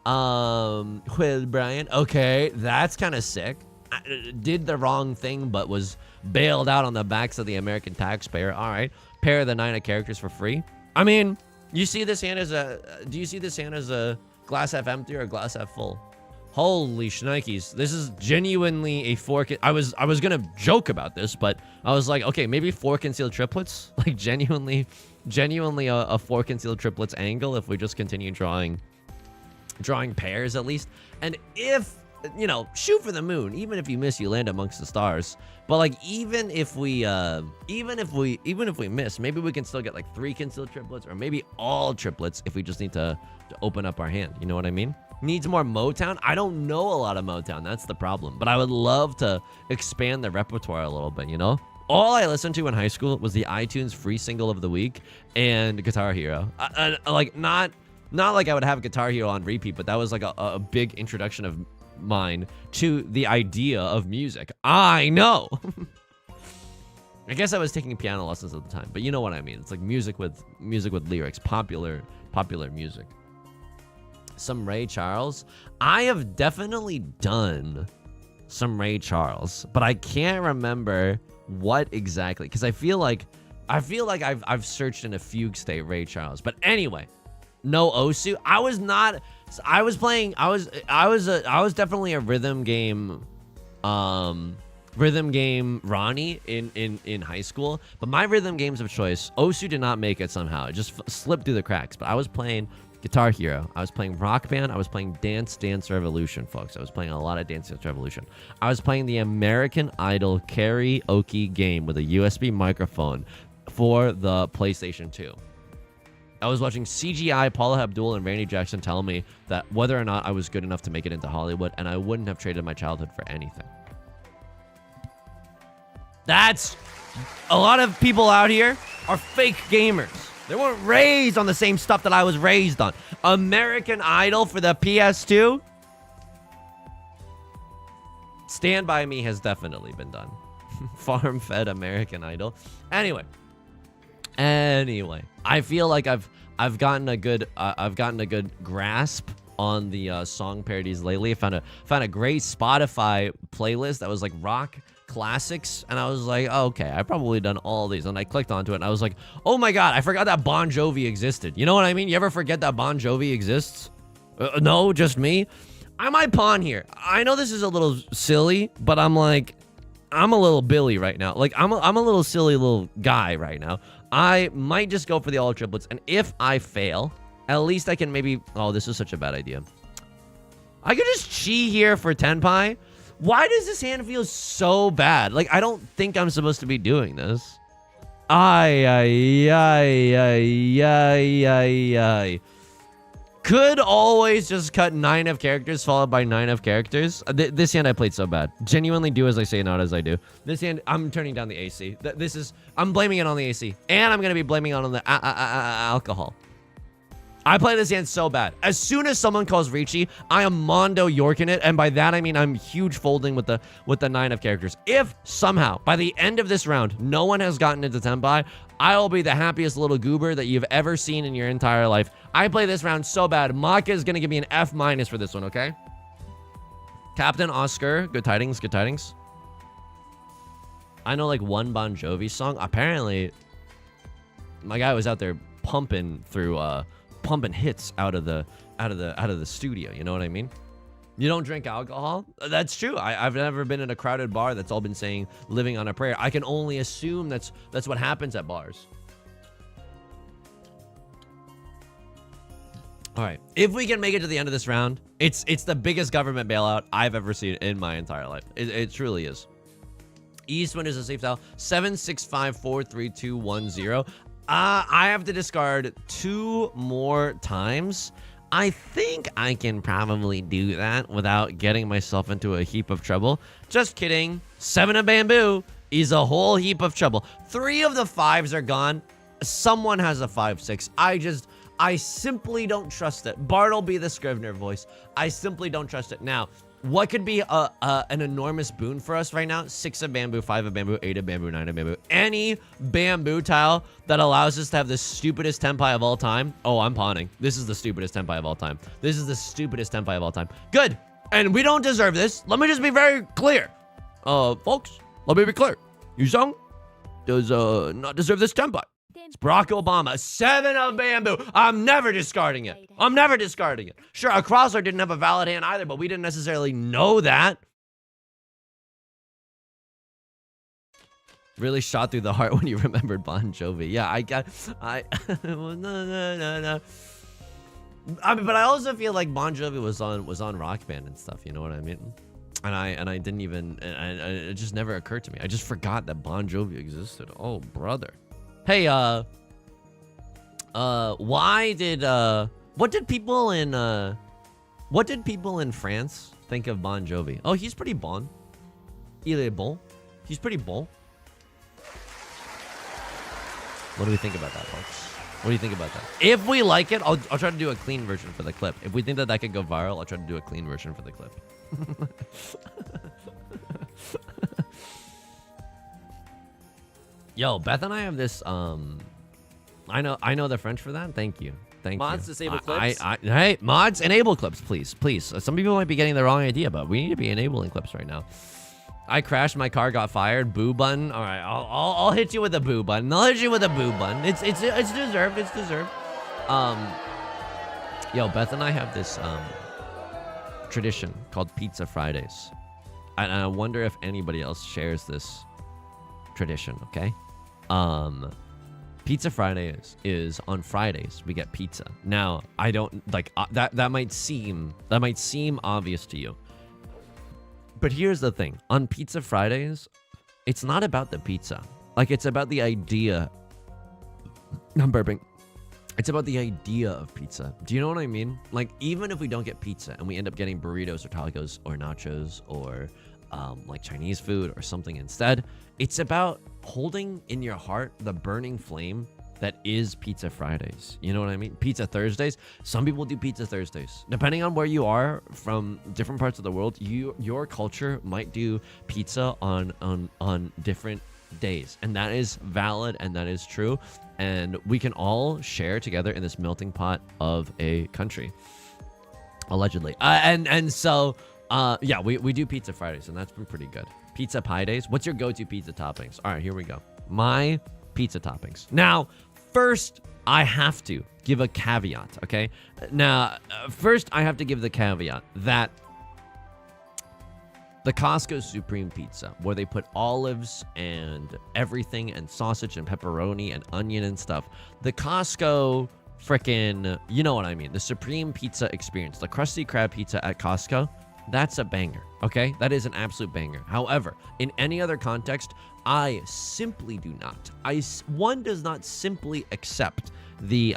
Will Brian, okay, that's kind of sick. I did the wrong thing, but was bailed out on the backs of the American taxpayer. All right, pair of the 9 of characters for free. I mean, you see this hand as a, do you see this hand as a glass half empty or a glass half full? Holy shnikes, this is genuinely a 4. I was gonna joke about this, but I was like, okay, maybe 4 concealed triplets, like genuinely a 4 concealed triplets angle if we just continue drawing pairs at least. And if, you know, shoot for the moon, even if you miss, you land amongst the stars. But like, even if we miss, maybe we can still get like 3 concealed triplets, or maybe all triplets if we just need to open up our hand. You know what I mean? Needs more Motown. I don't know a lot of Motown. That's the problem. But I would love to expand the repertoire a little bit, you know? All I listened to in high school was the iTunes free single of the week and Guitar Hero. Like, not like I would have Guitar Hero on repeat, but that was like a big introduction of mine to the idea of music. I know. I guess I was taking piano lessons at the time, but you know what I mean. It's like music with lyrics, popular music. Some Ray Charles. I have definitely done some Ray Charles, but I can't remember what exactly, because I feel like I've searched in a fugue state Ray Charles. But anyway, no Osu. I was not. So I was playing. I was definitely a rhythm game Ronnie in high school. But my rhythm games of choice, Osu did not make it somehow. It just slipped through the cracks. But I was playing Guitar Hero. I was playing Rock Band. I was playing Dance Dance Revolution, folks. I was playing a lot of Dance Dance Revolution. I was playing the American Idol karaoke game with a USB microphone for the PlayStation 2. I was watching CGI, Paula Abdul, and Randy Jackson tell me that whether or not I was good enough to make it into Hollywood, and I wouldn't have traded my childhood for anything. That's... A lot of people out here are fake gamers. They weren't raised on the same stuff that I was raised on. American Idol for the PS2? Stand By Me has definitely been done. Farm-fed American Idol. Anyway, I feel like I've gotten a good grasp on the song parodies lately. I found a great Spotify playlist that was like rock classics, and I was like, oh, okay, I've probably done all these, and I clicked onto it, and I was like, oh my god, I forgot that Bon Jovi existed. You know what I mean? You ever forget that Bon Jovi exists? No, just me. I might pawn here. I know this is a little silly, but I'm like, I'm a little Billy right now. Like, I'm a little silly little guy right now. I might just go for the all triplets, and if I fail, at least I can maybe... Oh, this is such a bad idea. I could just chi here for Tenpai. Why does this hand feel so bad? Like, I don't think I'm supposed to be doing this. Could always just cut 9 of characters followed by 9 of characters. This hand I played so bad. Genuinely do as I say, not as I do. This hand, I'm turning down the AC. I'm blaming it on the AC. And I'm going to be blaming it on the alcohol. I play this hand so bad. As soon as someone calls Riichi, I am Mondo Yorking it, and by that I mean I'm huge folding with the 9 of characters. If somehow by the end of this round no one has gotten into Tenpai, I'll be the happiest little goober that you've ever seen in your entire life. I play this round so bad. Maka is gonna give me an F- for this one, okay? Captain Oscar, good tidings, good tidings. I know like one Bon Jovi song. Apparently, my guy was out there pumping through pumping hits out of the studio. You know what I mean? You don't drink alcohol? That's true. I've never been in a crowded bar that's all been saying living on a prayer. I can only assume that's what happens at bars. All right. If we can make it to the end of this round, it's the biggest government bailout I've ever seen in my entire life. It truly is. Eastwind is a safe tile. 765432110. I have to discard 2 more times. I think I can probably do that without getting myself into a heap of trouble. Just kidding. 7 of bamboo is a whole heap of trouble. 3 of the 5s are gone. Someone has a 5-6. I simply don't trust it. Bartleby the Scrivener voice. I simply don't trust it. Now, what could be an enormous boon for us right now? 6 of bamboo, 5 of bamboo, 8 of bamboo, 9 of bamboo. Any bamboo tile that allows us to have the stupidest Tenpai of all time. Oh, I'm pawning. This is the stupidest Tenpai of all time. This is the stupidest Tenpai of all time. Good. And we don't deserve this. Let me just be very clear. Folks, let me be clear. Yusong does not deserve this Tenpai. It's Barack Obama. 7 of bamboo. I'm never discarding it. I'm never discarding it. Sure, a crosser didn't have a valid hand either, but we didn't necessarily know that. Really shot through the heart when you remembered Bon Jovi. Yeah, no. I mean, but I also feel like Bon Jovi was on Rock Band and stuff. You know what I mean? And I didn't even. And it just never occurred to me. I just forgot that Bon Jovi existed. Oh, brother. Hey, what did people in France think of Bon Jovi? Oh, he's pretty bon. Il est bon. He's pretty bon. What do we think about that, folks? What do you think about that? If we like it, I'll try to do a clean version for the clip. If we think that could go viral, I'll try to do a clean version for the clip. Yo, Beth and I have this, I know the French for that. Thank you. Mods disable clips? Hey, mods, enable clips, please. Please. Some people might be getting the wrong idea, but we need to be enabling clips right now. I crashed, my car got fired. Boo button. All right, I'll hit you with a boo button. I'll hit you with a boo button. It's deserved. It's deserved. Yo, Beth and I have this tradition called Pizza Fridays. And I wonder if anybody else shares this tradition, okay? Pizza Fridays is on Fridays we get pizza. Now, I don't like that might seem obvious to you. But here's the thing. On Pizza Fridays, it's not about the pizza. Like, it's about the idea. I'm burping. It's about the idea of pizza. Do you know what I mean? Like, even if we don't get pizza and we end up getting burritos or tacos or nachos or like Chinese food or something instead, it's about holding in your heart the burning flame that is Pizza Fridays. You know what I mean? Pizza Thursdays. Some people do Pizza Thursdays. Depending on where you are from different parts of the world, your culture might do pizza on different days, and that is valid and that is true, and we can all share together in this melting pot of a country, allegedly. So yeah, we do Pizza Fridays, and that's been pretty good. Pizza Pie Days. What's your go-to pizza toppings? All right, here we go. My pizza toppings. Now, first, I have to give a caveat, okay? Now, first, I have to give the caveat that the Costco Supreme Pizza, where they put olives and everything and sausage and pepperoni and onion and stuff. The Costco frickin', you know what I mean. The Supreme Pizza experience, the Krusty Krab pizza at Costco, that's a banger, okay? That is an absolute banger. However, in any other context, I simply do not. One does not simply accept the,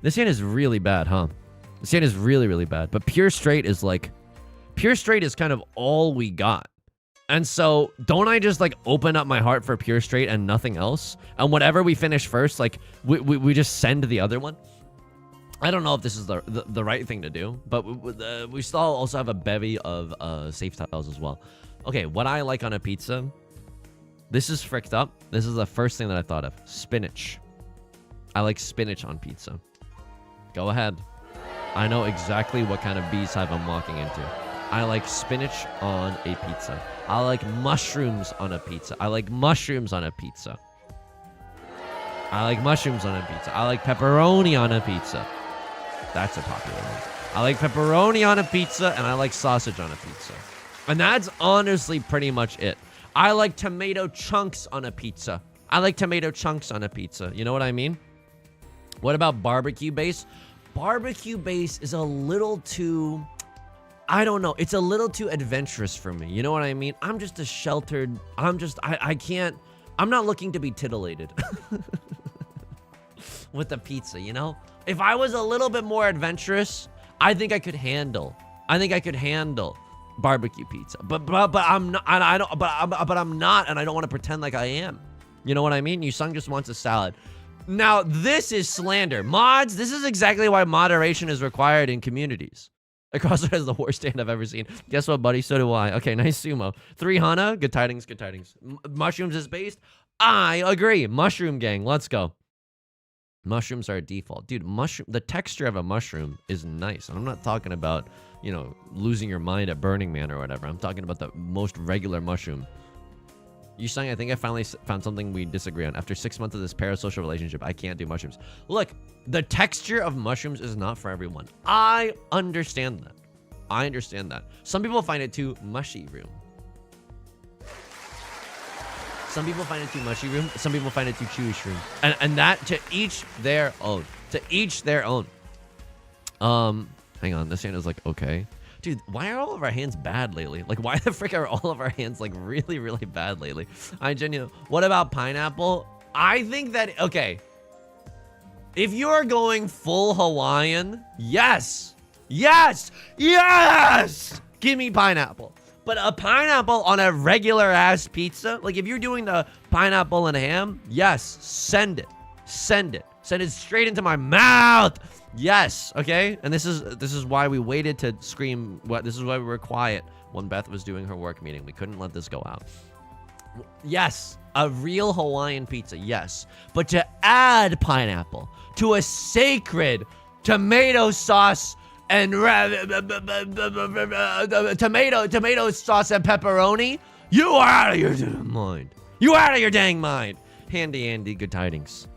this hand is really bad, huh? This hand is really, really bad. But Pure Straight is like, Pure Straight is kind of all we got. And so don't I just like open up my heart for Pure Straight and nothing else? And whatever we finish first, like we just send the other one? I don't know if this is the right thing to do, but we still also have a bevy of safe tiles as well. Okay, what I like on a pizza, this is fricked up. This is the first thing that I thought of. Spinach. I like spinach on pizza. Go ahead. I know exactly what kind of beehive I'm walking into. I like spinach on a pizza. I like mushrooms on a pizza. I like mushrooms on a pizza. I like mushrooms on a pizza. I like pepperoni on a pizza. That's a popular one. I like pepperoni on a pizza, and I like sausage on a pizza. And that's honestly pretty much it. I like tomato chunks on a pizza. I like tomato chunks on a pizza. You know what I mean? What about barbecue base? Barbecue base is a little too... I don't know. It's a little too adventurous for me. You know what I mean? I'm just a sheltered... I can't... I'm not looking to be titillated with the pizza, you know? If I was a little bit more adventurous, I think I could handle barbecue pizza. But I'm not, but I'm not, and I don't want to pretend like I am. You know what I mean? Yusong just wants a salad. Now, this is slander. Mods, this is exactly why moderation is required in communities. Across has the worst stand I've ever seen. Guess what, buddy? So do I. Okay, nice sumo. 3 Hana. Good tidings, good tidings. Mushrooms is based. I agree. Mushroom gang. Let's go. Mushrooms are a default. Dude, the texture of a mushroom is nice. And I'm not talking about, you know, losing your mind at Burning Man or whatever. I'm talking about the most regular mushroom. Yusong, I think I finally found something we disagree on. After 6 months of this parasocial relationship, I can't do mushrooms. Look, the texture of mushrooms is not for everyone. I understand that. I understand that. Some people find it too mushy room. Some people find it too mushy room. Some people find it too chewy shroom. And that, to each their own. To each their own. Hang on. This hand is like, okay. Dude, why are all of our hands bad lately? Like, why the frick are all of our hands, like, really, really bad lately? I genuinely... What about pineapple? I think that... Okay. If you're going full Hawaiian, yes! Yes! Yes! Give me pineapple. But a pineapple on a regular-ass pizza? Like, if you're doing the pineapple and ham, yes, send it. Send it. Send it straight into my mouth! Yes, okay? And this is why we waited to scream. This is why we were quiet when Beth was doing her work meeting. We couldn't let this go out. Yes, a real Hawaiian pizza, yes. But to add pineapple to a sacred tomato sauce and tomato sauce and pepperoni, you are out of your damn mind. You are out of your dang mind. Handy Andy, good tidings.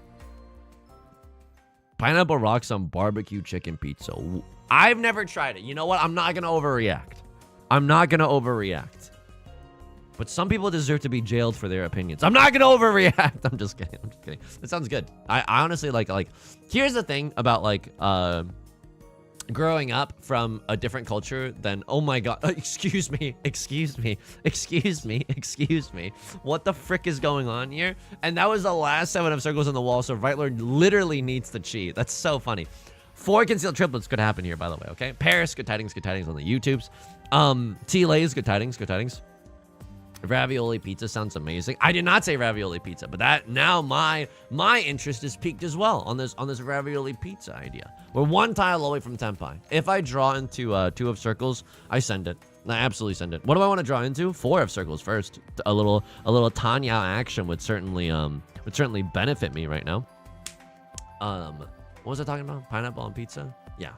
Pineapple rocks on barbecue chicken pizza. I've never tried it. You know what? I'm not going to overreact. I'm not going to overreact. But some people deserve to be jailed for their opinions. I'm not going to overreact. I'm just kidding. I'm just kidding. It sounds good. I honestly like, here's the thing about like, growing up from a different culture than, oh my god, excuse me, what the frick is going on here? And that was the last 7 of circles on the wall, so Vitler literally needs to cheat. That's so funny. 4 concealed triplets could happen here, by the way, okay? Paris, good tidings on the YouTubes. T-Lays, good tidings. Ravioli pizza sounds amazing. I did not say ravioli pizza, but that now my interest is piqued as well on this ravioli pizza idea. We're 1 tile away from Tenpai. If I draw into 2 of circles, I send it. I absolutely send it. What do I want to draw into? 4 of circles first. A little Tanya action would certainly benefit me right now. What was I talking about? Pineapple on pizza? Yeah.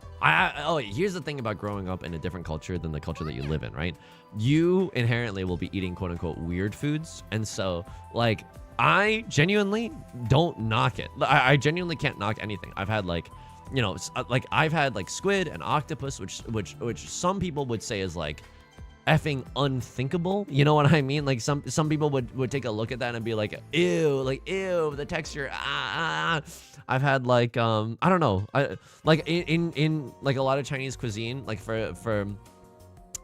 Oh, here's the thing about growing up in a different culture than the culture that you live in, right? You inherently will be eating quote unquote weird foods. And so like, I genuinely don't knock it. I genuinely can't knock anything. I've had like, you know, like I've had like squid and octopus, which some people would say is like effing unthinkable. You know what I mean? Like some people would take a look at that and be like, ew, the texture. I've had like I don't know. Like in like a lot of Chinese cuisine, like for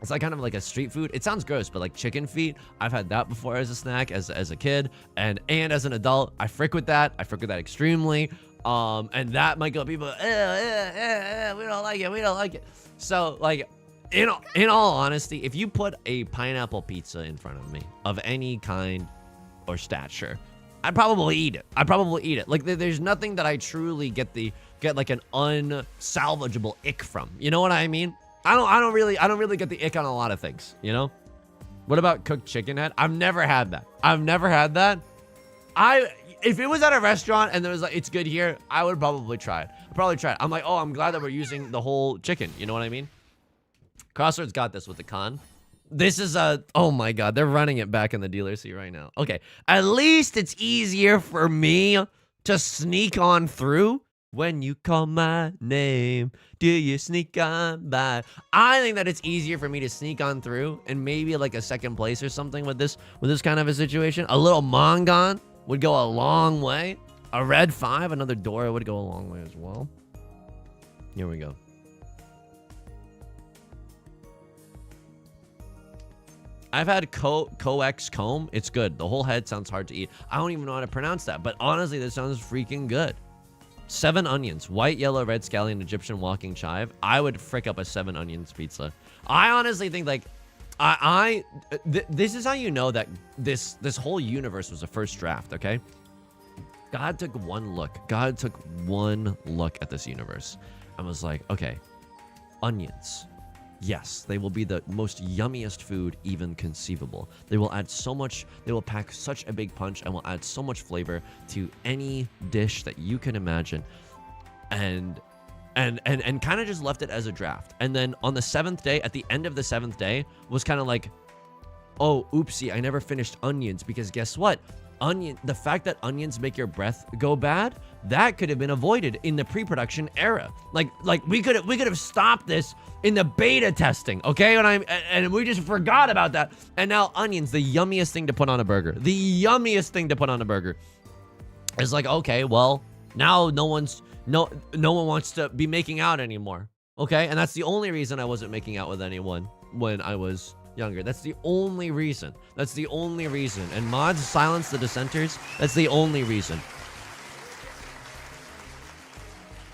it's like kind of like a street food. It sounds gross, but like chicken feet, I've had that before as a snack, as a kid, and as an adult. I frick with that. Extremely. And that might go people, we don't like it. So like, in all honesty, if you put a pineapple pizza in front of me of any kind or stature, I'd probably eat it. Like there's nothing that I truly get like an unsalvageable ick from. You know what I mean? I don't really get the ick on a lot of things, you know? What about cooked chicken head? I've never had that. If it was at a restaurant and there was like, it's good here, I would probably try it. I'm like, oh, I'm glad that we're using the whole chicken. You know what I mean? Crossroads got this with the con. This is oh my god, they're running it back in the dealer seat right now. Okay, at least it's easier for me to sneak on through. When you call my name, do you sneak on by? I think that it's easier for me to sneak on through and maybe like a second place or something with this kind of a situation. A little Mongon would go a long way. A red 5, another Dora would go a long way as well. Here we go. I've had Coex comb. It's good. The whole head sounds hard to eat. I don't even know how to pronounce that, but honestly, this sounds freaking good. 7 onions, white, yellow, red scallion, Egyptian walking chive. I would frick up a 7 onions pizza. I honestly think like, this is how you know that this whole universe was a first draft, okay? God took one look at this universe and was like, okay, onions. Yes, they will be the most yummiest food even conceivable. They will add so much, they will pack such a big punch and will add so much flavor to any dish that you can imagine. And kind of just left it as a draft. And then on the 7th day, at the end of the 7th day, was kind of like, oh, oopsie, I never finished onions, because guess what? The fact that onions make your breath go bad, that could have been avoided in the pre-production era. Like we could have stopped this in the beta testing, okay? And we just forgot about that. And now onions, the yummiest thing to put on a burger. It's like, okay, well, now no one wants to be making out anymore. Okay? And that's the only reason I wasn't making out with anyone when I was younger. That's the only reason. And mods silence the dissenters. That's the only reason.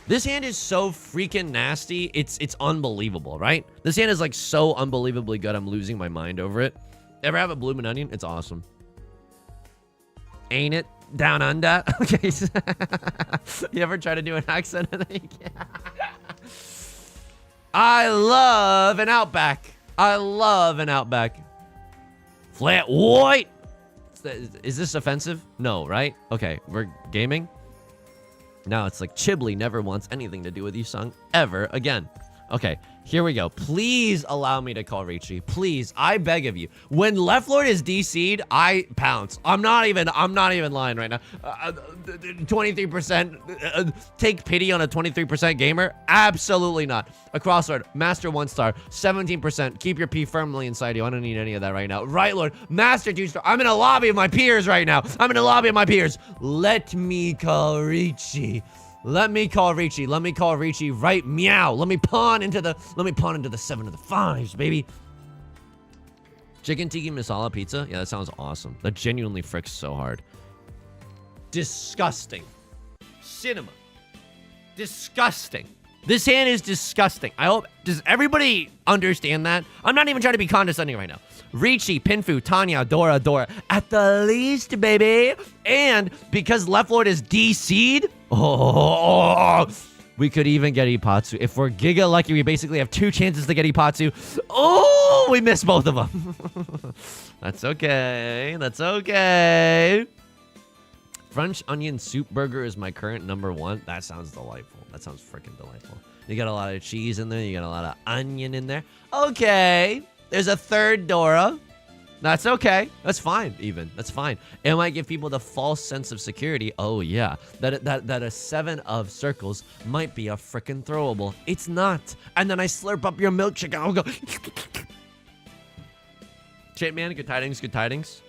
This hand is so freaking nasty. It's unbelievable, right? This hand is like so unbelievably good. I'm losing my mind over it. Ever have a bloomin' onion? It's awesome. Ain't it? Down under? Okay. You ever try to do an accent? I love an Outback. Flat white. Is this offensive? No, right? Okay, we're gaming. Now it's like Chibli never wants anything to do with Yusong ever again. Okay, Here we go. Please allow me to call Riichi. Please, I beg of you. When Left Lord is DC'd, I pounce. I'm not even lying right now. 23%. Take pity on a 23% gamer? Absolutely not. A crossword, Master 1 star, 17%. Keep your P firmly inside you. I don't need any of that right now. Right Lord, Master 2 star. I'm in a lobby of my peers right now. I'm in a lobby of my peers. Let me call Riichi. Let me call Riichi. Let me call Riichi right meow. Let me pawn into the 7 of the 5s, baby. Chicken tiki masala pizza? Yeah, that sounds awesome. That genuinely fricks so hard. Disgusting. Cinema. Disgusting. This hand is disgusting. I hope, does everybody understand that? I'm not even trying to be condescending right now. Riichi, Pinfu, Tanya, Dora. At the least, baby. And because Left Lord is DC'd, we could even get Ipatsu. If we're giga lucky, we basically have 2 chances to get Ipatsu. Oh, we missed both of them. That's okay. That's okay. French onion soup burger is my current #1. That sounds delightful. That sounds freaking delightful. You got a lot of cheese in there. You got a lot of onion in there. Okay. There's a third Dora. That's okay. That's fine, even. That's fine. It might give people the false sense of security. Oh, yeah. That a 7 of circles might be a frickin' throwable. It's not. And then I slurp up your milkshake and I'll go. Chit man, good tidings, good tidings.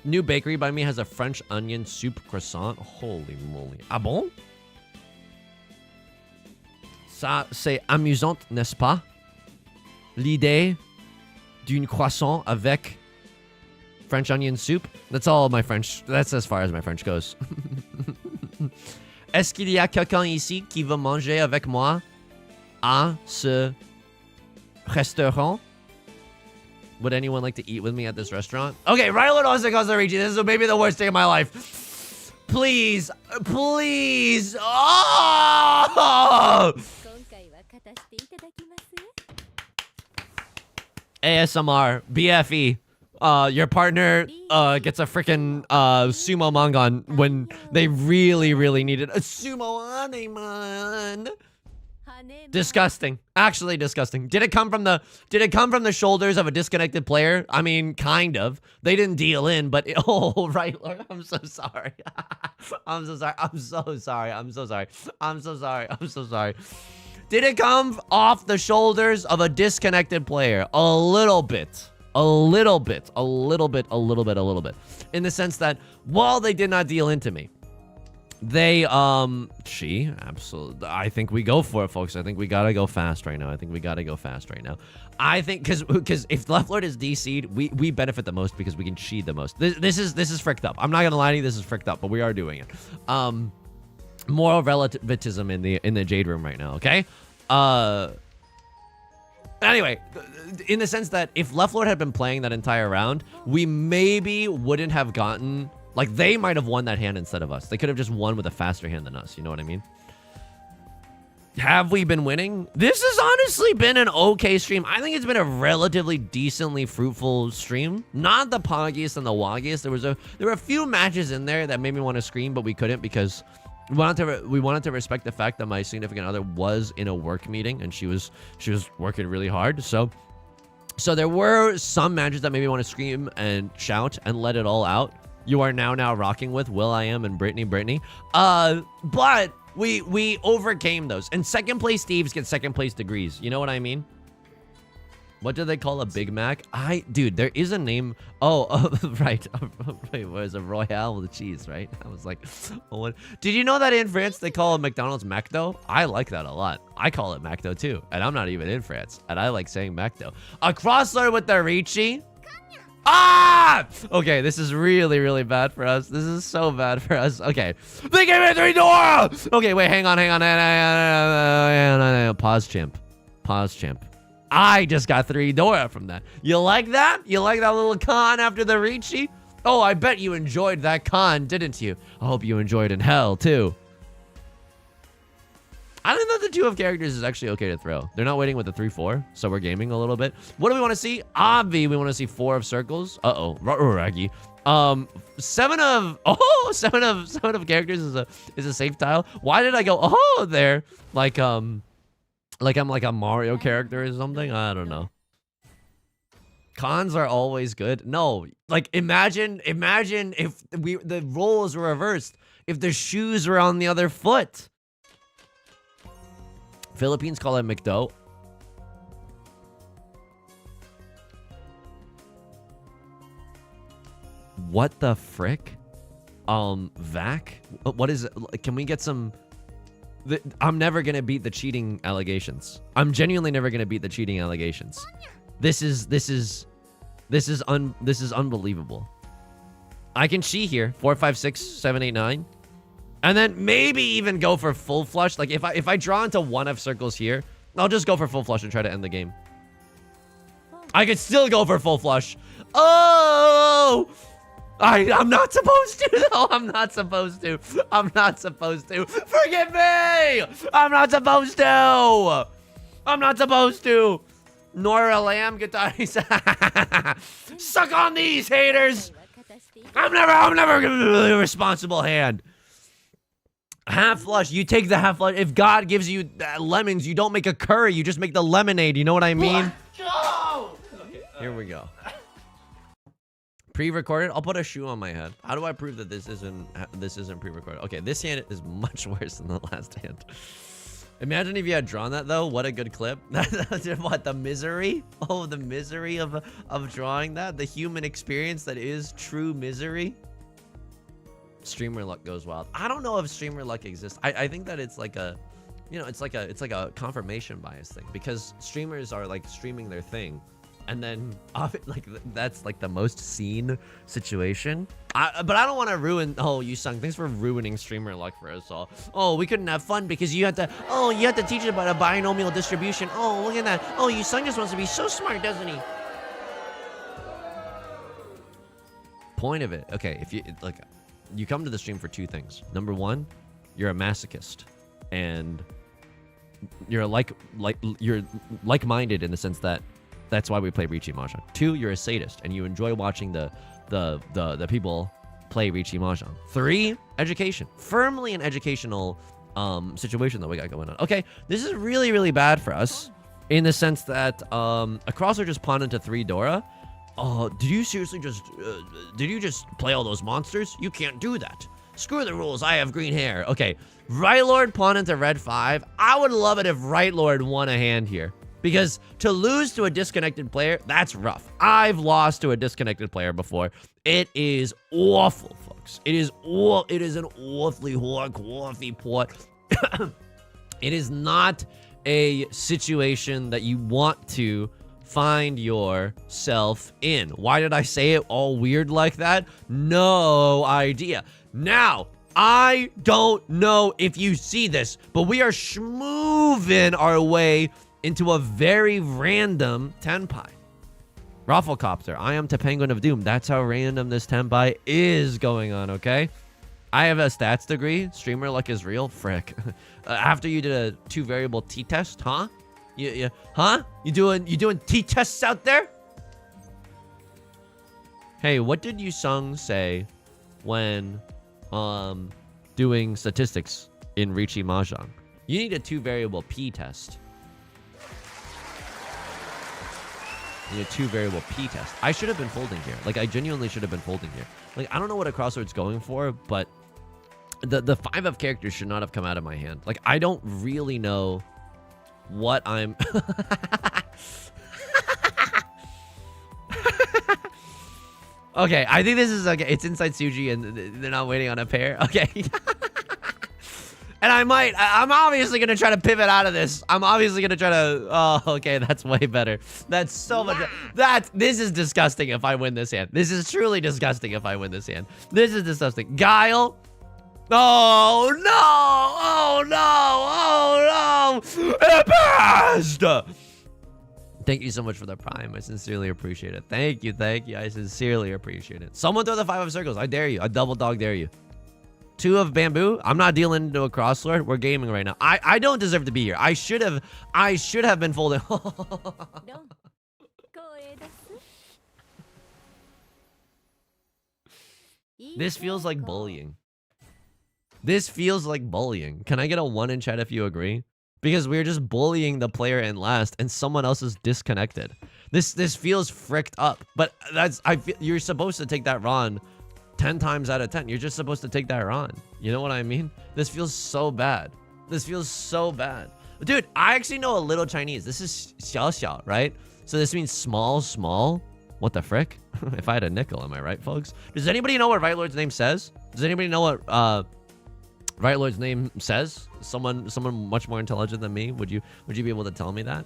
New bakery by me has a French onion soup croissant. Holy moly. Ah bon? Ça, c'est amusant, n'est-ce pas? L'idée d'une croissant avec French onion soup. That's all my French. That's as far as my French goes. Est-ce qu'il y a quelqu'un ici qui veut manger avec moi à ce restaurant? Would anyone like to eat with me at this restaurant? Okay, Rylan also goes to Riichi. This is maybe the worst day of my life. Please. Please. Oh! ASMR, BFE. Your partner gets a freaking sumo mangan when they really needed a sumo anime. Disgusting. Actually disgusting. Did it come from the shoulders of a disconnected player? I mean, kind of. They didn't deal in, but oh, right, Lord. I'm so sorry. I'm so sorry. I'm so sorry. I'm so sorry. I'm so sorry. I'm so sorry. Did it come off the shoulders of a disconnected player? A little bit. A little bit. A little bit. A little bit. A little bit. In the sense that while they did not deal into me, they, absolutely. I think we go for it, folks. I think we gotta go fast right now. I think we gotta go fast right now. I think, because if Left Lord is DC'd, we benefit the most because we can cheat the most. This is fricked up. I'm not gonna lie to you, this is fricked up, but we are doing it. Moral relativism in the Jade Room right now, okay? Anyway, in the sense that if Left Lord had been playing that entire round, we maybe wouldn't have gotten... Like, they might have won that hand instead of us. They could have just won with a faster hand than us. You know what I mean? Have we been winning? This has honestly been an okay stream. I think it's been a relatively decently fruitful stream. Not the poggiest and the woggiest. There were a few matches in there that made me want to scream, but we couldn't because we wanted to respect the fact that my significant other was in a work meeting and she was working really hard. So there were some matches that made me want to scream and shout and let it all out. You are now rocking with will.i.am and Brittany. But we overcame those. And second place Steves get second place degrees. You know what I mean? What do they call a Big Mac? Dude, there is a name. Oh, right. Wait, what is it? Royale with cheese, right? I was like, oh, what? Did you know that in France they call McDonald's McDo? I like that a lot. I call it McDo too. And I'm not even in France. And I like saying McDo. A crossler with the Riichi. Ah! Okay, this is really bad for us. This is so bad for us. Okay. They gave me 3 Dora! Okay, wait, hang on. Pause, champ. Pause, champ. I just got 3 Dora from that. You like that? You like that little con after the Riichi? Oh, I bet you enjoyed that con, didn't you? I hope you enjoyed in hell, too. I think that the 2 of characters is actually okay to throw. They're not waiting with the 3-4, so we're gaming a little bit. What do we want to see? Obvi, we want to see 4 of circles. Uh-oh, raggy. 7 of characters is a safe tile. Why did I go there? Like Like I'm like a Mario character or something? I don't know. Cons are always good. No, like imagine if the roles were reversed. If the shoes were on the other foot. Philippines call it McDo. What the frick? Vac? What is it? Can we get some... I'm never gonna beat the cheating allegations. I'm genuinely never gonna beat the cheating allegations. This is unbelievable. I can cheat here. 4, 5, 6, 7, 8, 9. And then maybe even go for full flush. Like if I draw into one of circles here, I'll just go for full flush and try to end the game. I could still go for full flush. Oh! I'm not supposed to, though. I'm not supposed to. I'm not supposed to. Forgive me! I'm not supposed to! I'm not supposed to! Nora Lamb, guitar. Suck on these, haters! I'm never gonna be a responsible hand. Half flush. You take the half flush. If God gives you lemons, you don't make a curry. You just make the lemonade. You know what I mean? Here we go. Pre-recorded. I'll put a shoe on my head. How do I prove that this isn't pre-recorded? Okay, this hand is much worse than the last hand. Imagine if you had drawn that though. What a good clip. What, the misery? Oh, the misery of drawing that. The human experience that is true misery. Streamer luck goes wild. I don't know if streamer luck exists. I think that it's like a, you know, it's like a confirmation bias thing, because streamers are like streaming their thing, and then like that's like the most seen situation. But I don't want to ruin. Oh, Yusong, thanks for ruining streamer luck for us all. Oh, we couldn't have fun because you had to teach about a binomial distribution. Oh, look at that. Oh, Yusong just wants to be so smart, doesn't he? Point of it. Okay, if you like. You come to the stream for two things. Number one, you're a masochist, and you're you're like-minded in the sense that that's why we play Riichi Mahjong. Two, you're a sadist, and you enjoy watching the people play Riichi Mahjong. Three, education. Firmly an educational situation that we got going on. Okay, this is really, really bad for us in the sense that a crosser just pawned into 3 Dora. Oh, did you seriously just play all those monsters? You can't do that. Screw the rules. I have green hair. Okay, Right Lord pawn into red 5. I would love it if Right Lord won a hand here, because to lose to a disconnected player, that's rough. I've lost to a disconnected player before. It is awful, folks. It is an awfully coffee pot. It is not a situation that you want to find yourself in. Why did I say it all weird like that? No idea. Now, I don't know if you see this, but we are schmoving our way into a very random tenpai. Rafflecopter, I am to Penguin of Doom. That's how random this tenpai is going on, okay? I have a stats degree. Streamer luck is real. Frick. After you did a 2-variable t-test, huh? Huh? You doing t-tests out there? Hey, what did Yusong say when doing statistics in Riichi Mahjong? You need a 2-variable p-test. You need a 2-variable p-test. I should have been folding here. Like, I genuinely should have been folding here. Like, I don't know what a crossword's going for, but the 5 of characters should not have come out of my hand. Like, I don't really know what I'm... Okay, I think this is okay. It's inside Suji and they're not waiting on a pair. Okay. And I'm obviously going to try to pivot out of this. I'm obviously going to try to... Oh, okay, that's way better. That's so much... This is disgusting if I win this hand. This is truly disgusting if I win this hand. This is disgusting. Guile. Oh, no. Oh, no. Oh, no. It passed. Thank you so much for the prime. I sincerely appreciate it. Thank you. I sincerely appreciate it. Someone throw the 5 of circles. I dare you. I double dog dare you. 2 of bamboo. I'm not dealing into a crosslord. We're gaming right now. I don't deserve to be here. I should have been folding. This feels like bullying. This feels like bullying. Can I get a 1 in chat if you agree? because we're just bullying the player in last and someone else is disconnected. This feels fricked up, but I feel you're supposed to take that Ron 10 times out of 10. You're just supposed to take that Ron. You know what I mean? This feels so bad. This feels so bad. Dude, I actually know a little Chinese. This is xiao xiao, right? So this means small, small. What the frick? If I had a nickel, am I right, folks? Does anybody know what Right Lord's name says? Does anybody know what Right Lord's name says? Someone much more intelligent than me. Would you be able to tell me that?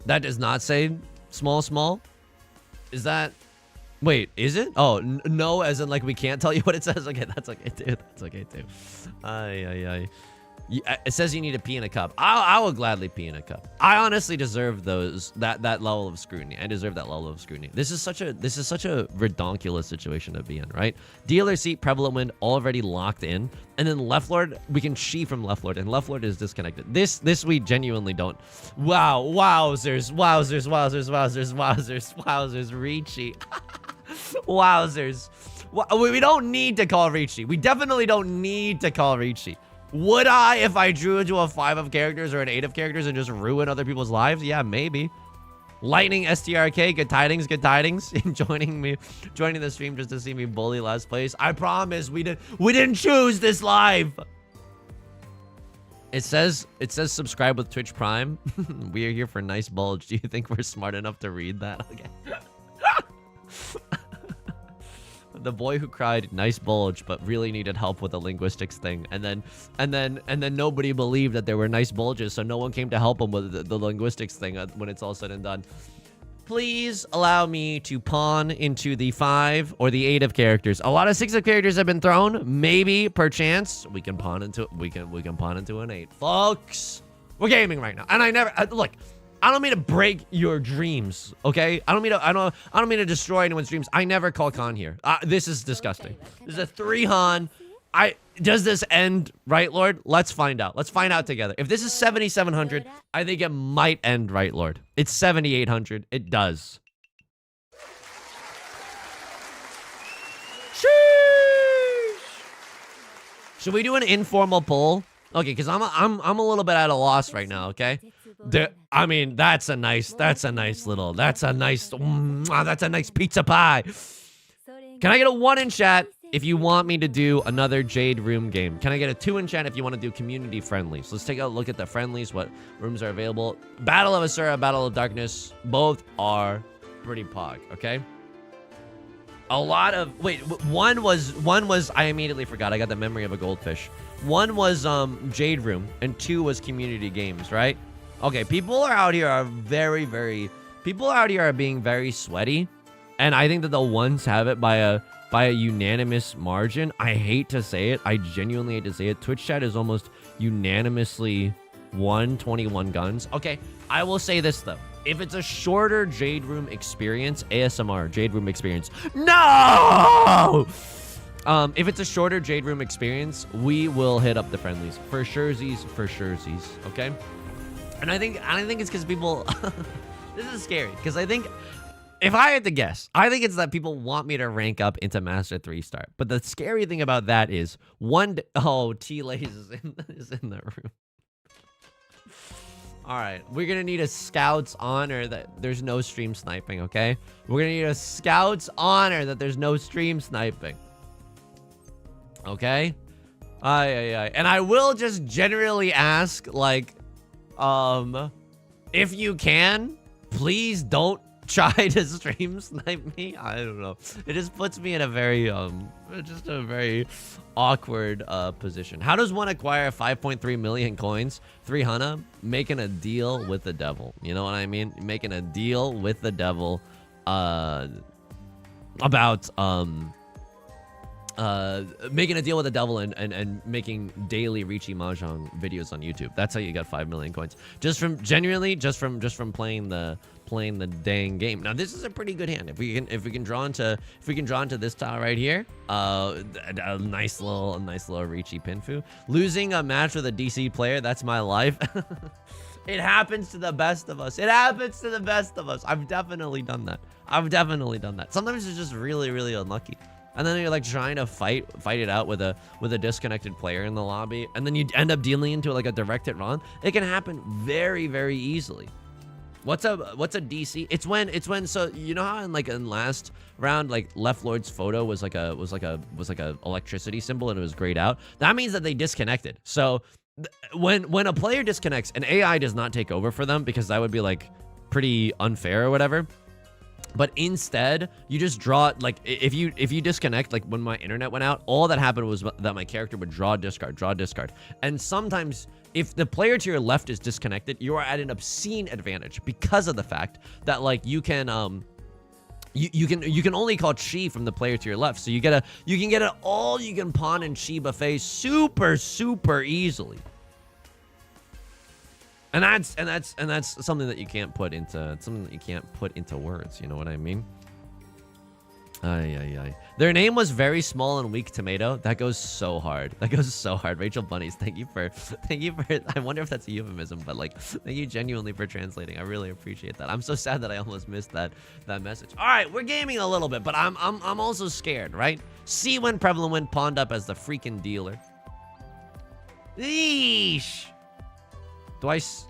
That does not say small, small. Is that? Wait, is it? Oh, no, as in like we can't tell you what it says. Okay, that's okay, dude. That's okay too. Ay. It says you need to pee in a cup. I will gladly pee in a cup. I honestly deserve that level of scrutiny. I deserve that level of scrutiny. This is such a redonkulous situation to be in, right? Dealer seat, prevalent wind, already locked in, and then left lord, we can chi from left lord, and left lord is disconnected. This we genuinely don't. Wow, wowzers, Riichi, wowzers. We don't need to call Riichi. We definitely don't need to call Riichi. Would I if I drew into a 5 of characters or an 8 of characters and just ruin other people's lives? Yeah, maybe. Lightning STRK, good tidings, good tidings. joining the stream just to see me bully last place. I promise we didn't choose this live. It says subscribe with Twitch Prime. We are here for nice bulge. Do you think we're smart enough to read that? Okay. The boy who cried, nice bulge, but really needed help with the linguistics thing, and then nobody believed that there were nice bulges, so no one came to help him with the linguistics thing when it's all said and done. Please allow me to pawn into the 5 or the 8 of characters. A lot of 6 of characters have been thrown. Maybe, perchance, we can pawn into an 8, folks. We're gaming right now, and look. I don't mean to break your dreams, okay? I don't mean to destroy anyone's dreams. I never call con here. This is disgusting. This is a 3 Han. Does this end Right Lord? Let's find out. Let's find out together. If this is 7,700, I think it might end Right Lord. It's 7,800. It does. Sheesh. Should we do an informal poll? Okay, because I'm a little bit at a loss right now, okay? I mean, that's a nice pizza pie. Can I get a 1 in chat if you want me to do another Jade Room game? Can I get a 2 in chat if you want to do community friendlies? Let's take a look at the friendlies, what rooms are available. Battle of Asura, Battle of Darkness, both are pretty pog, okay? A lot of, wait, one was, I immediately forgot. I got the memory of a goldfish. 1 was Jade Room, and 2 was community games, right? Okay, people out here are being very sweaty, and I think that the ones have it by a unanimous margin. I hate to say it. I genuinely hate to say it. Twitch chat is almost unanimously 21 guns. Okay, I will say this though. If it's a shorter Jade Room experience, ASMR, Jade Room experience. No! If it's a shorter Jade Room experience, we will hit up the friendlies. For surezies, okay? And I think it's because people... This is scary, because I think... If I had to guess, I think it's that people want me to rank up into Master 3-star. But the scary thing about that is, T-Lays is in the room. All right, we're going to need a Scout's honor that there's no stream sniping, okay? We're going to need a Scout's honor that there's no stream sniping. Okay? And I will just generally ask, like... if you can, please don't try to stream snipe me. I don't know. It just puts me in a very awkward position. How does one acquire 5.3 million coins? 300? Making a deal with the devil. You know what I mean? Making a deal with the devil about making a deal with the devil and making daily Riichi Mahjong videos on YouTube. That's how you get 5 million coins. Just from playing the dang game. Now this is a pretty good hand. If we can draw into this tile right here, a nice little Riichi Pinfu. Losing a match with a DC player, that's my life. It happens to the best of us. I've definitely done that. Sometimes it's just really, really unlucky. and then you're like trying to fight it out with a disconnected player in the lobby, and then you end up dealing into like a direct hit run. It can happen very, very easily. What's a DC? It's when so you know how in last round, like Left Lord's photo was like a electricity symbol and it was grayed out. That means that they disconnected. So when a player disconnects, an AI does not take over for them, because that would be like pretty unfair or whatever. But instead, you just draw, like, if you disconnect, like when my internet went out, all that happened was that my character would draw, discard. And sometimes, if the player to your left is disconnected, you are at an obscene advantage because of the fact that, like, you can, you can only call chi from the player to your left. So you can get an all-you-can pawn and chi buffet super, super easily. And that's something that you can't put into words. You know what I mean? Ay. Their name was Very Small and Weak Tomato. That goes so hard. Rachel Bunnies, thank you for. I wonder if that's a euphemism, but like, thank you genuinely for translating. I really appreciate that. I'm so sad that I almost missed that message. All right, we're gaming a little bit, but I'm also scared, right? See when Prevalent Wind pawned up as the freaking dealer. Yeesh. Yeesh.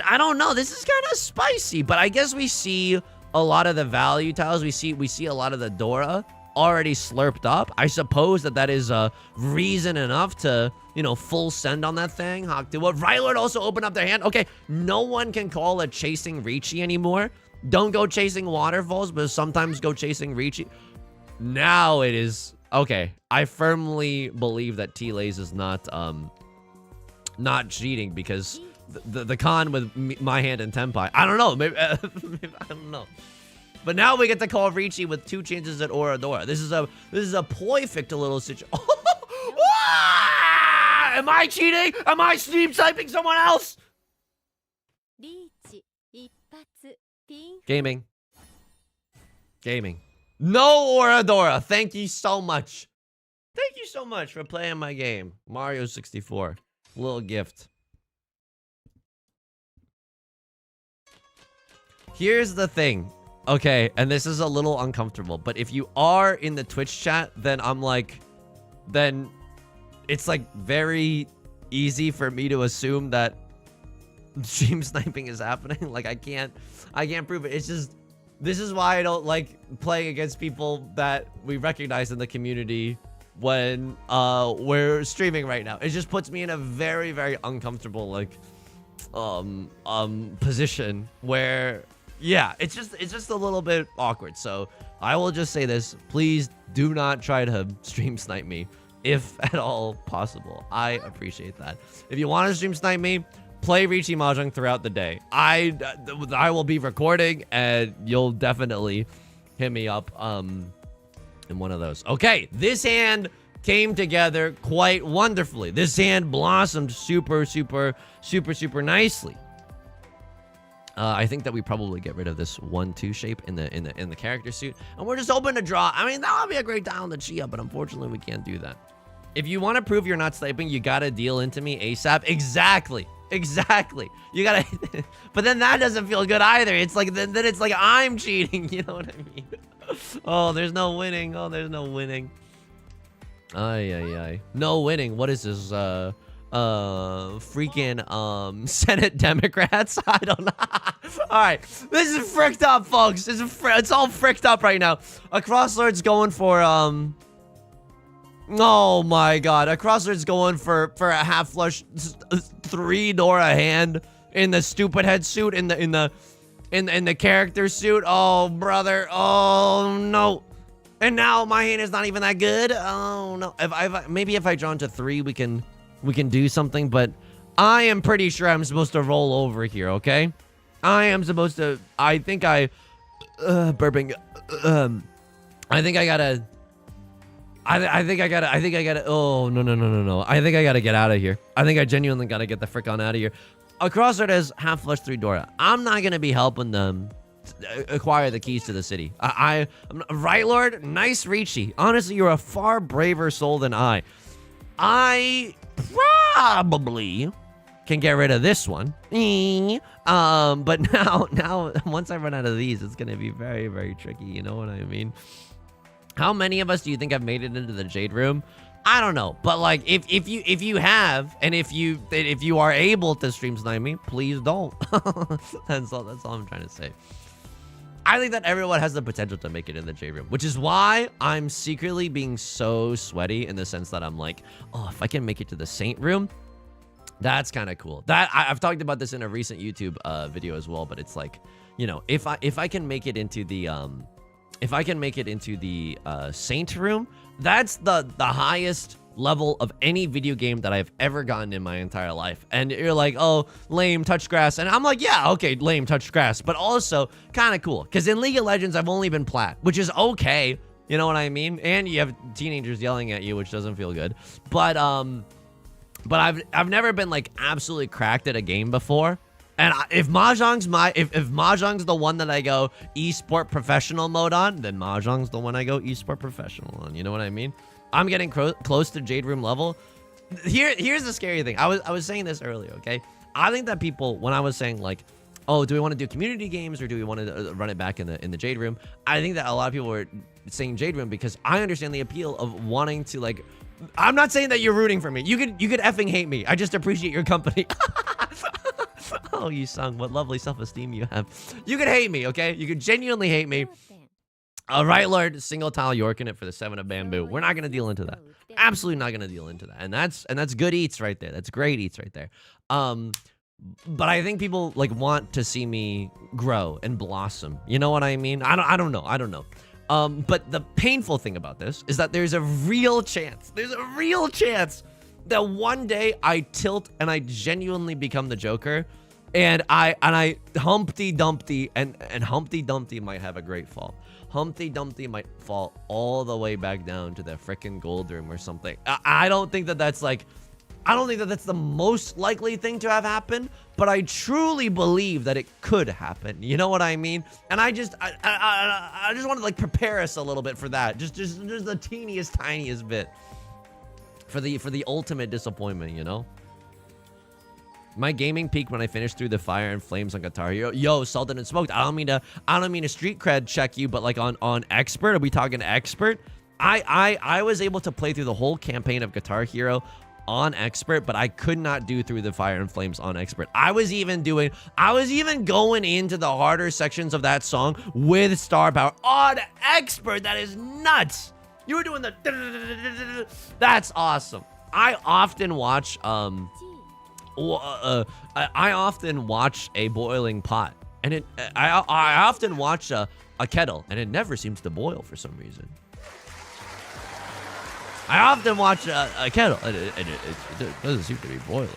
I don't know. This is kind of spicy, but I guess we see a lot of the value tiles. We see a lot of the Dora already slurped up. I suppose that is reason enough to, you know, full send on that thing. Hawk to what? Rylord also opened up their hand. Okay, no one can call it chasing Riichi anymore. Don't go chasing waterfalls, but sometimes go chasing Riichi. Now it is okay. I firmly believe that T-Lays is not cheating, because the con with my hand and Tenpai. I don't know. Maybe, I don't know. But now we get to call Riichi with 2 chances at Oradora. This is a perfect little situation. Am I cheating? Am I stream typing someone else? Gaming. No Oradora. Thank you so much. Thank you so much for playing my game. Mario 64. Little gift. Here's the thing. Okay, and this is a little uncomfortable, but if you are in the Twitch chat, then then it's like very easy for me to assume that stream sniping is happening. Like I can't prove it. It's just, this is why I don't like playing against people that we recognize in the community when we're streaming right now. It just puts me in a very, very uncomfortable like position where, yeah, it's just a little bit awkward. So I will just say this: please do not try to stream snipe me if at all possible. I appreciate that. If you want to stream snipe me, play Riichi Mahjong throughout the day. I will be recording, and you'll definitely hit me up in one of those. Okay, this hand came together quite wonderfully. This hand blossomed super nicely. I think that we probably get rid of this 1-2 shape in the character suit, and we're just hoping to draw. I mean, that would be a great dial in the Chia, but unfortunately we can't do that. If you want to prove you're not sniping, you gotta deal into me ASAP. Exactly. You gotta, but then that doesn't feel good either. It's like then it's like I'm cheating. You know what I mean? Oh, there's no winning. Ay. No winning. What is this? Freaking Senate Democrats. I don't know. All right, this is fricked up, folks. It's all fricked up right now. A Crosslord's going for oh my god, a Crosslord's going for a half flush 3 Dora hand in the stupid head suit in the character suit. Oh brother. Oh no. And now my hand is not even that good. Oh no. Maybe if I draw into 3, we can do something, but I am pretty sure I'm supposed to roll over here, okay? I am supposed to, I think I gotta, oh, no. I think I gotta get out of here. I think I genuinely gotta get the frick on out of here. A Crossroad has half flush 3 Dora. I'm not gonna be helping them acquire the keys to the city. Right, Lord? Nice Riichi. Honestly, you're a far braver soul than I. I probably can get rid of this one. But now once I run out of these, it's gonna be very, very tricky. You know what I mean? How many of us do you think have made it into the Jade Room? I don't know, but like if you have, and if you are able to stream snipe me, please don't. That's all I'm trying to say. I think that everyone has the potential to make it in the Jade Room, which is why I'm secretly being so sweaty in the sense that I'm like, oh, if I can make it to the Saint Room, that's kind of cool. I've talked about this in a recent YouTube video as well, but it's like, you know, if I can make it into the Saint Room, that's the highest level of any video game that I've ever gotten in my entire life. And you're like, oh, lame, touch grass. And I'm like, yeah, okay, lame, touch grass, but also kind of cool. Because in League of Legends, I've only been plat, which is okay. You know what I mean? And you have teenagers yelling at you, which doesn't feel good. But I've never been like absolutely cracked at a game before. And if Mahjong's if Mahjong's the one that I go esport professional mode on, then Mahjong's the one I go esport professional on. You know what I mean? I'm getting close to Jade Room level. Here's the scary thing. I was saying this earlier, okay? I think that people, when I was saying like, oh, do we want to do community games or do we want to run it back in the Jade Room? I think that a lot of people were saying Jade Room because I understand the appeal of wanting to like. I'm not saying that you're rooting for me. You could effing hate me. I just appreciate your company. Oh, Yusong, what lovely self-esteem you have. You could hate me, okay? You could genuinely hate me. All right, Lord, single tile York in it for the 7 of bamboo. We're not gonna deal into that. Absolutely not gonna deal into that. And that's good eats right there. That's great eats right there. But I think people like want to see me grow and blossom. You know what I mean? I don't know. But the painful thing about this is that there's a real chance. There's a real chance that one day I tilt and I genuinely become the Joker, and I Humpty Dumpty and Humpty Dumpty might have a great fall. Humpty Dumpty might fall all the way back down to the frickin' gold room or something. I don't think that that's like, I don't think that that's the most likely thing to have happened, but I truly believe that it could happen. You know what I mean? And I just want to like prepare us a little bit for that. Just the tiniest bit for the ultimate disappointment, you know? My gaming peaked when I finished through the Fire and Flames on Guitar Hero. Yo, Salted and Smoked. I don't mean to street cred check you, but like on expert, are we talking expert? I was able to play through the whole campaign of Guitar Hero on expert, but I could not do through the Fire and Flames on expert. I was even going into the harder sections of that song with star power on expert. That is nuts. You were doing the that's awesome. I often watch I often watch a boiling pot, and I often watch a kettle, and it never seems to boil for some reason. I often watch a kettle, and it doesn't seem to be boiling.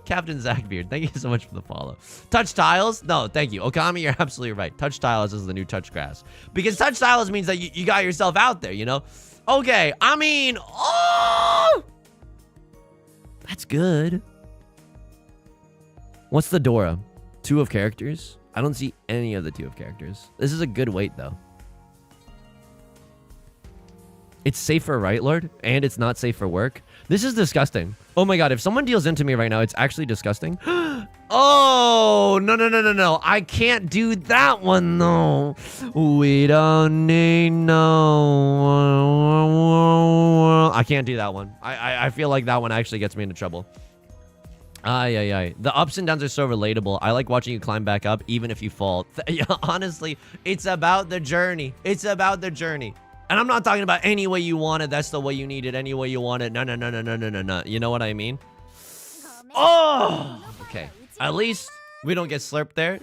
Captain Zachbeard, thank you so much for the follow. Touch tiles? No, thank you. Okami, you're absolutely right. Touch tiles is the new touch grass. Because touch tiles means that you got yourself out there, you know? Okay, I mean, oh! That's good. What's the Dora? 2 of characters? I don't see any of the 2 of characters. This is a good weight, though. It's safe for right, Lord, and it's not safe for work. This is disgusting. Oh my god, if someone deals into me right now, it's actually disgusting. Oh, no. I can't do that one, though. We don't need no... I can't do that one. I feel like that one actually gets me into trouble. Ay. The ups and downs are so relatable. I like watching you climb back up, even if you fall. Honestly, it's about the journey. It's about the journey. And I'm not talking about any way you want it. That's the way you need it. Any way you want it. No. You know what I mean? Oh! Okay. At least we don't get slurped there.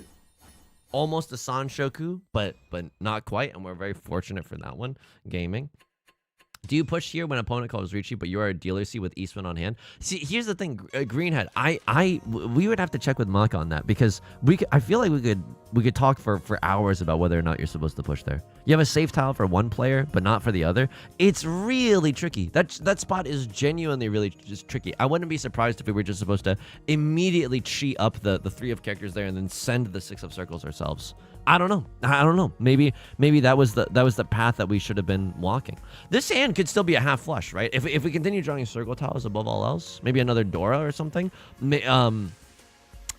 Almost a Sanshoku, but not quite. And we're very fortunate for that one. Gaming. Do you push here when opponent calls Riichi, but you are a dealer C with Eastman on hand? See, here's the thing, Greenhead. We would have to check with Maka on that because I feel like we could talk for hours about whether or not you're supposed to push there. You have a safe tile for one player, but not for the other. It's really tricky. That spot is genuinely really just tricky. I wouldn't be surprised if we were just supposed to immediately cheat up the 3 of characters there and then send the 6 of circles ourselves. I don't know. I don't know. Maybe that was the path that we should have been walking. This hand could still be a half flush, right? If we continue drawing circle tiles above all else, maybe another Dora or something.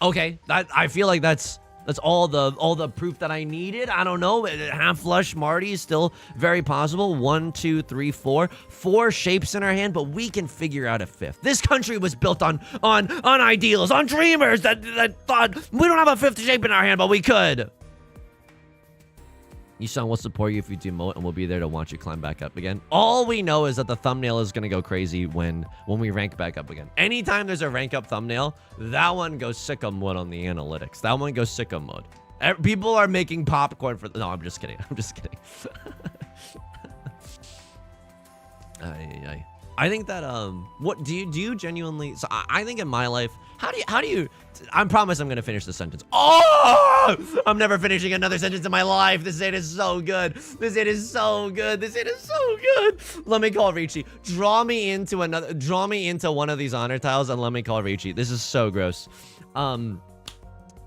Okay, I feel like that's all the proof that I needed. I don't know. Half flush Marty is still very possible. 1, 2, 3, 4. 4 shapes in our hand, but we can figure out a fifth. This country was built on ideals, on dreamers that thought we don't have a fifth shape in our hand, but we could. Yusong will support you if you demote, and we'll be there to watch you climb back up again. All we know is that the thumbnail is going to go crazy when we rank back up again. Anytime there's a rank up thumbnail, that one goes sicko mode on the analytics. That one goes sicko mode. People are making popcorn for... No, I'm just kidding. I'm just kidding. I think that what do you genuinely? So I think in my life, how do you? I promise I'm gonna finish the sentence. Oh, I'm never finishing another sentence in my life. This aid is so good. This aid is so good. This aid is so good. Let me call Riichi. Draw me into one of these honor tiles and let me call Riichi. This is so gross. How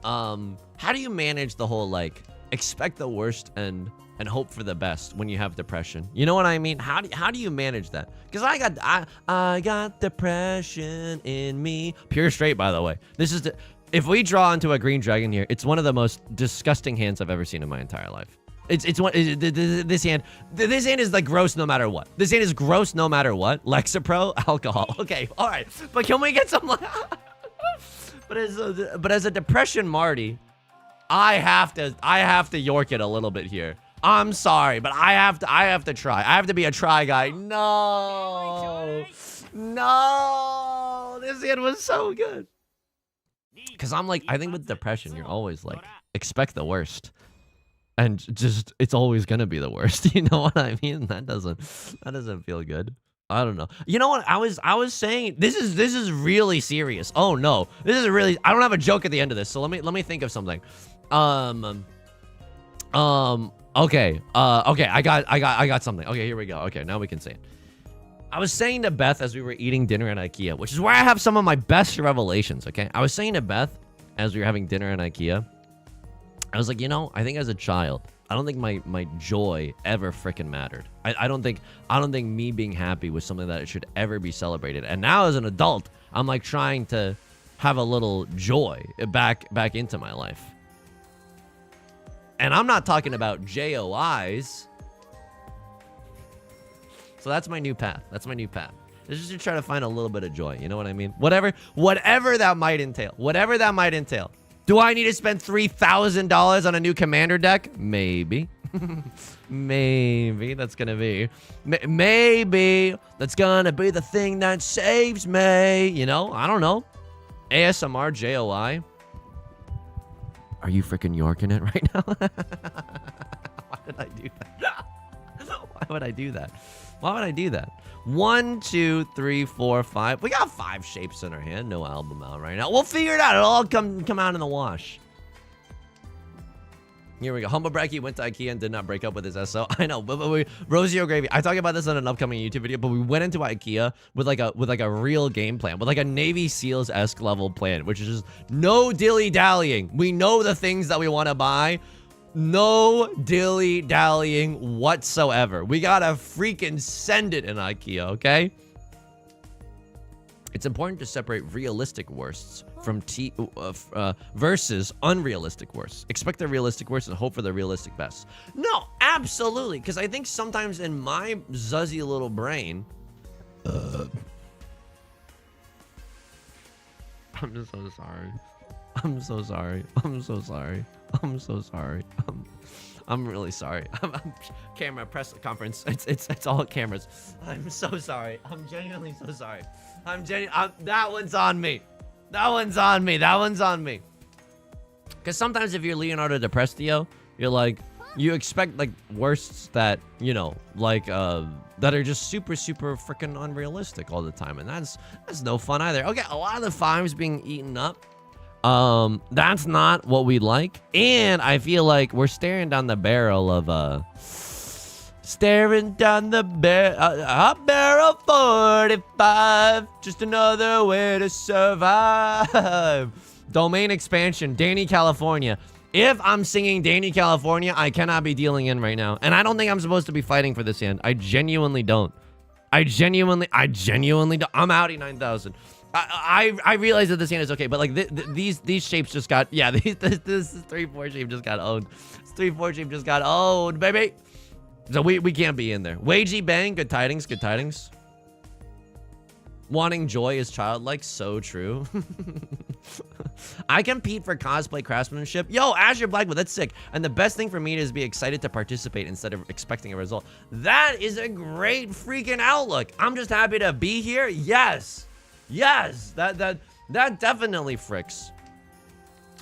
do you manage the whole like expect the worst and hope for the best when you have depression? You know what I mean? How do you manage that? Because I got depression in me. Pure straight, by the way. This is if we draw into a green dragon here, it's one of the most disgusting hands I've ever seen in my entire life. This hand is like gross no matter what. This hand is gross no matter what. Lexapro, alcohol. Okay, all right. But can we get some? But as a depression Marty, I have to York it a little bit here. I'm sorry, but I have to try. I have to be a try guy. No. This hand was so good. Because I'm like, I think with depression, you're always like, expect the worst. And just, it's always going to be the worst. You know what I mean? That doesn't feel good. I don't know. You know what? I was saying, this is really serious. Oh no. This is really, I don't have a joke at the end of this. So let me think of something. Okay, I got something. Okay, here we go. Okay, now we can say it. I was saying to Beth as we were eating dinner at IKEA, which is where I have some of my best revelations, okay? I was saying to Beth as we were having dinner at IKEA, I was like, you know, I think as a child, I don't think my joy ever frickin' mattered. I don't think me being happy was something that should ever be celebrated. And now as an adult, I'm like trying to have a little joy back into my life. And I'm not talking about JOIs. So that's my new path. That's my new path. It's just to try to find a little bit of joy. You know what I mean? Whatever that might entail. Whatever that might entail. Do I need to spend $3,000 on a new commander deck? Maybe. Maybe that's gonna be. Maybe that's gonna be the thing that saves me. You know? I don't know. ASMR JOI. Are you freaking Yorking it right now? Why did I do that? Why would I do that? Why would I do that? 1, 2, 3, 4, 5. We got 5 shapes in our hand. No album out right now. We'll figure it out. It'll all come out in the wash. Here we go. Humble Bracky went to IKEA and did not break up with his SO. I know, but we Rosie O'Gravy. I talk about this on an upcoming YouTube video, but we went into IKEA with like a real game plan, with like a Navy SEALs-esque level plan, which is just no dilly-dallying. We know the things that we want to buy. No dilly-dallying whatsoever. We gotta freaking send it in IKEA, okay? It's important to separate realistic worsts from versus unrealistic worsts. Expect the realistic worst and hope for the realistic best. No, absolutely. Because I think sometimes in my zuzzy little brain, I'm so sorry. I'm so sorry. I'm so sorry. I'm so sorry. I'm really sorry. I'm camera press conference. It's all cameras. I'm so sorry. I'm genuinely so sorry. That one's on me. That one's on me. That one's on me. Because sometimes if you're Leonardo DiCaprio, you're like, you expect like worsts that, you know, like that are just super freaking unrealistic all the time, and that's no fun either. Okay, a lot of the 5s being eaten up. That's not what we like, and I feel like we're staring down the barrel of a barrel 45. Just another way to survive. Domain expansion, Danny, California. If I'm singing Danny California, I cannot be dealing in right now. And I don't think I'm supposed to be fighting for this hand. I genuinely don't. I genuinely don't. I'm outie 9,000. I realize that this hand is okay, but like these shapes just got, yeah, this 3-4 shape just got owned. This 3-4 shape just got owned, baby. So we can't be in there. Wagey bang, good tidings, good tidings. Wanting joy is childlike, so true. I compete for cosplay craftsmanship. Yo, Azure Blackwood, that's sick. And the best thing for me is be excited to participate instead of expecting a result. That is a great freaking outlook. I'm just happy to be here. Yes. Yes, that definitely fricks.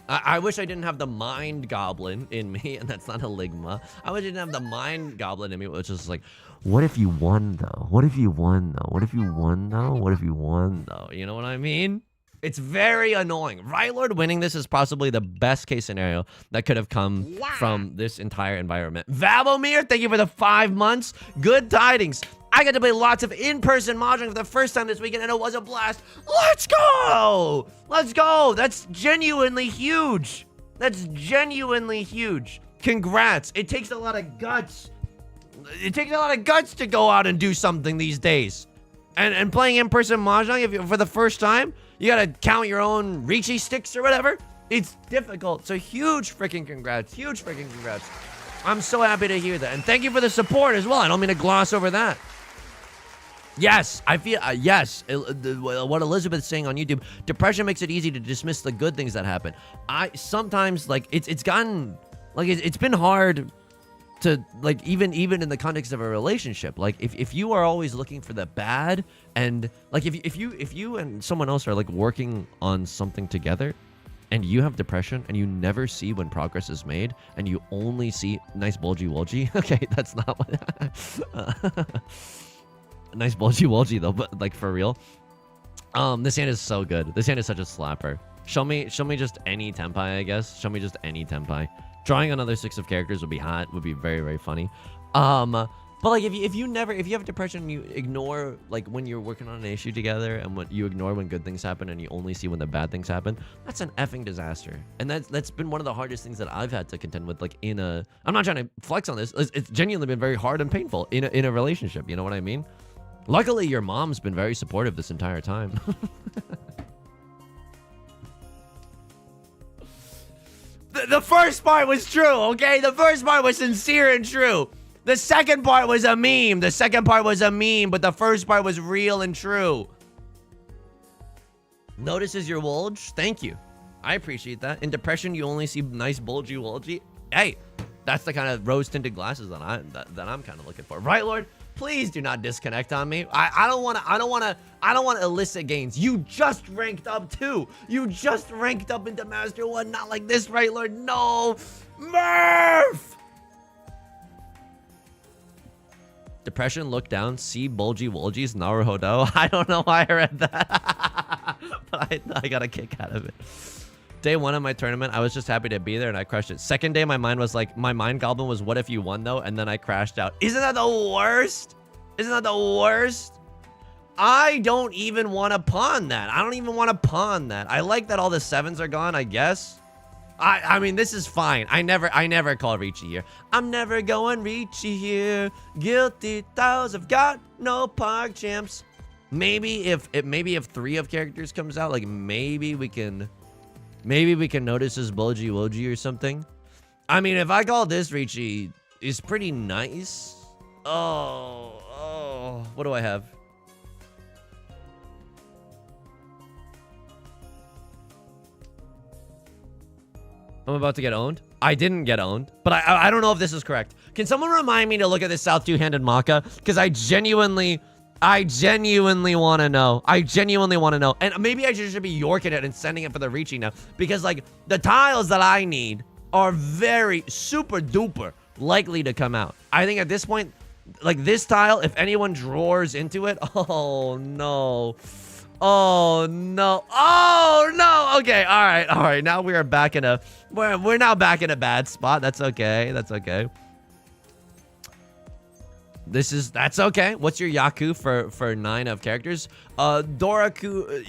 I wish I didn't have the mind goblin in me, and that's not a ligma. I wish I didn't have the mind goblin in me, which is like, what if you won though? What if you won though? What if you won though? What if you won though? You know what I mean? It's very annoying. Right Lord winning this is possibly the best case scenario that could have come from this entire environment. Valomir, thank you for the 5 months. Good tidings. I got to play lots of in-person Mahjong for the first time this weekend, and it was a blast. Let's go! Let's go! That's genuinely huge. That's genuinely huge. Congrats. It takes a lot of guts. It takes a lot of guts to go out and do something these days. And playing in-person Mahjong for the first time, you got to count your own Riichi sticks or whatever. It's difficult. So huge freaking congrats. Huge freaking congrats. I'm so happy to hear that. And thank you for the support as well. I don't mean to gloss over that. Yes, I feel, yes, what Elizabeth's saying on YouTube, depression makes it easy to dismiss the good things that happen. I sometimes, like, it's gotten, like, it's been hard to, like, even in the context of a relationship. Like, if you are always looking for the bad, and, like, if you and someone else are, like, working on something together, and you have depression, and you never see when progress is made, and you only see, nice bulgy wolgy, okay, that's not what, nice bulgy wolgy though, but like for real. This hand is so good. This hand is such a slapper. Show me just any tenpai, I guess. Show me just any tenpai. Drawing another 6 of characters would be hot. Would be very, very funny. But like if you have depression, you ignore like when you're working on an issue together, and when you ignore when good things happen, and you only see when the bad things happen. That's an effing disaster. And that's been one of the hardest things that I've had to contend with. Like I'm not trying to flex on this. It's genuinely been very hard and painful in a relationship. You know what I mean? Luckily, your mom's been very supportive this entire time. the first part was true, okay? The first part was sincere and true. The second part was a meme. The second part was a meme, but the first part was real and true. Notices your bulge? Thank you. I appreciate that. In depression, you only see nice bulgy wolgy. Hey, that's the kind of rose-tinted glasses that I'm kind of looking for. Right, Lord? Please do not disconnect on me. I don't want to illicit gains. You just ranked up too. You just ranked up into Master 1. Not like this, right, Lord? No. Murph! Depression, look down, see bulgy wolgies, Naruhodo. I don't know why I read that. But I got a kick out of it. Day 1 of my tournament, I was just happy to be there and I crushed it. Second day, my mind goblin was, what if you won though? And then I crashed out. Isn't that the worst? Isn't that the worst? I don't even want to pawn that. I don't even want to pawn that. I like that all the 7s are gone, I guess. I mean, this is fine. I never call Riichi here. I'm never going Riichi here. Guilty thoughts have got no park champs. Maybe if 3 of characters comes out, like maybe we can notice his bulgy woji or something. I mean, if I call this Riichi, is pretty nice. Oh, what do I have? I'm about to get owned. I didn't get owned, but I don't know if this is correct. Can someone remind me to look at this South 2-handed Maka? Because I genuinely want to know. I genuinely want to know. And maybe I should be yorking it and sending it for the Riichi now. Because, like, the tiles that I need are very super duper likely to come out. I think at this point, like, this tile, if anyone drawers into it, oh, no. Oh, no. Oh, no. Okay, all right. Now we are back in a... We're now back in a bad spot. That's okay. That's okay. That's okay. What's your Yaku for 9 of characters? Doraku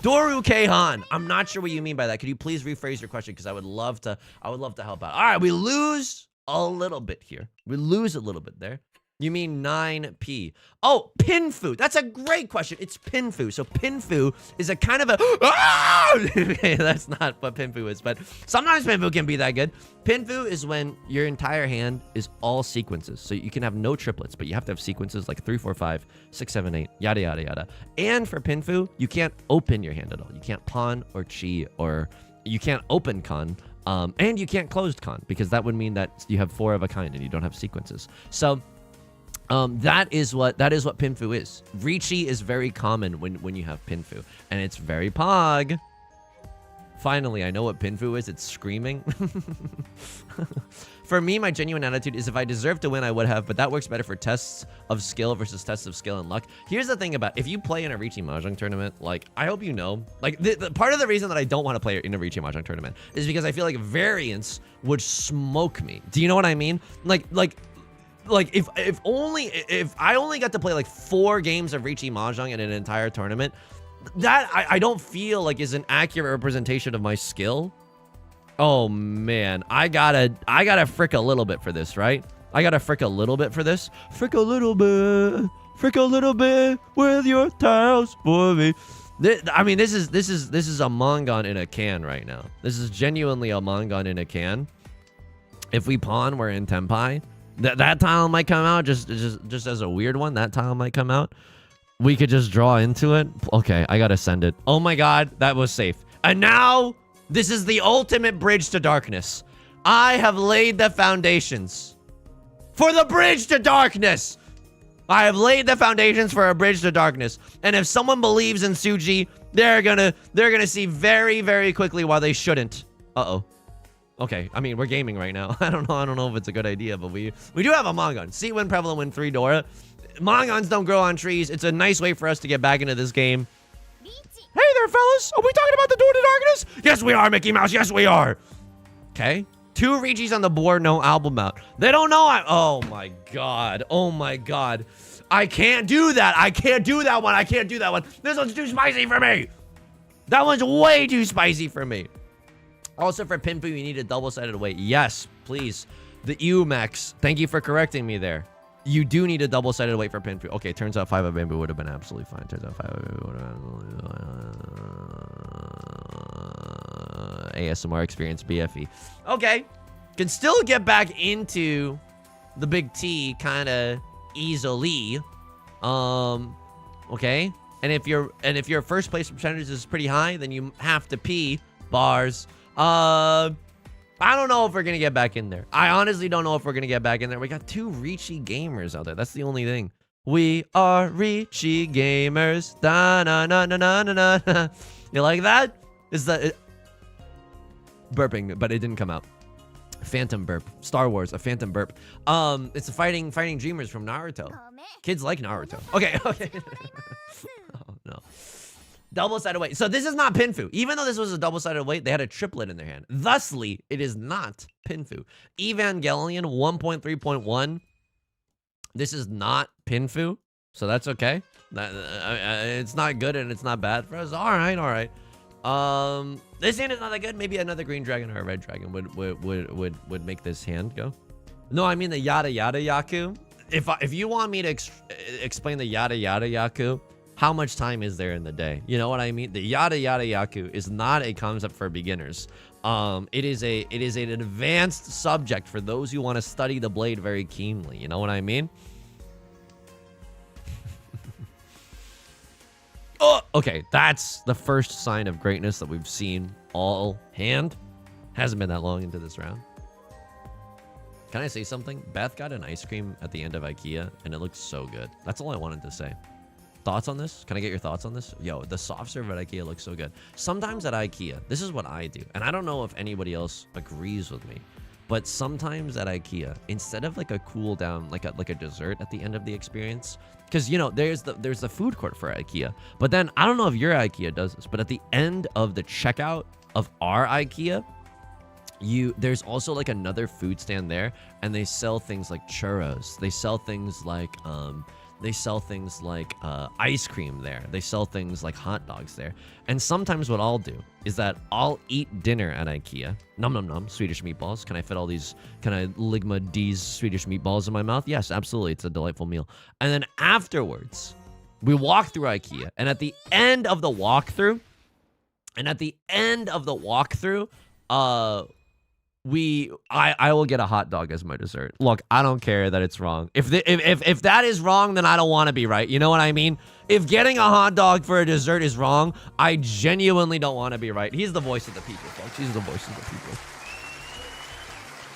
Doru Keihan. I'm not sure what you mean by that. Could you please rephrase your question? Because I would love to help out. All right, we lose a little bit here. We lose a little bit there. You mean 9P. Oh, Pinfu. That's a great question. It's Pinfu. So Pinfu is a kind of a... Okay, that's not what Pinfu is, but sometimes Pinfu can be that good. Pinfu is when your entire hand is all sequences. So you can have no triplets, but you have to have sequences like 3, 4, 5, 6, 7, 8, yada, yada, yada. And for Pinfu, you can't open your hand at all. You can't pawn or chi, or you can't open con. And you can't closed con, because that would mean that you have 4 of a kind and you don't have sequences. So... that is what Pinfu is. Riichi is very common when you have Pinfu, and it's very pog. Finally, I know what Pinfu is. It's screaming. For me, my genuine attitude is if I deserve to win, I would have, but that works better for tests of skill versus tests of skill and luck. Here's the thing about if you play in a Riichi Mahjong tournament, like, I hope you know, like, the part of the reason that I don't want to play in a Riichi Mahjong tournament is because I feel like variance would smoke me. Do you know what I mean? Like if I only got to play like 4 games of Riichi Mahjong in an entire tournament, that I don't feel like is an accurate representation of my skill. Oh man, I gotta frick a little bit for this, right? I gotta frick a little bit for this. Frick a little bit with your tiles for me. I mean, this is a Mongon in a can right now. This is genuinely a Mongon in a can. If we pawn, we're in Tenpai. That tile might come out just as a weird one. That tile might come out. We could just draw into it. Okay, I gotta send it. Oh my god, that was safe. And now, this is the ultimate bridge to darkness. I have laid the foundations for the bridge to darkness. I have laid the foundations for a bridge to darkness. And if someone believes in Suji, they're gonna see very, very quickly why they shouldn't. Uh-oh. Okay, I mean, we're gaming right now. I don't know if it's a good idea, but we do have a Mongon. See when prevalent win 3 Dora. Mongons don't grow on trees. It's a nice way for us to get back into this game. Hey there, fellas. Are we talking about the Door to Darkness? Yes, we are, Mickey Mouse. Yes, we are. Okay. 2 Riichis on the board, no album out. They don't know oh my god. Oh my god. I can't do that. I can't do that one. I can't do that one. This one's too spicy for me. That one's way too spicy for me. Also, for Pinfu, you need a double-sided weight. Yes, please. The Umax. Thank you for correcting me there. You do need a double-sided weight for Pinfu. Okay, turns out 5 of Bamboo would have been absolutely fine. Turns out 5 of Bamboo would have been ASMR experience BFE. Okay. Can still get back into the big T kind of easily. Okay. And if your first place percentage is pretty high, then you have to pee bars. I don't know if we're gonna get back in there. I honestly don't know if we're gonna get back in there. We got 2 Riichi gamers out there. That's the only thing. We are Riichi gamers. Da na na na na na na. You like that? Is that burping? But it didn't come out. Phantom burp. Star Wars. A phantom burp. It's a fighting dreamers from Naruto. Kids like Naruto. Okay. Okay. Oh no. Double-sided weight. So this is not Pinfu. Even though this was a double-sided weight, they had a triplet in their hand. Thusly, it is not Pinfu. Evangelion 1.3.1. This is not Pinfu. So that's okay. It's not good and it's not bad for us. All right, all right. This hand is not that good. Maybe another green dragon or a red dragon would make this hand go. No, I mean the yada yada Yaku. If you want me to explain the yada yada Yaku, how much time is there in the day? You know what I mean? The yada yada Yaku is not a concept for beginners. It is an advanced subject for those who want to study the blade very keenly. You know what I mean? Oh, okay, that's the first sign of greatness that we've seen all hand. Hasn't been that long into this round. Can I say something? Beth got an ice cream at the end of IKEA, and it looked so good. That's all I wanted to say. Thoughts on this? Can I get your thoughts on this? Yo, the soft serve at IKEA looks so good. Sometimes at IKEA, this is what I do, and I don't know if anybody else agrees with me, but sometimes at IKEA, instead of like a cool down, like a dessert at the end of the experience, because you know there's the food court for IKEA, but then I don't know if your IKEA does this, but at the end of the checkout of our IKEA, there's also like another food stand there, and they sell things like churros. They sell things like ice cream there. They sell things like hot dogs there. And sometimes what I'll do is that I'll eat dinner at IKEA. Nom nom nom, Swedish meatballs. Can I fit all these, can I Ligma D's Swedish meatballs in my mouth? Yes, absolutely. It's a delightful meal. And then afterwards, we walk through IKEA. And at the end of the walkthrough, I will get a hot dog as my dessert. Look, I don't care that it's wrong. If that is wrong, then I don't want to be right. You know what I mean? If getting a hot dog for a dessert is wrong, I genuinely don't want to be right. He's the voice of the people, folks. He's the voice of the people.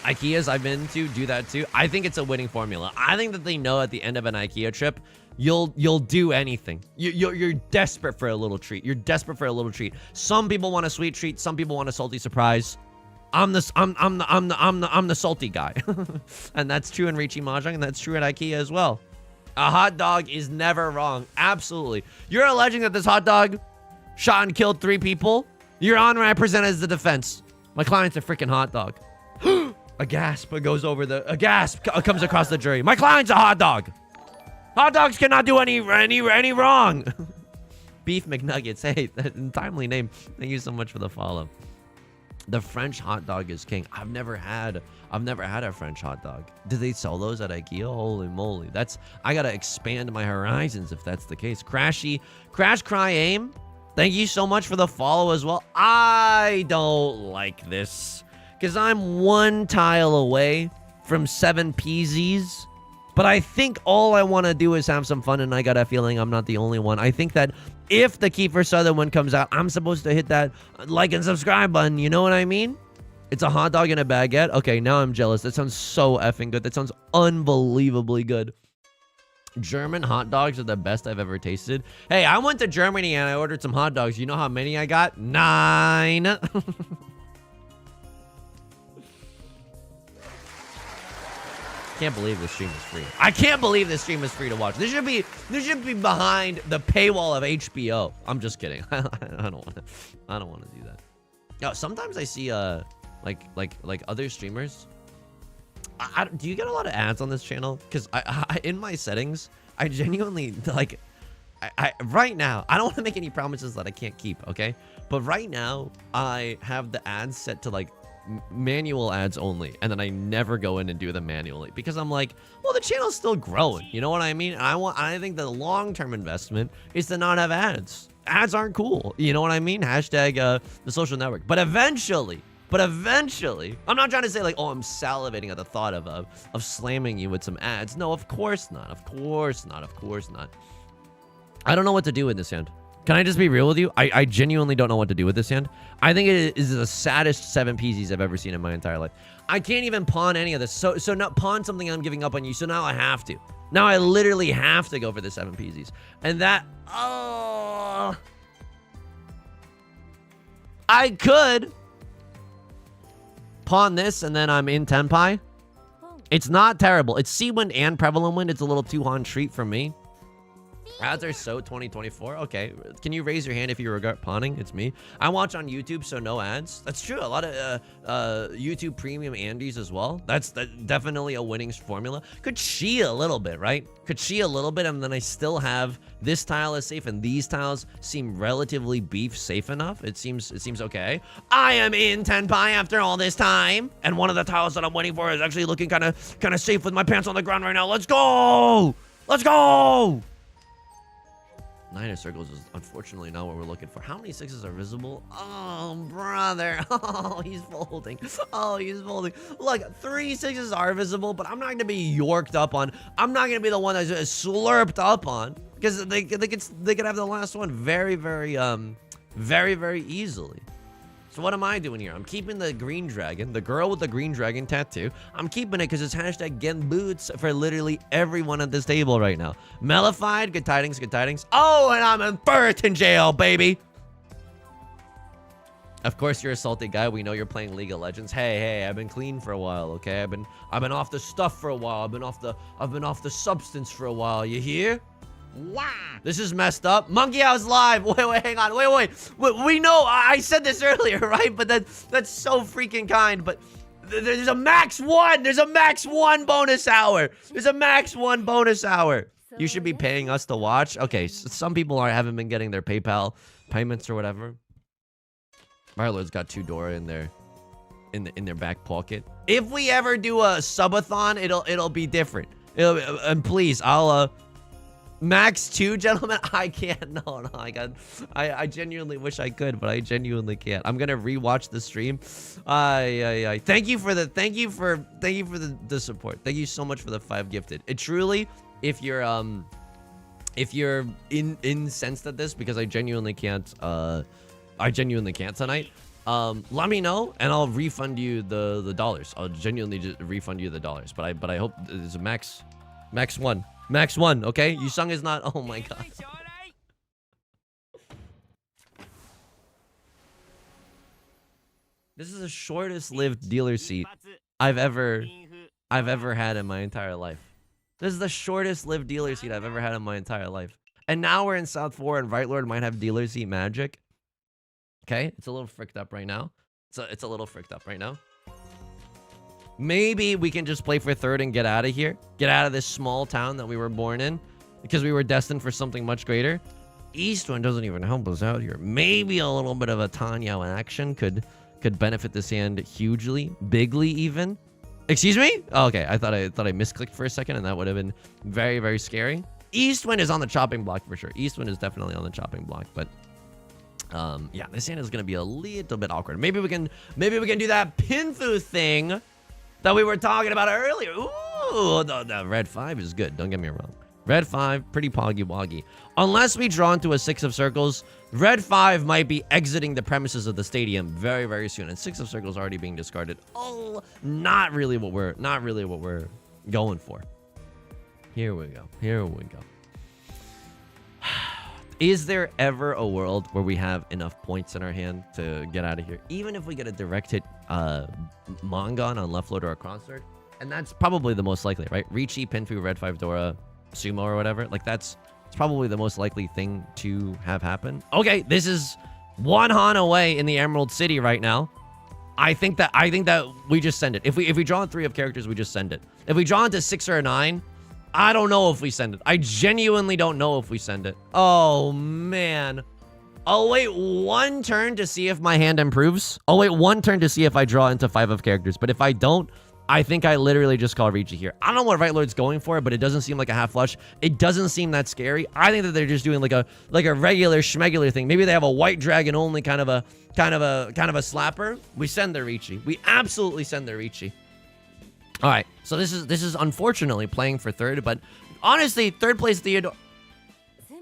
IKEAs I've been to do that too. I think it's a winning formula. I think that they know at the end of an IKEA trip, you'll do anything. You're desperate for a little treat. You're desperate for a little treat. Some people want a sweet treat. Some people want a salty surprise. I'm the salty guy. And that's true in Riichi Mahjong, and that's true at IKEA as well. A hot dog is never wrong. Absolutely. You're alleging that this hot dog shot and killed 3 people? Your Honor, I present as the defense. My client's a freaking hot dog. A gasp comes across the jury. My client's a hot dog. Hot dogs cannot do any wrong. Beef McNuggets. Hey, timely name. Thank you so much for the follow. The French hot dog is king. I've never had a French hot dog. Do they sell those at IKEA? Holy moly. I gotta expand my horizons if that's the case. Crash Cry Aim. Thank you so much for the follow as well. I don't like this, because I'm 1 tile away from 7 PZs. But I think all I want to do is have some fun, and I got a feeling I'm not the only one. I think that if the Kiefer Sutherland comes out, I'm supposed to hit that like and subscribe button. You know what I mean? It's a hot dog and a baguette. Okay, now I'm jealous. That sounds so effing good. That sounds unbelievably good. German hot dogs are the best I've ever tasted. Hey, I went to Germany and I ordered some hot dogs. You know how many I got? 9. Can't believe this stream is free. I can't believe this stream is free to watch. This should be behind the paywall of HBO. I'm just kidding. I don't want to do that. No, sometimes I see like other streamers. Do you get a lot of ads on this channel? Because I in my settings, I genuinely like. Right now, I don't want to make any promises that I can't keep. Okay, but right now I have the ads set to like manual ads only, and then I never go in and do them manually because I'm like, well, the channel's still growing, you know what I mean? And I think the long-term investment is to not have ads. Ads aren't cool, you know what I mean? Hashtag the social network. But eventually, I'm not trying to say like, oh, I'm salivating at the thought of slamming you with some ads. No, of course not. I don't know what to do with this hand. Can I just be real with you? I genuinely don't know what to do with this hand. I think it is the saddest 7 PZs I've ever seen in my entire life. I can't even pawn any of this. So not pawn something I'm giving up on you. So now I have to. Now I literally have to go for the 7 PZs. And that, I could pawn this and then I'm in Tenpai. It's not terrible. It's Sea Wind and Prevalent Wind. It's a little two-han treat for me. Ads are so 2024. Okay, can you raise your hand if you regret pawning? It's me. I watch on YouTube, so no ads. That's true. A lot of YouTube premium Andes as well. That's definitely a winning formula. Could she a little bit, right? Could she a little bit, and then I still have this tile is safe, and these tiles seem relatively beef safe enough. It seems okay. I am in Tenpai after all this time, and one of the tiles that I'm waiting for is actually looking kind of safe with my pants on the ground right now. Let's go! Let's go! 9 of circles is unfortunately not what we're looking for. How many 6s are visible? Oh, brother. Oh, he's folding. Oh, he's folding. Look, 3 6s are visible, but I'm not going to be yorked up on. I'm not going to be the one that's slurped up on, because they could have the last one very, very easily. So what am I doing here? I'm keeping the green dragon, the girl with the green dragon tattoo. I'm keeping it because it's hashtag Gen Boots for literally everyone at this table right now. Mellified, good tidings, good tidings. Oh, and I'm in Burton jail, baby. Of course, you're a salty guy. We know you're playing League of Legends. Hey, I've been clean for a while, okay? I've been off the stuff for a while. I've been off the substance for a while. You hear? Wow. This is messed up. Monkey House Live. Wait, hang on. Wait. We know. I said this earlier, right? But that's so freaking kind. But there's a max 1. There's a max 1 bonus hour. There's a max 1 bonus hour. You should be paying us to watch. Okay, so some people haven't been getting their PayPal payments or whatever. My lord's got 2 Dora in their back pocket. If we ever do a subathon, it'll be different. And please, I'll max 2, gentlemen. I can't. No. I genuinely wish I could, but I genuinely can't. I'm gonna rewatch the stream. Thank you for the support. Thank you so much for the 5 gifted. It truly, if you're incensed at this, because I genuinely can't tonight. Let me know and I'll refund you the dollars. I'll genuinely just refund you the dollars. But I hope there's a max 1. Max 1, okay? Yusong is not. Oh my god. This is the shortest lived dealer seat I've ever had in my entire life. This is the shortest lived dealer seat I've ever had in my entire life. And now we're in South 4 and Right Lord might have dealer seat magic. Okay, it's a little fricked up right now. It's a little fricked up right now. Maybe we can just play for 3rd and get out of here. Get out of this small town that we were born in. Because we were destined for something much greater. Eastwind doesn't even help us out here. Maybe a little bit of a Tanyao action could benefit this hand hugely. Bigly even. Excuse me? Oh, okay, I thought I misclicked for a second and that would have been very, very scary. Eastwind is on the chopping block for sure. Eastwind is definitely on the chopping block, but yeah, this hand is gonna be a little bit awkward. Maybe we can do that Pinfu thing that we were talking about earlier. Ooh, the red 5 is good. Don't get me wrong. Red 5, pretty poggy-woggy. Unless we draw into a 6 of circles, red 5 might be exiting the premises of the stadium very, very soon. And 6 of circles already being discarded. Oh, not really what we're going for. Here we go. Is there ever a world where we have enough points in our hand to get out of here? Even if we get a direct hit Mongon on left loader or crossword? And that's probably the most likely, right? Riichi, Pinfu, red 5 Dora, Sumo or whatever. Like it's probably the most likely thing to have happen. Okay, this is 1 Han away in the Emerald City right now. I think that we just send it. If we draw in 3 of characters, we just send it. If we draw into 6 or a 9, I don't know if we send it. I genuinely don't know if we send it. Oh, man. I'll wait 1 turn to see if my hand improves. I'll wait 1 turn to see if I draw into 5 of characters. But if I don't, I think I literally just call Riichi here. I don't know what Right Lord's going for, but it doesn't seem like a half flush. It doesn't seem that scary. I think that they're just doing like a regular schmegular thing. Maybe they have a white dragon only kind of a slapper. We send the Riichi. We absolutely send the Riichi. All right, so this is unfortunately playing for 3rd, but honestly, 3rd place Theodore.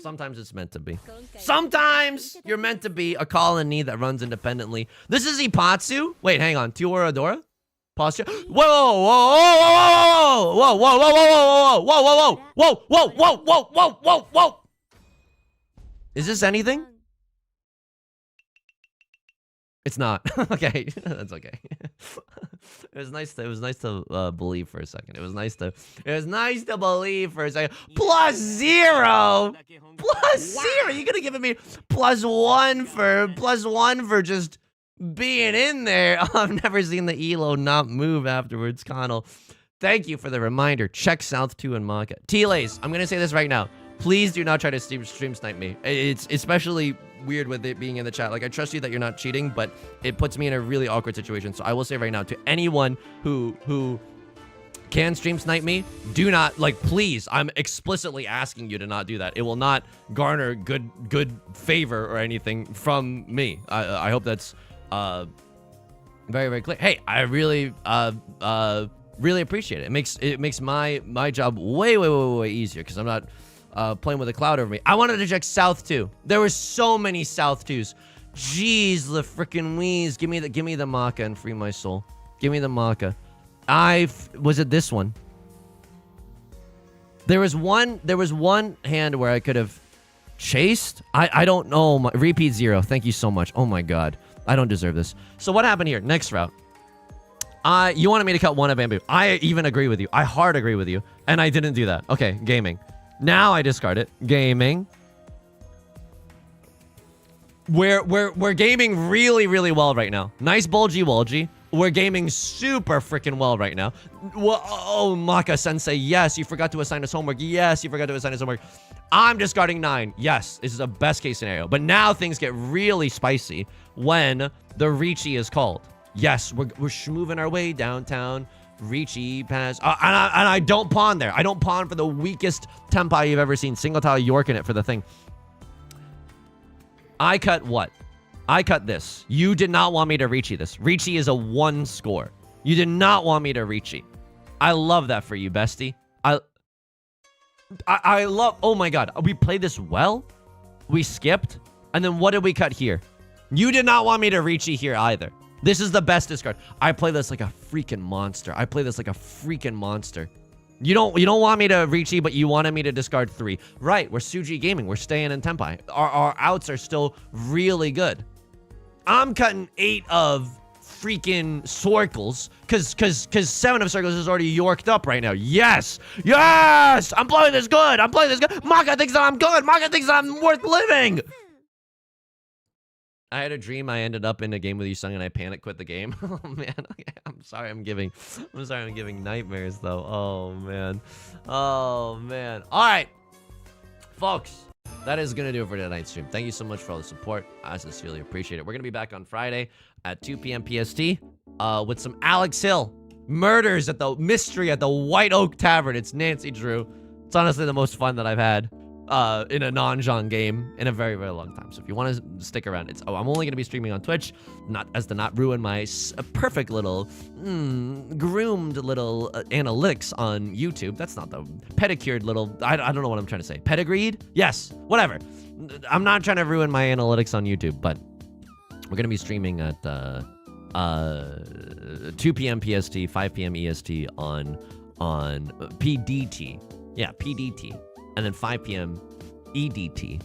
Sometimes it's meant to be. Sometimes you're meant to be a colony that runs independently. This is Ipatsu. Wait, hang on. Tuoradora? Posture. Whoa. Is this anything? It's not. Okay, that's okay. It was nice to believe for a second. It was nice to believe for a second. +0. +0. You're gonna give me +1 for just being in there. I've never seen the elo not move afterwards. Connell, thank you for the reminder. Check South 2 and Maka. T-Lays, I'm gonna say this right now. Please do not try to stream snipe me. It's especially weird with it being in the chat. Like, I trust you that you're not cheating, but it puts me in a really awkward situation. So I will say right now to anyone who can stream snipe me, do not, like, please, I'm explicitly asking you to not do that. It will not garner good favor or anything from me. I hope that's very, very clear. Hey, I really appreciate it. It makes my job way easier because I'm not playing with a cloud over me. I wanted to check South 2. There were so many South 2s. Jeez, the frickin' wheeze. Give me the Maka and free my soul. Give me the Maka. Was it this one? There was one hand where I could have chased. I don't know. Repeat 0. Thank you so much. Oh my god. I don't deserve this. So what happened here? Next route. You wanted me to cut 1 of bamboo. I even agree with you. I hard agree with you. And I didn't do that. Okay, gaming. Now I discard it. Gaming. We're gaming really, really well right now. Nice bulgy. We're gaming super freaking well right now. Oh, Maka Sensei, yes, you forgot to assign us homework. Yes, you forgot to assign us homework. I'm discarding 9. Yes, this is a best case scenario. But now things get really spicy when the Riichi is called. Yes, we're moving our way downtown. Riichi pass. And I don't pawn there. I don't pawn for the weakest tempai you've ever seen. Single tile York in it for the thing. I cut what? I cut this. You did not want me to Riichi this. Riichi is a 1 score. You did not want me to Riichi. I love that for you, bestie. I love... Oh my god. We played this well? We skipped? And then what did we cut here? You did not want me to Riichi here either. This is the best discard. I play this like a freaking monster. You don't want me to Riichi, but you wanted me to discard 3. Right, we're Suji gaming. We're staying in tempai. Our outs are still really good. I'm cutting 8 of freaking circles because 7 of circles is already Yorked up right now. Yes! I'm playing this good. Maka thinks that I'm good. Maka thinks that I'm worth living. I had a dream I ended up in a game with Yusong and I panic quit the game. Oh man, I'm sorry I'm giving nightmares though. Oh man. All right, folks, that is gonna do it for tonight's stream. Thank you so much for all the support. I sincerely appreciate it. We're gonna be back on Friday at 2 p.m. PST with some Alex Hill murders at the mystery at the White Oak Tavern. It's Nancy Drew. It's honestly the most fun that I've had in a non-Zhang game in a very, very long time. So if you want to stick around, I'm only going to be streaming on Twitch, not to not ruin my perfect little groomed little analytics on YouTube. That's not the pedicured little, I don't know what I'm trying to say. Pedigreed? Yes, whatever. I'm not trying to ruin my analytics on YouTube, but we're going to be streaming at 2 p.m. PST, 5 p.m. EST on PDT. Yeah, PDT. And then 5 p.m. EDT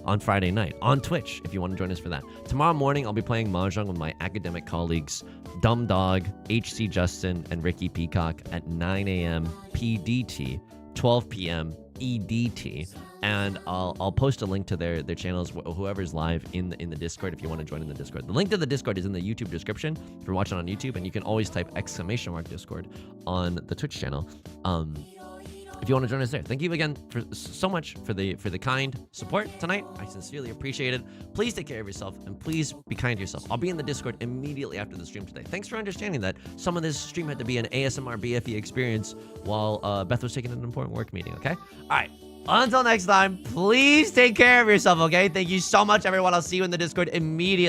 on Friday night on Twitch if you want to join us for that. Tomorrow morning, I'll be playing Mahjong with my academic colleagues, Dumb Dog, HC Justin, and Ricky Peacock at 9 a.m. PDT, 12 p.m. EDT. And I'll post a link to their channels, whoever's live in the Discord, if you want to join in the Discord. The link to the Discord is in the YouTube description if you're watching on YouTube, and you can always type !Discord on the Twitch channel. If you want to join us there. Thank you again so much for the kind support tonight. I sincerely appreciate it. Please take care of yourself and please be kind to yourself. I'll be in the Discord immediately after the stream today. Thanks for understanding that some of this stream had to be an ASMR BFE experience while Beth was taking an important work meeting, okay? All right. Until next time, please take care of yourself, okay? Thank you so much, everyone. I'll see you in the Discord immediately.